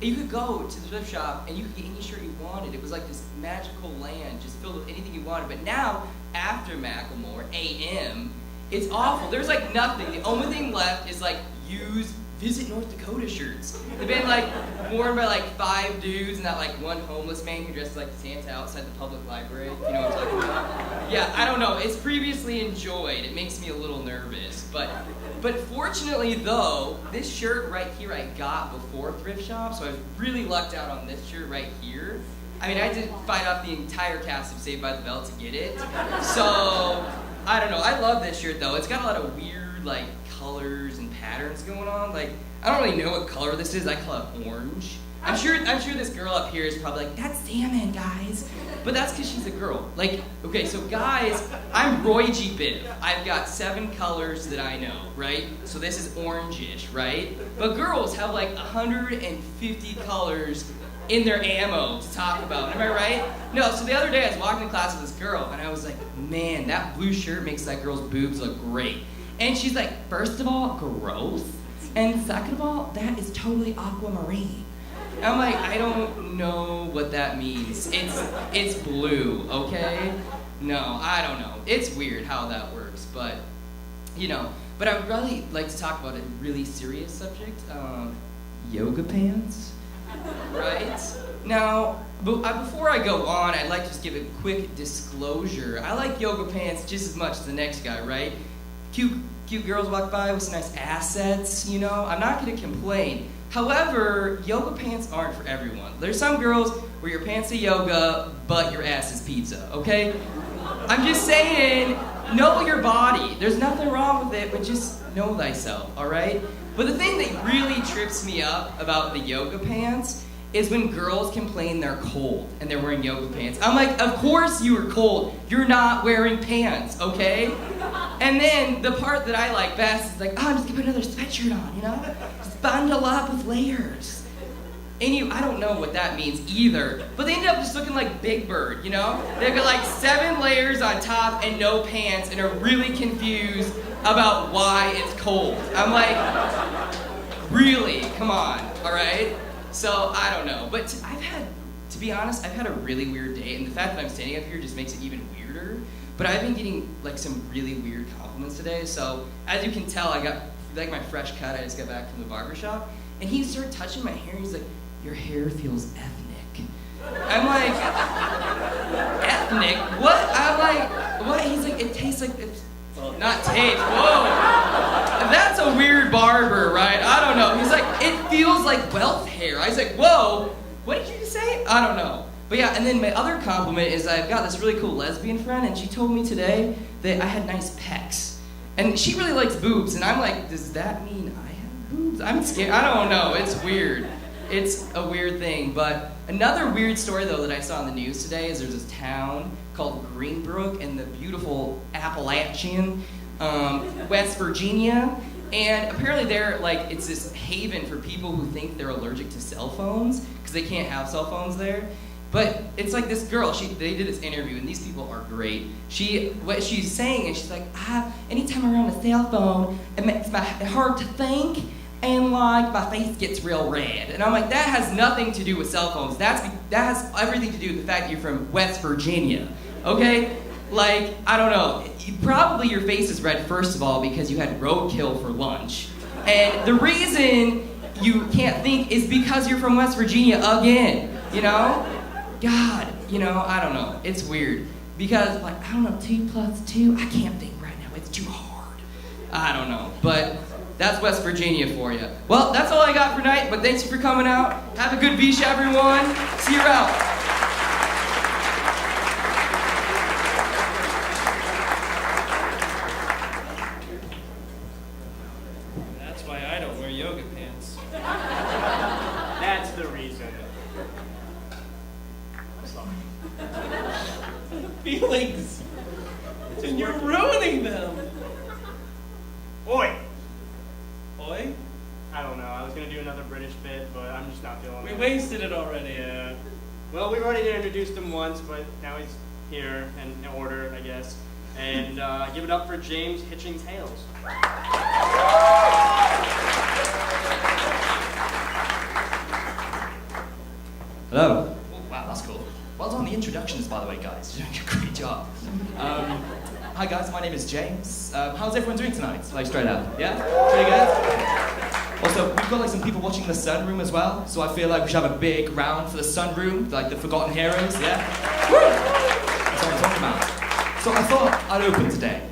you could go to the thrift shop and you could get any shirt you wanted. It was like this magical land just filled with anything you wanted. But now, after Macklemore, AM, it's awful. There's like nothing. The only thing left is like used Visit North Dakota shirts. They've been like worn by like 5 dudes and that like one homeless man who dresses like Santa outside the public library. You know what I'm talking about? Yeah, I don't know. It's previously enjoyed. It makes me a little nervous. But fortunately though, this shirt right here I got before thrift shop, so I was really lucked out on this shirt right here. I mean, I did fight off the entire cast of Saved by the Bell to get it. So, I don't know. I love this shirt though. It's got a lot of weird like colors and patterns going on. Like, I don't really know what color this is. I call it orange. I'm sure this girl up here is probably like, that's salmon, guys. But that's because she's a girl. Like, okay, so guys, I'm Roy G. Biv. I've got 7 colors that I know, right? So this is orange-ish, right? But girls have like 150 colors in their ammo to talk about. Am I right? No, so the other day I was walking to class with this girl, and I was like, man, that blue shirt makes that girl's boobs look great. And she's like, first of all, gross. And second of all, that is totally aquamarine. I'm like, I don't know what that means. It's blue, okay? No, I don't know. It's weird how that works, but, you know. But I would really like to talk about a really serious subject, yoga pants, right? Now, before I go on, I'd like to just give a quick disclosure. I like yoga pants just as much as the next guy, right? Cute girls walk by with some nice assets, you know? I'm not gonna complain. However, yoga pants aren't for everyone. There's some girls where your pants are yoga, but your ass is pizza, okay? I'm just saying, know your body. There's nothing wrong with it, but just know thyself, all right? But the thing that really trips me up about the yoga pants is when girls complain they're cold and they're wearing yoga pants. I'm like, of course you are cold. You're not wearing pants, okay? And then the part that I like best is like, oh, I'm just gonna put another sweatshirt on, you know? Just bundle up with layers. And I don't know what that means either, but they end up just looking like Big Bird, you know? They've got like 7 layers on top and no pants and are really confused about why it's cold. I'm like, really? Come on, all right? So, I don't know, but to be honest, I've had a really weird day, and the fact that I'm standing up here just makes it even weirder, but I've been getting like some really weird compliments today, so as you can tell, I got like my fresh cut, I just got back from the barbershop, and he started touching my hair, and he's like, your hair feels ethnic. I'm like, ethnic? What? I'm like, what? He's like, it tastes like, well, not taste, whoa. That's a weird barber, right? I don't know. He's like, it feels like wealth hair. I was like, whoa, what did you just say? I don't know. But yeah, and then my other compliment is I've got this really cool lesbian friend, and she told me today that I had nice pecs. And she really likes boobs, and I'm like, does that mean I have boobs? I'm scared. I don't know. It's weird. It's a weird thing. But another weird story, though, that I saw in the news today is there's this town called Greenbrook in the beautiful Appalachian, West Virginia. And apparently they're like, it's this haven for people who think they're allergic to cell phones because they can't have cell phones there. But it's like this girl, they did this interview, and these people are great. What she's saying is she's like, anytime I'm around a cell phone, it makes my hard to think, and like my face gets real red. And I'm like, that has nothing to do with cell phones. That has everything to do with the fact that you're from West Virginia, okay? Like, I don't know. Probably your face is red, first of all, because you had roadkill for lunch. And the reason you can't think is because you're from West Virginia again, you know? God, you know, I don't know. It's weird. Because, like, I don't know, 2 + 2, I can't think right now. It's too hard. I don't know. But that's West Virginia for you. Well, that's all I got for tonight, but thanks for coming out. Have a good VEISHEA, everyone. See you around. That's why I don't wear yoga pants. That's the reason. I'm sorry. Feelings. And you're ruining them. Oi! Oi? I don't know. I was gonna do another British bit, but I'm just not feeling it. We wasted it already. Yeah. Well, we've already introduced him once, but now he's here in order, I guess. And give it up for James Hitching Tails. Hello. Oh, wow, that's cool. Well done on the introductions, by the way, guys. You're doing a great job. Hi, guys. My name is James. How's everyone doing tonight? Like, straight up. Yeah? Pretty good? Also, we've got, like, some people watching the Sunroom as well, so I feel like we should have a big round for the Sunroom, like the Forgotten Heroes, yeah? Woo! That's what I'm talking about. So I thought I'd open today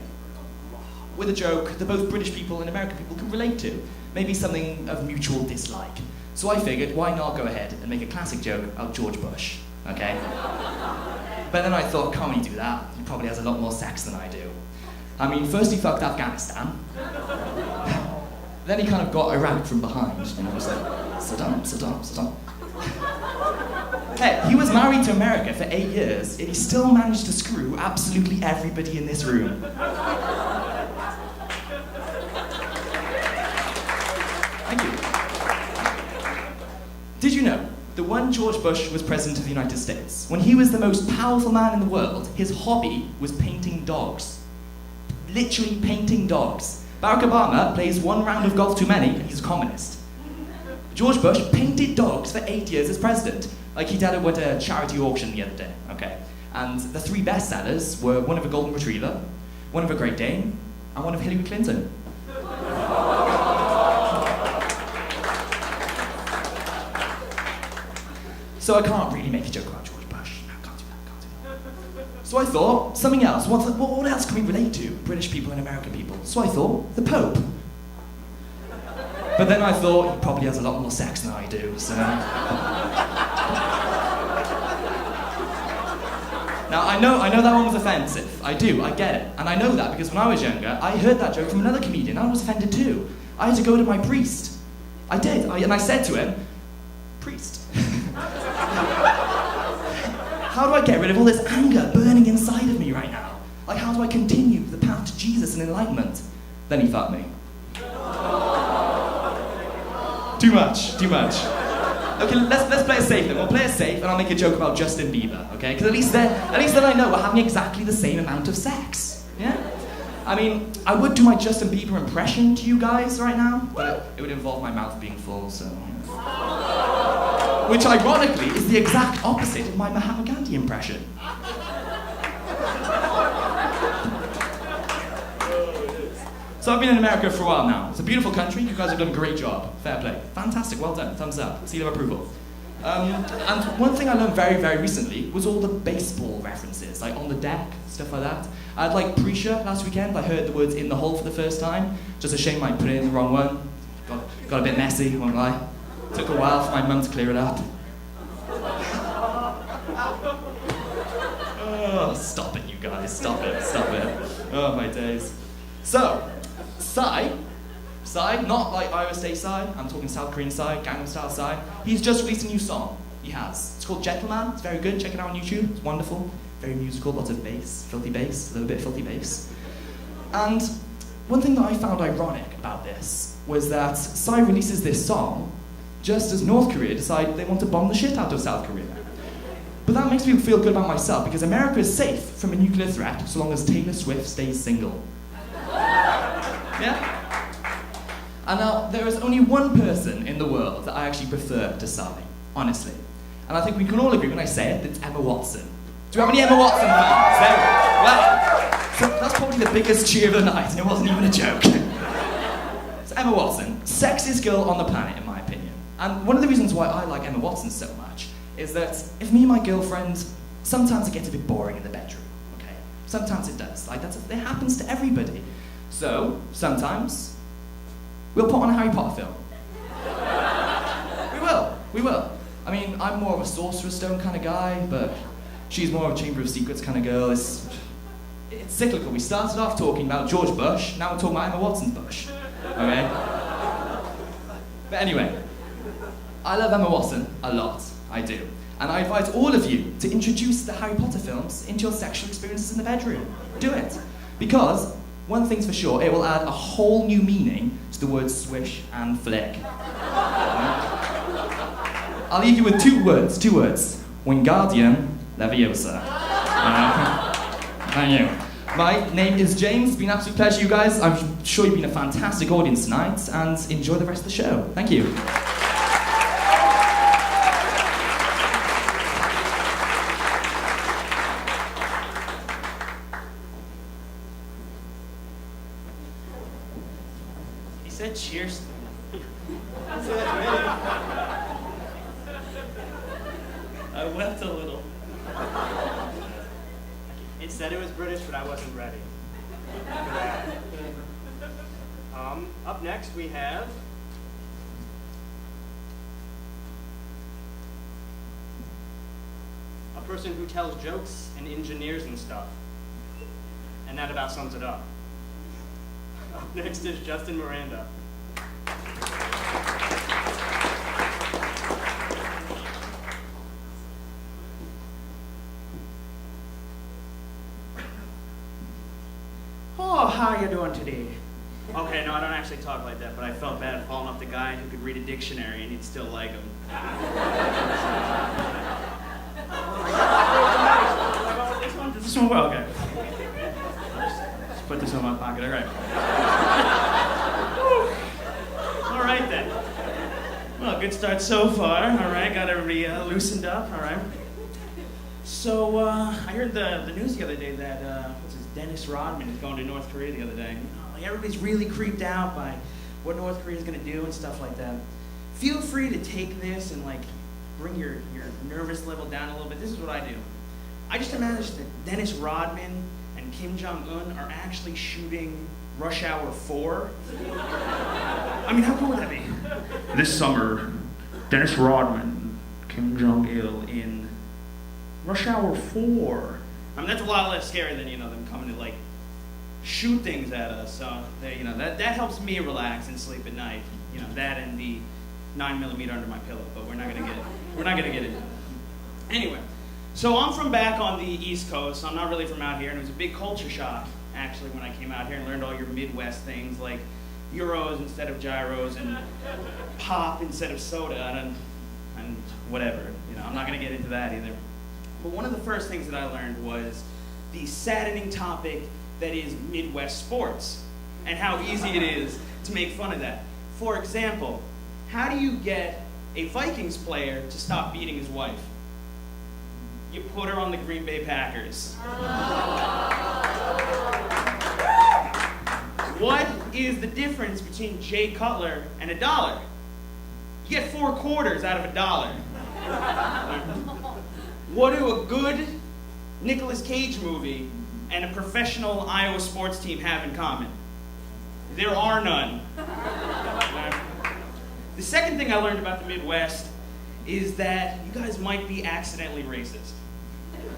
with a joke that both British people and American people can relate to. Maybe something of mutual dislike. So I figured, why not go ahead and make a classic joke about George Bush, okay? But then I thought, can't really do that. He probably has a lot more sex than I do. I mean, first he fucked Afghanistan. Then he kind of got Iraq from behind, you know, was like, Saddam, Saddam, Saddam. Hey, he was married to America for 8 years, and he still managed to screw absolutely everybody in this room. Thank you. Did you know that when George Bush was president of the United States, when he was the most powerful man in the world, his hobby was painting dogs? Literally painting dogs. Barack Obama plays one round of golf too many, and he's a communist. George Bush painted dogs for 8 years as president. Like he did it with a charity auction the other day, okay? And the 3 best sellers were one of a golden retriever, one of a Great Dane, and one of Hillary Clinton. So I can't really make a joke about George Bush. No, can't do that. So I thought, something else. What else can we relate to? British people and American people. So I thought, the Pope. But then I thought, he probably has a lot more sex than I do, so... Now, I know that one was offensive. I do, I get it. And I know that because when I was younger, I heard that joke from another comedian. I was offended too. I had to go to my priest. I did, and I said to him, priest. How do I get rid of all this anger burning inside of me right now? Like, how do I continue the path to Jesus and enlightenment? Then he fucked me. Too much. Okay, let's play it safe then. We'll play it safe, and I'll make a joke about Justin Bieber, okay? Because at least then I know we're having exactly the same amount of sex, yeah? I mean, I would do my Justin Bieber impression to you guys right now, but it would involve my mouth being full, so... Which, ironically, is the exact opposite of my Mahatma Gandhi impression. So I've been in America for a while now. It's a beautiful country. You guys have done a great job. Fair play. Fantastic. Well done. Thumbs up. Seal of approval. And one thing I learned very, very recently was all the baseball references, like on the deck, stuff like that. I had like VEISHEA last weekend. I heard the words "in the hole" for the first time. Just a shame I put it in the wrong one. Got a bit messy, won't lie. Took a while for my mum to clear it up. Oh, stop it, you guys. Stop it. Oh, my days. So, Psy, not like Iowa State Psy, I'm talking South Korean Psy, Gangnam Style Psy. He's just released a new song. He has. It's called Gentleman. It's very good. Check it out on YouTube. It's wonderful. Very musical. Lots of bass. Filthy bass. A little bit of filthy bass. And one thing that I found ironic about this was that Psy releases this song just as North Korea decide they want to bomb the shit out of South Korea. But that makes me feel good about myself because America is safe from a nuclear threat so long as Taylor Swift stays single. Yeah? And now, there is only one person in the world that I actually prefer to Psy, honestly. And I think we can all agree when I say it, it's Emma Watson. Do we have any Emma Watson fans? There we go. Well, so that's probably the biggest cheer of the night, and it wasn't even a joke. So Emma Watson, sexiest girl on the planet, in my opinion. And one of the reasons why I like Emma Watson so much is that if me and my girlfriend, sometimes it gets a bit boring in the bedroom, okay? Sometimes it does. Like, it happens to everybody. So, sometimes, we'll put on a Harry Potter film. We will. I mean, I'm more of a Sorcerer's Stone kind of guy, but she's more of a Chamber of Secrets kind of girl. It's cyclical. We started off talking about George Bush, now we're talking about Emma Watson's Bush. Okay? But anyway, I love Emma Watson a lot. I do. And I invite all of you to introduce the Harry Potter films into your sexual experiences in the bedroom. Do it. Because, one thing's for sure, it will add a whole new meaning to the words swish and flick. I'll leave you with two words. Wingardium Leviosa. Thank you. My name is James. It's been an absolute pleasure, you guys. I'm sure you've been a fantastic audience tonight, and enjoy the rest of the show. Thank you. He said cheers. I wept a little. It said it was British, but I wasn't ready. Up next we have a person who tells jokes and engineers and stuff. And that about sums it up. Up next is Justin Miranda. Oh, how are you doing today? Okay, no, I don't actually talk like that, but I felt bad falling off the guy who could read a dictionary and you'd still like him. This one, well, okay. Just put this in my pocket, all right. right then. Well, good start so far. All right, got everybody loosened up. All right. So I heard the news the other day that what's his Dennis Rodman is going to North Korea the other day. Like everybody's really creeped out by what North Korea is going to do and stuff like that. Feel free to take this and like bring your nervous level down a little bit. This is what I do. I just imagine that Dennis Rodman and Kim Jong-un are actually shooting Rush Hour 4. I mean, how cool would that be? This summer, Dennis Rodman, Kim Jong-il in Rush Hour 4. I mean, that's a lot less scary than, them coming to, like, shoot things at us. So, that helps me relax and sleep at night. That and the 9mm under my pillow, but we're not gonna get into it. Anyway, so I'm from back on the East Coast. I'm not really from out here, and it was a big culture shock, actually, when I came out here and learned all your Midwest things, like Euros instead of gyros, and pop instead of soda, and whatever. I'm not gonna get into that either. But one of the first things that I learned was the saddening topic that is Midwest sports, and how easy it is to make fun of that. For example, how do you get a Vikings player to stop beating his wife? You put her on the Green Bay Packers. What is the difference between Jay Cutler and $1? You get 4 quarters out of $1. What do a good Nicolas Cage movie and a professional Iowa sports team have in common? There are none. The second thing I learned about the Midwest is that you guys might be accidentally racist.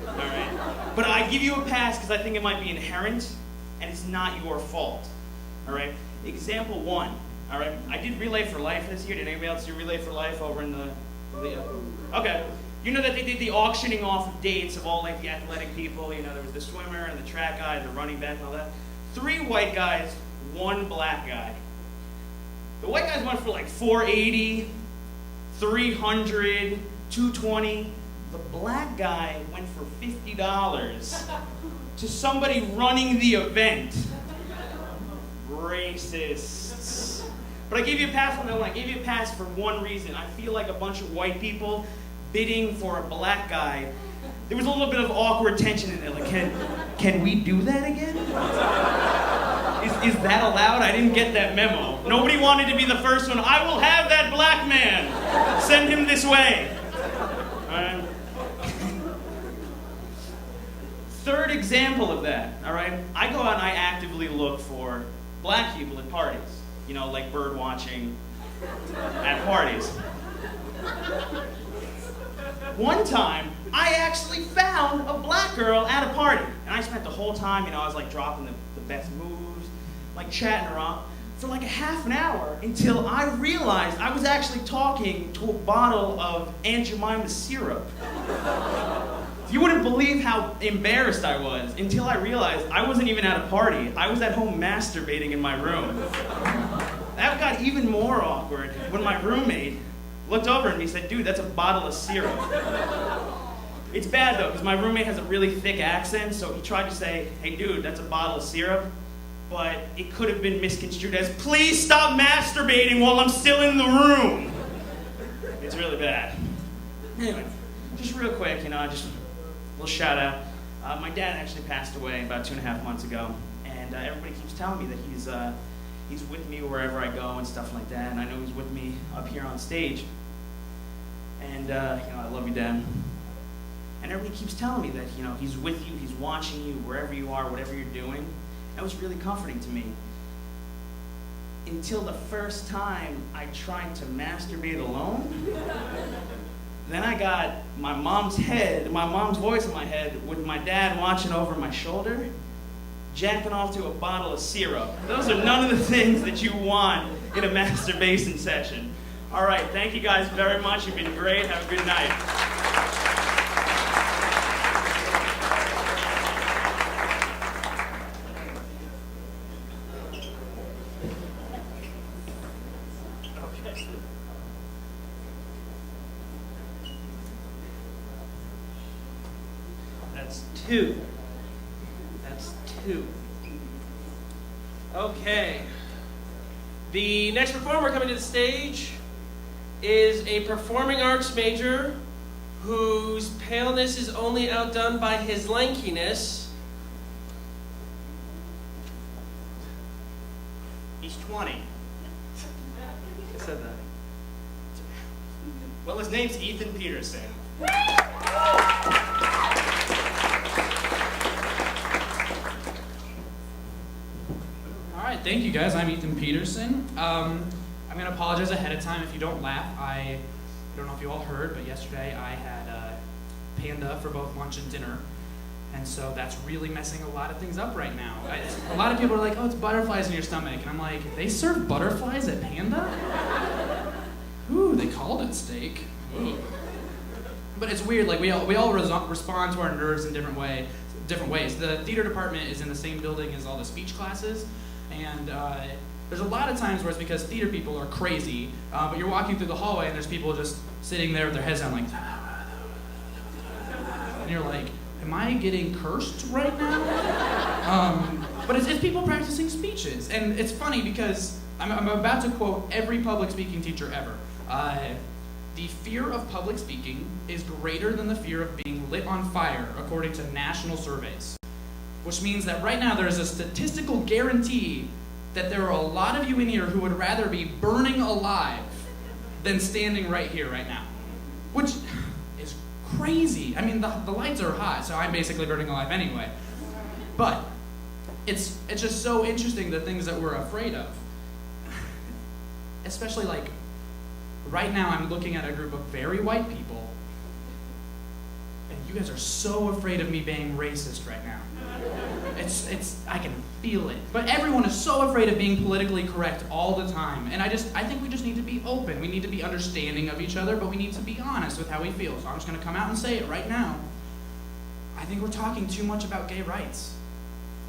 All right? But I give you a pass because I think it might be inherent, and it's not your fault. All right? Example 1. All right? I did Relay for Life this year. Did anybody else do Relay for Life over in the okay. You know that they did the auctioning off of dates of all like the athletic people. There was the swimmer and the track guy, the running back and all that. 3 white guys, 1 black guy. The white guys went for like 480, 300, 220. The black guy went for $50 to somebody running the event. Racists. But I gave you a pass on that one. I gave you a pass for one reason. I feel like a bunch of white people bidding for a black guy. There was a little bit of awkward tension in there. Like, can we do that again? Is that allowed? I didn't get that memo. Nobody wanted to be the first one. I will have that black man. Send him this way. Third example of that, all right? I go out and I actively look for black people at parties. Like bird watching at parties. One time, I actually found a black girl at a party. And I spent the whole time, I was like dropping the best moves, like chatting her up for like a half an hour until I realized I was actually talking to a bottle of Aunt Jemima's syrup. You wouldn't believe how embarrassed I was until I realized I wasn't even at a party. I was at home masturbating in my room. That got even more awkward when my roommate looked over at me and said, "Dude, that's a bottle of syrup." It's bad though, because my roommate has a really thick accent, so he tried to say, "Hey dude, that's a bottle of syrup," but it could have been misconstrued as, "Please stop masturbating while I'm still in the room." It's really bad. Anyway, just real quick, just a little shout out. My dad actually passed away about 2.5 months ago, and everybody keeps telling me that he's with me wherever I go and stuff like that, and I know he's with me up here on stage. And I love you, Dad. And everybody keeps telling me that he's with you, he's watching you wherever you are, whatever you're doing. That was really comforting to me. Until the first time I tried to masturbate alone. Then I got my mom's voice in my head with my dad watching over my shoulder, jacking off to a bottle of syrup. Those are none of the things that you want in a masturbation session. All right, thank you guys very much. You've been great. Have a good night. That's 2. Okay. The next performer coming to the stage is a performing arts major whose paleness is only outdone by his lankiness. He's 20. I said that. Well, his name's Ethan Peterson. All right, thank you guys. I'm Ethan Peterson. I'm going to apologize ahead of time if you don't laugh. I don't know if you all heard, but yesterday I had panda for both lunch and dinner. And so that's really messing a lot of things up right now. A lot of people are like, oh, it's butterflies in your stomach. And I'm like, they serve butterflies at Panda? Ooh, they called it steak. Ooh. But it's weird, like we all respond to our nerves in different ways. The theater department is in the same building as all the speech classes. And there's a lot of times where it's because theater people are crazy, but you're walking through the hallway and there's people just sitting there with their heads down like, and you're like, am I getting cursed right now? But it's people practicing speeches. And it's funny because I'm about to quote every public speaking teacher ever. The fear of public speaking is greater than the fear of being lit on fire, according to national surveys. Which means that right now there is a statistical guarantee that there are a lot of you in here who would rather be burning alive than standing right here right now. Which is crazy. I mean, the lights are hot, so I'm basically burning alive anyway. But it's just so interesting, the things that we're afraid of. Especially like, right now I'm looking at a group of very white people, and you guys are so afraid of me being racist right now. I can feel it. But everyone is so afraid of being politically correct all the time. And I think we just need to be open. We need to be understanding of each other, but we need to be honest with how we feel. So I'm just gonna come out and say it right now. I think we're talking too much about gay rights.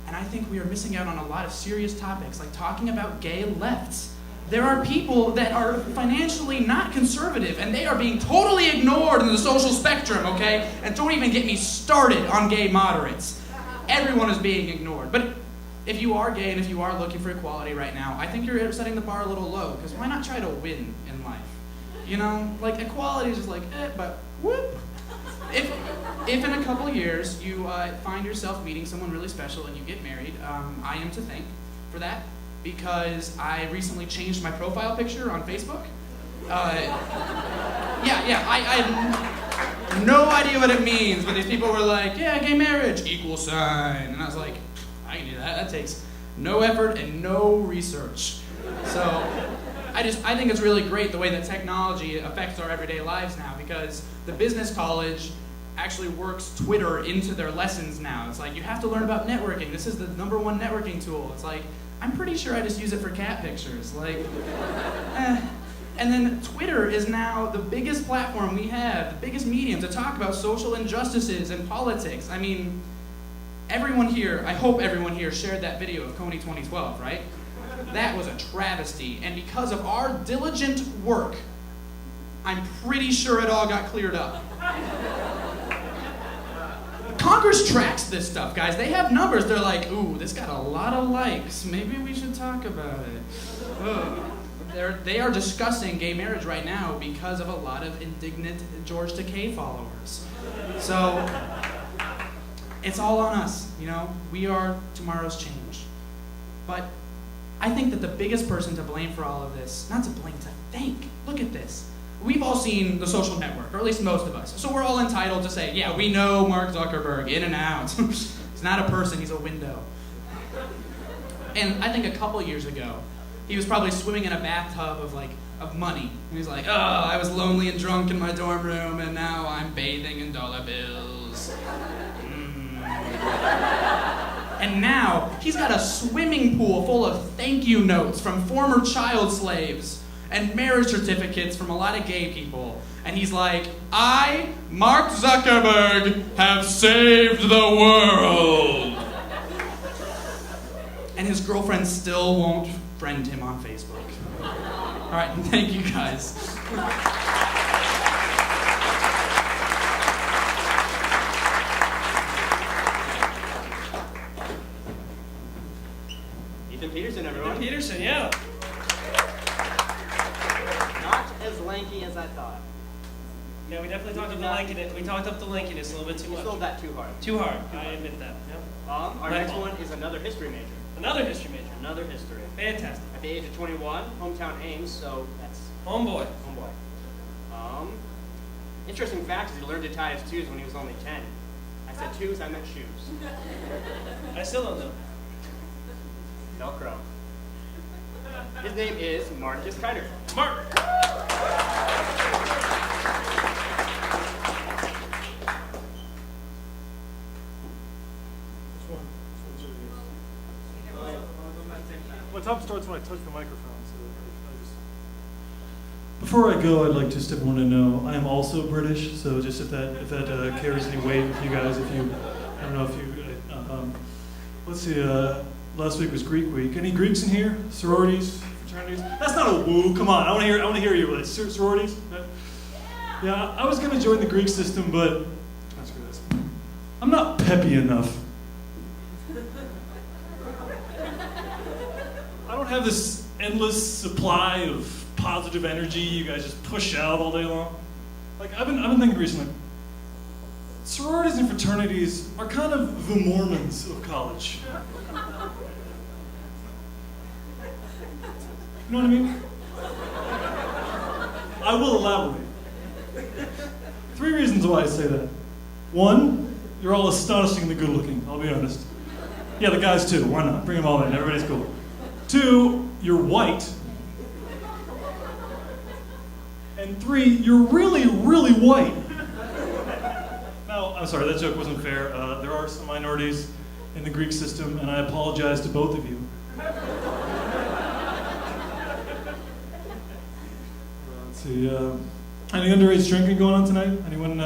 And I think we are missing out on a lot of serious topics, like talking about gay lefts. There are people that are financially not conservative, and they are being totally ignored in the social spectrum, okay? And don't even get me started on gay moderates. Everyone is being ignored. But if you are gay and if you are looking for equality right now, I think you're setting the bar a little low, because why not try to win in life? You know, like equality is just like, but whoop. If in a couple years you find yourself meeting someone really special and you get married, I am to thank for that, because I recently changed my profile picture on Facebook. I have no idea what it means, but these people were like, yeah, gay marriage, equal sign. And I was like, I can do that. That takes no effort and no research. So I think it's really great the way that technology affects our everyday lives now, because the business college actually works Twitter into their lessons now. It's like, you have to learn about networking. This is the #1 networking tool. It's like, I'm pretty sure I just use it for cat pictures. Like, And then Twitter is now the biggest platform we have, the biggest medium to talk about social injustices and politics. I mean, everyone here, I hope everyone here shared that video of Coney 2012, right? That was a travesty. And because of our diligent work, I'm pretty sure it all got cleared up. Congress tracks this stuff, guys. They have numbers. They're like, ooh, this got a lot of likes. Maybe we should talk about it. Ugh. They are discussing gay marriage right now because of a lot of indignant George Takei followers. So it's all on us, you know? We are tomorrow's change. But I think that the biggest person to blame for all of this, not to blame, to thank, look at this. We've all seen The Social Network, or at least most of us. So we're all entitled to say, yeah, we know Mark Zuckerberg in and out. He's not a person, he's a window. And I think a couple years ago, he was probably swimming in a bathtub of money. And he's like, oh, I was lonely and drunk in my dorm room, and now I'm bathing in dollar bills. And now, he's got a swimming pool full of thank you notes from former child slaves and marriage certificates from a lot of gay people. And he's like, I, Mark Zuckerberg, have saved the world. And his girlfriend still won't friend him on Facebook. All right, thank you guys. Ethan Peterson, everyone. Peterson, yeah. as lanky as I thought. Yeah, we definitely talked up the lankiness. We talked up the lankiness a little bit too You much. sold that too hard. Too hard. I admit that. Yep. Our My next fault. one is another history major. Another history major. Another history. Fantastic. At the age of 21, hometown Ames, so that's Homeboy. Interesting fact is he learned to tie his shoes when he was only 10. I said twos, I meant shoes. I still don't know. Velcro. His name is Marcus Kiter. Mark. What's up starts when I touch the microphone. Before I go, I'd like just everyone to know I am also British. So just if that carries any weight with you guys, I don't know if you. Let's see. Last week was Greek week. Any Greeks in here? Sororities, fraternities? That's not a woo. Come on, I want to hear you. Like, sororities? Yeah, I was gonna join the Greek system, but screw this. I'm not peppy enough. I don't have this endless supply of positive energy you guys just push out all day long. Like I've been thinking recently. Sororities and fraternities are kind of the Mormons of college. You know what I mean? I will elaborate. 3 reasons why I say that. 1, you're all astonishingly good looking, I'll be honest. Yeah, the guys too, why not? Bring them all in, everybody's cool. 2, you're white. And 3, you're really, really white. Now, I'm sorry, that joke wasn't fair. There are some minorities in the Greek system, and I apologize to both of you. Let's see, any underage drinking going on tonight? Anyone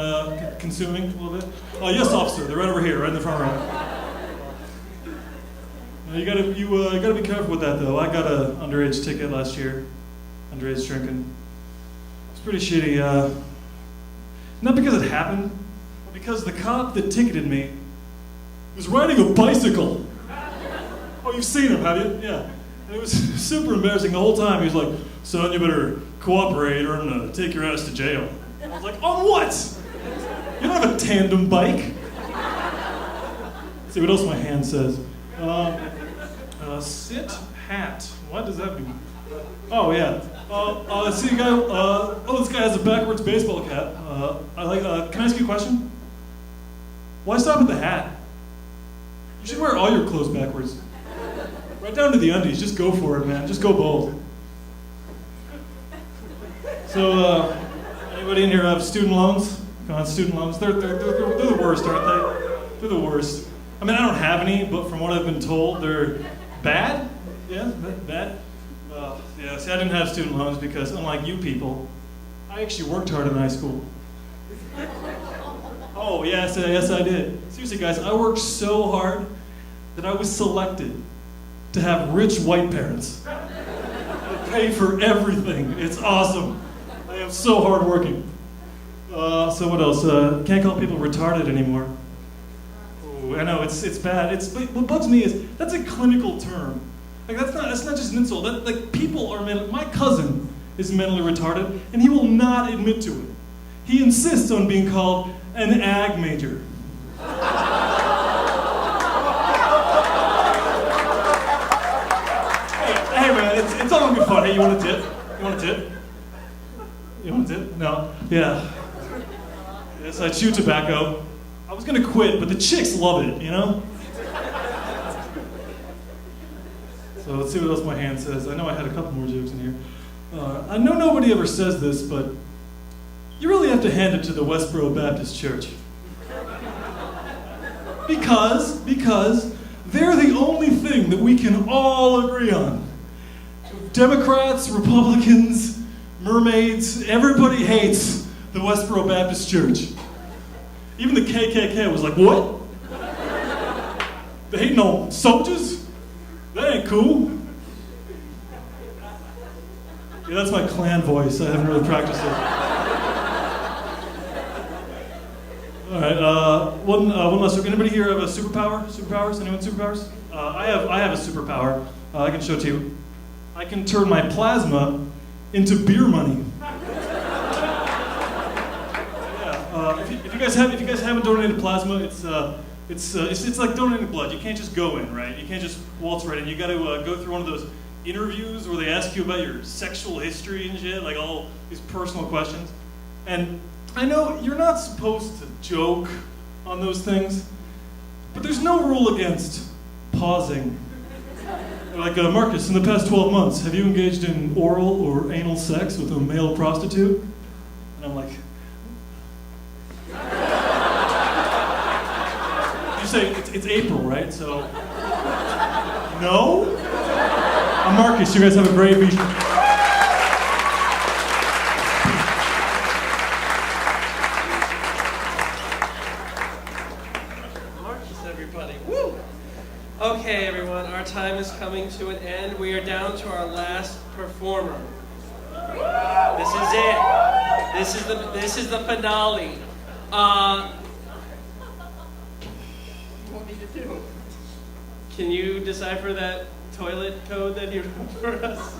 consuming a little bit? Oh, yes, officer, they're right over here, right in the front row. You gotta be careful with that, though. I got an underage ticket last year, underage drinking. It's pretty shitty. Not because it happened, but because the cop that ticketed me was riding a bicycle. Oh, you've seen him, have you? Yeah. And it was super embarrassing the whole time. He was like, "Son, you better cooperate, or I'm gonna take your ass to jail." I was like, "On what? You don't have a tandem bike." Let's see what else my hand says. Sit hat. What does that mean? Oh yeah. See you guy. This guy has a backwards baseball cap. Can I ask you a question? Why stop at the hat? You should wear all your clothes backwards. Right down to the undies. Just go for it, man. Just go bold. So, anybody in here have student loans? Come on, student loans. They're the worst, aren't they? They're the worst. I mean, I don't have any, but from what I've been told, they're bad. Yeah, bad. Yeah, see, I didn't have student loans because, unlike you people, I actually worked hard in high school. Oh, yes, I did. Seriously, guys, I worked so hard that I was selected to have rich white parents that pay for everything. It's awesome. I am so hardworking. So what else? Can't call people retarded anymore. Ooh, I know, it's bad. What bugs me is, that's a clinical term. Like that's not just an insult. People are my cousin is mentally retarded, and he will not admit to it. He insists on being called an ag major. Hey man, it's all gonna be fun. Hey, you want a tip? You want a tip? You want a tip? No. Yeah. Yes, I chew tobacco. I was gonna quit, but the chicks love it, you know? So let's see what else my hand says. I know I had a couple more jokes in here. I know nobody ever says this, but you really have to hand it to the Westboro Baptist Church. Because they're the only thing that we can all agree on. Democrats, Republicans, mermaids, everybody hates the Westboro Baptist Church. Even the KKK was like, what? They hating on soldiers? That ain't cool. Yeah, that's my Klan voice. I haven't really practiced it. All right, one last joke. Anybody here have a superpower? Superpowers? Anyone superpowers? I have a superpower. I can show it to you. I can turn my plasma into beer money. If you guys haven't donated plasma, it's like donating blood. You can't just go in, right? You can't just waltz right in. You got to go through one of those interviews where they ask you about your sexual history and shit, like all these personal questions. And I know you're not supposed to joke on those things, but there's no rule against pausing. Like, Marcus, in the past 12 months, have you engaged in oral or anal sex with a male prostitute? And I'm like, you say, it's April, right? So, no? I'm Marcus, you guys have a great VEISHEA. Okay, everyone, our time is coming to an end. We are down to our last performer. This is it. This is the finale. What do you want me to do? Can you decipher that toilet code that you wrote for us?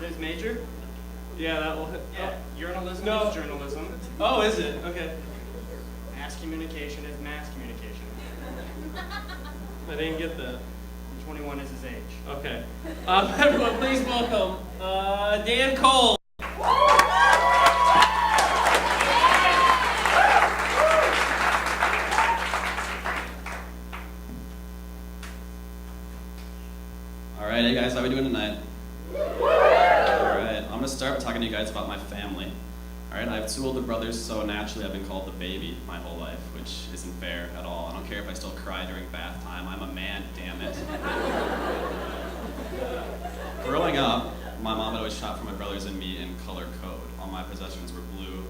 There's major? Yeah, that will. Yeah, journalism No. is journalism. Oh, is it? Okay. Mass communication is mass communication. I didn't get that. 21 is his age. Okay. Everyone, please welcome Dan Cole. Alright, hey guys, how we doing tonight? Alright, I'm gonna start talking to you guys about my family. Alright, I have two older brothers, so naturally I've been called the baby my whole life, which isn't fair at all. I don't care if I still cry during bath time, I'm a man, damn it. Growing up, my mom had always shot for my brothers and me in color code. All my possessions were blue,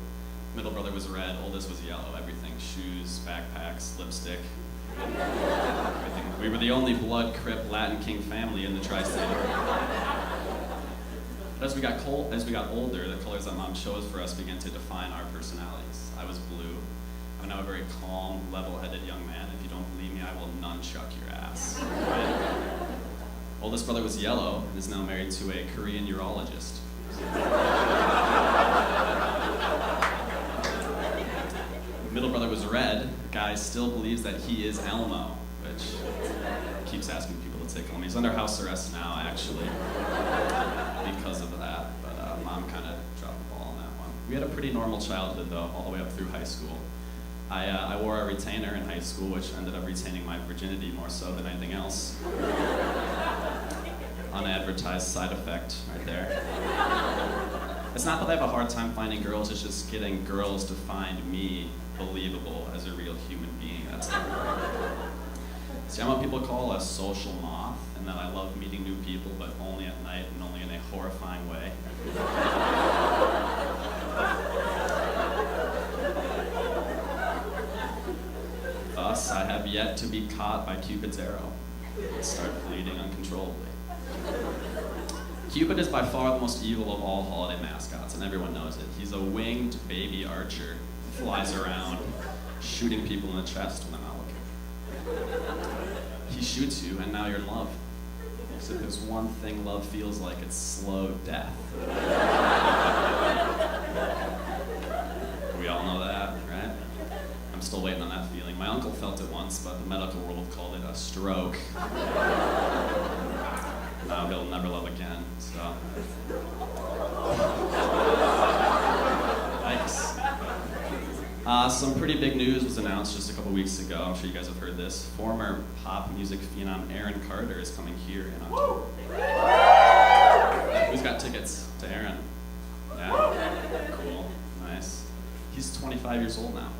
middle brother was red, oldest was yellow, everything. Shoes, backpacks, lipstick, everything. We were the only blood, Crip, Latin King family in the tri-state. But as we got older, the colors that Mom chose for us began to define our personalities. I was blue. I'm now a very calm, level-headed young man. If you don't believe me, I will nunchuck your ass. Right? Oldest brother was yellow and is now married to a Korean urologist. Middle brother was red. Guy still believes that he is Elmo, which keeps asking people to tickle him. He's under house arrest now, actually, because of that. But Mom kind of dropped the ball on that one. We had a pretty normal childhood, though, all the way up through high school. I wore a retainer in high school, which ended up retaining my virginity more so than anything else. Unadvertised side effect right there. It's not that I have a hard time finding girls, it's just getting girls to find me believable as a real human being. That's the part. See, I'm what people call a social moth, and that I love meeting new people, but only at night and only in a horrifying way. Thus, I have yet to be caught by Cupid's arrow and start bleeding uncontrollably. Cupid is by far the most evil of all holiday mascots, and everyone knows it. He's a winged baby archer who flies around, shooting people in the chest when they're not looking. He shoots you, and now you're in love. Except there's one thing love feels like, it's slow death. We all know that, right? I'm still waiting on that feeling. My uncle felt it once, but the medical world called it a stroke. Now he'll never love again, so. Yikes. Some pretty big news was announced just a couple weeks ago. I'm sure you guys have heard this. Former pop music phenom Aaron Carter is coming here in October. Who's got tickets to Aaron? Yeah? Cool. Nice. He's 25 years old now.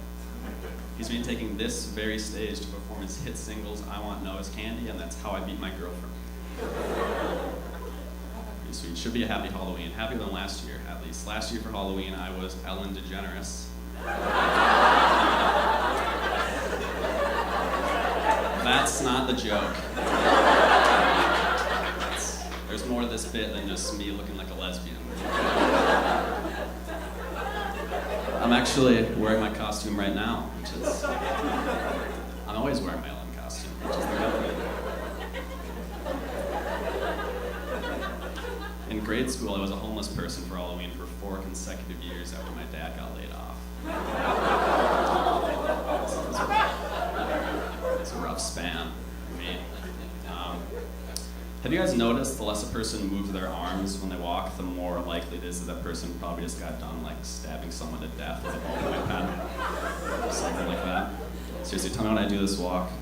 He's been taking this very stage to perform his hit singles, I Want Noah's Candy, and That's How I Beat My Girlfriend. Pretty sweet. Should be a happy Halloween. Happier than last year, at least. Last year for Halloween, I was Ellen DeGeneres. That's not the joke. There's more to this bit than just me looking like a lesbian. I'm actually wearing my costume right now, which is... I'm always wearing my Ellen costume, which is the real thing. In grade school, I was a homeless person for Halloween for 4 consecutive years after my dad got laid off. It's a rough span for me. Have you guys noticed the less a person moves their arms when they walk, the more likely it is that that person probably just got done like stabbing someone to death with a ballpoint pen? Something like that. Seriously, tell me when I do this walk.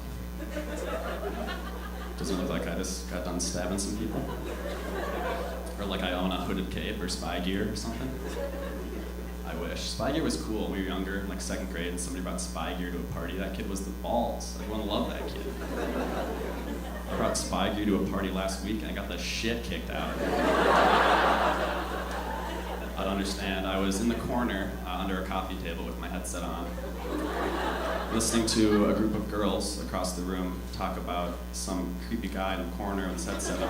Does it look like I just got done stabbing some people? Or like I own a hooded cape or spy gear or something? I wish. Spy gear was cool when we were younger, in like 2nd grade, and somebody brought spy gear to a party. That kid was the balls. Everyone loved that kid. I brought spy gear to a party last week and I got the shit kicked out of me. I don't understand. I was in the corner under a coffee table with my headset on, listening to a group of girls across the room talk about some creepy guy in the corner with his headset on.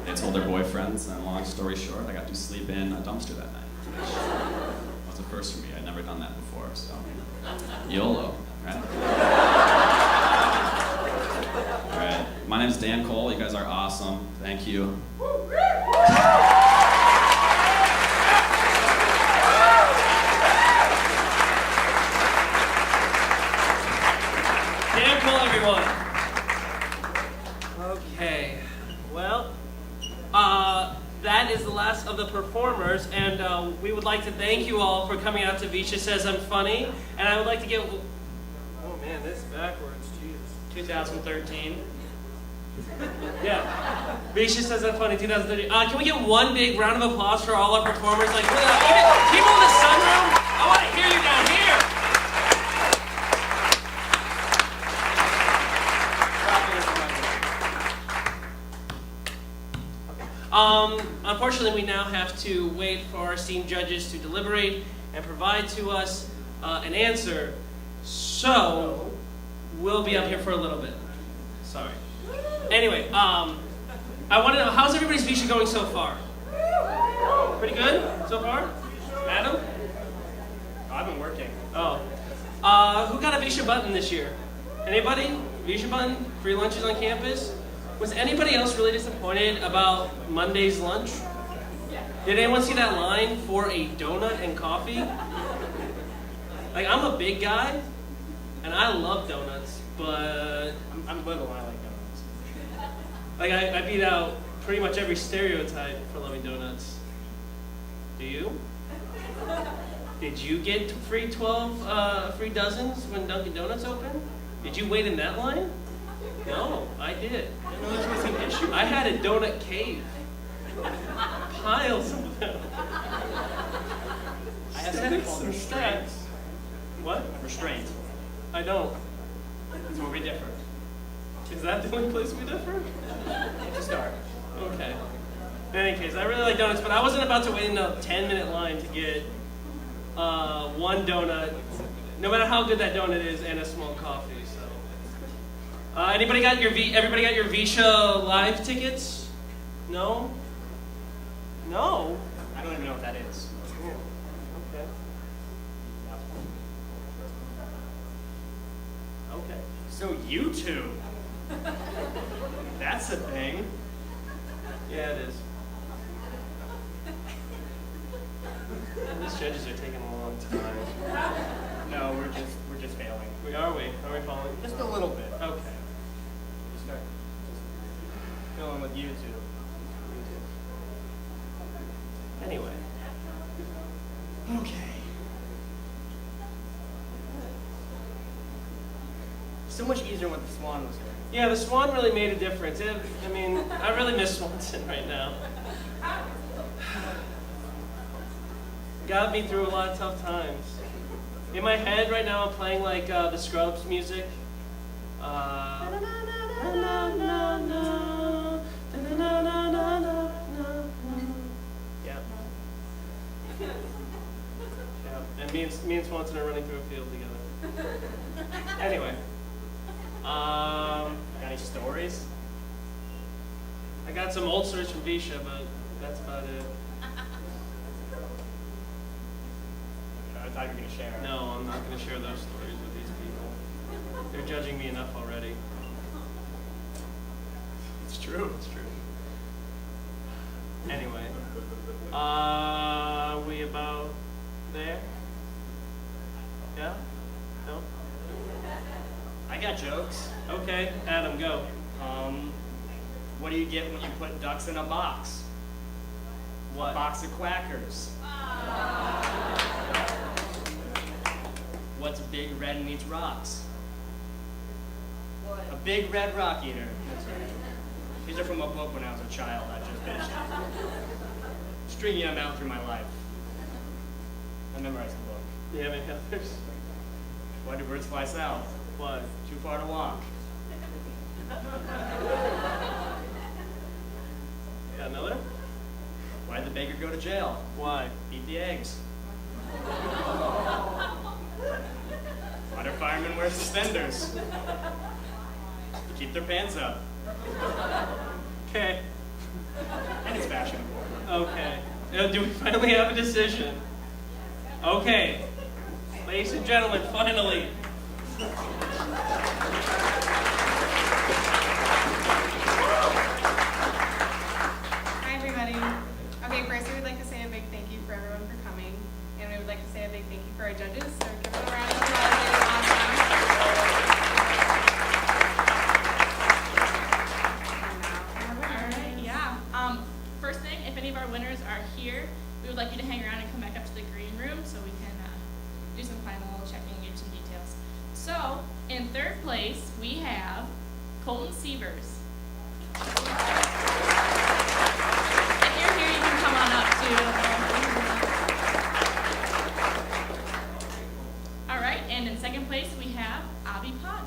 They told their boyfriends, and long story short, I got to sleep in a dumpster that night, which was a first for me. I'd never done that before, so YOLO, right? All right, my name is Dan Cole. You guys are awesome. Thank you. Dan Cole, everyone. Okay, well, that is the last of the performers, and we would like to thank you all for coming out to VEISHEA Says I'm Funny, and I would like to give, oh man, this is backwards, Jesus. 2013. Yeah, VEISHEA Says I'm Funny 2013. Can we get one big round of applause for all our performers? Like, even people in the sunroom, I want to hear you down here. Unfortunately, we now have to wait for our esteemed judges to deliberate and provide to us an answer. So, we'll be up here for a little bit. Sorry. Anyway, I want to know, how's everybody's VEISHEA going so far? Pretty good so far? Adam? I've been working. Oh. Who got a VEISHEA button this year? Anybody? VEISHEA button? Free lunches on campus? Was anybody else really disappointed about Monday's lunch? Did anyone see that line for a donut and coffee? Like, I'm a big guy, and I love donuts, but I'm little and I like donuts. like I beat out pretty much every stereotype for loving donuts. Do you? Did you get free 12 free dozens when Dunkin' Donuts opened? Did you wait in that line? No, I did. No, this was an issue. I had a donut cave. Piles of them. I have something called restraint. What? Restraint. I don't. It's where we differ. Is that the only place we differ? To start. Okay. In any case, I really like donuts, but I wasn't about to wait in a 10-minute line to get one donut, no matter how good that donut is, and a small coffee. So, everybody got your VEISHEA live tickets? No? No? I don't even know what that is. Okay. Okay. So YouTube. That's a thing. Yeah, it is. These judges are taking a long time. No, we're just failing. Are we following? Just a little bit. Okay. We start going with YouTube. Anyway. Okay. So much easier when the Swan was here. Yeah, the Swan really made a difference. I mean, I really miss Swanson right now. Got me through a lot of tough times. In my head right now, I'm playing like the Scrubs music. Yeah. And me and Swanson are running through a field together. Anyway. Got any stories? I got some old stories from VEISHEA, but that's about it. I thought you were going to share. No, I'm not going to share those stories with these people. They're judging me enough already. It's true. It's true. Anyway, we about there? Yeah? No? I got jokes. Okay, Adam, go. What do you get when you put ducks in a box? What? A box of quackers. What's big red and eats rocks? What? A big red rock eater. That's right. These are from a book when I was a child. I just finished stringing them out through my life. I memorized the book. Do you have any others? Why do birds fly south? Why? Too far to walk. Yeah, another? Why did the baker go to jail? Why? Eat the eggs. Why do firemen wear suspenders? To keep their pants up. Okay. And it's fashionable. Okay. Do we finally have a decision? Okay. Ladies and gentlemen, finally. Hi, everybody. Okay, first we would like to say a big thank you for everyone for coming. And we would like to say a big thank you for our judges. So give them a round of applause. They were awesome. Alright, yeah. First thing, if any of our winners are here, we would like you to hang around and come back up to the green room so we can do some final checking and give some details. So, in third place, we have Colton Sievers. If you're here, you can come on up too. Alright, and in second place, we have Avi Pott.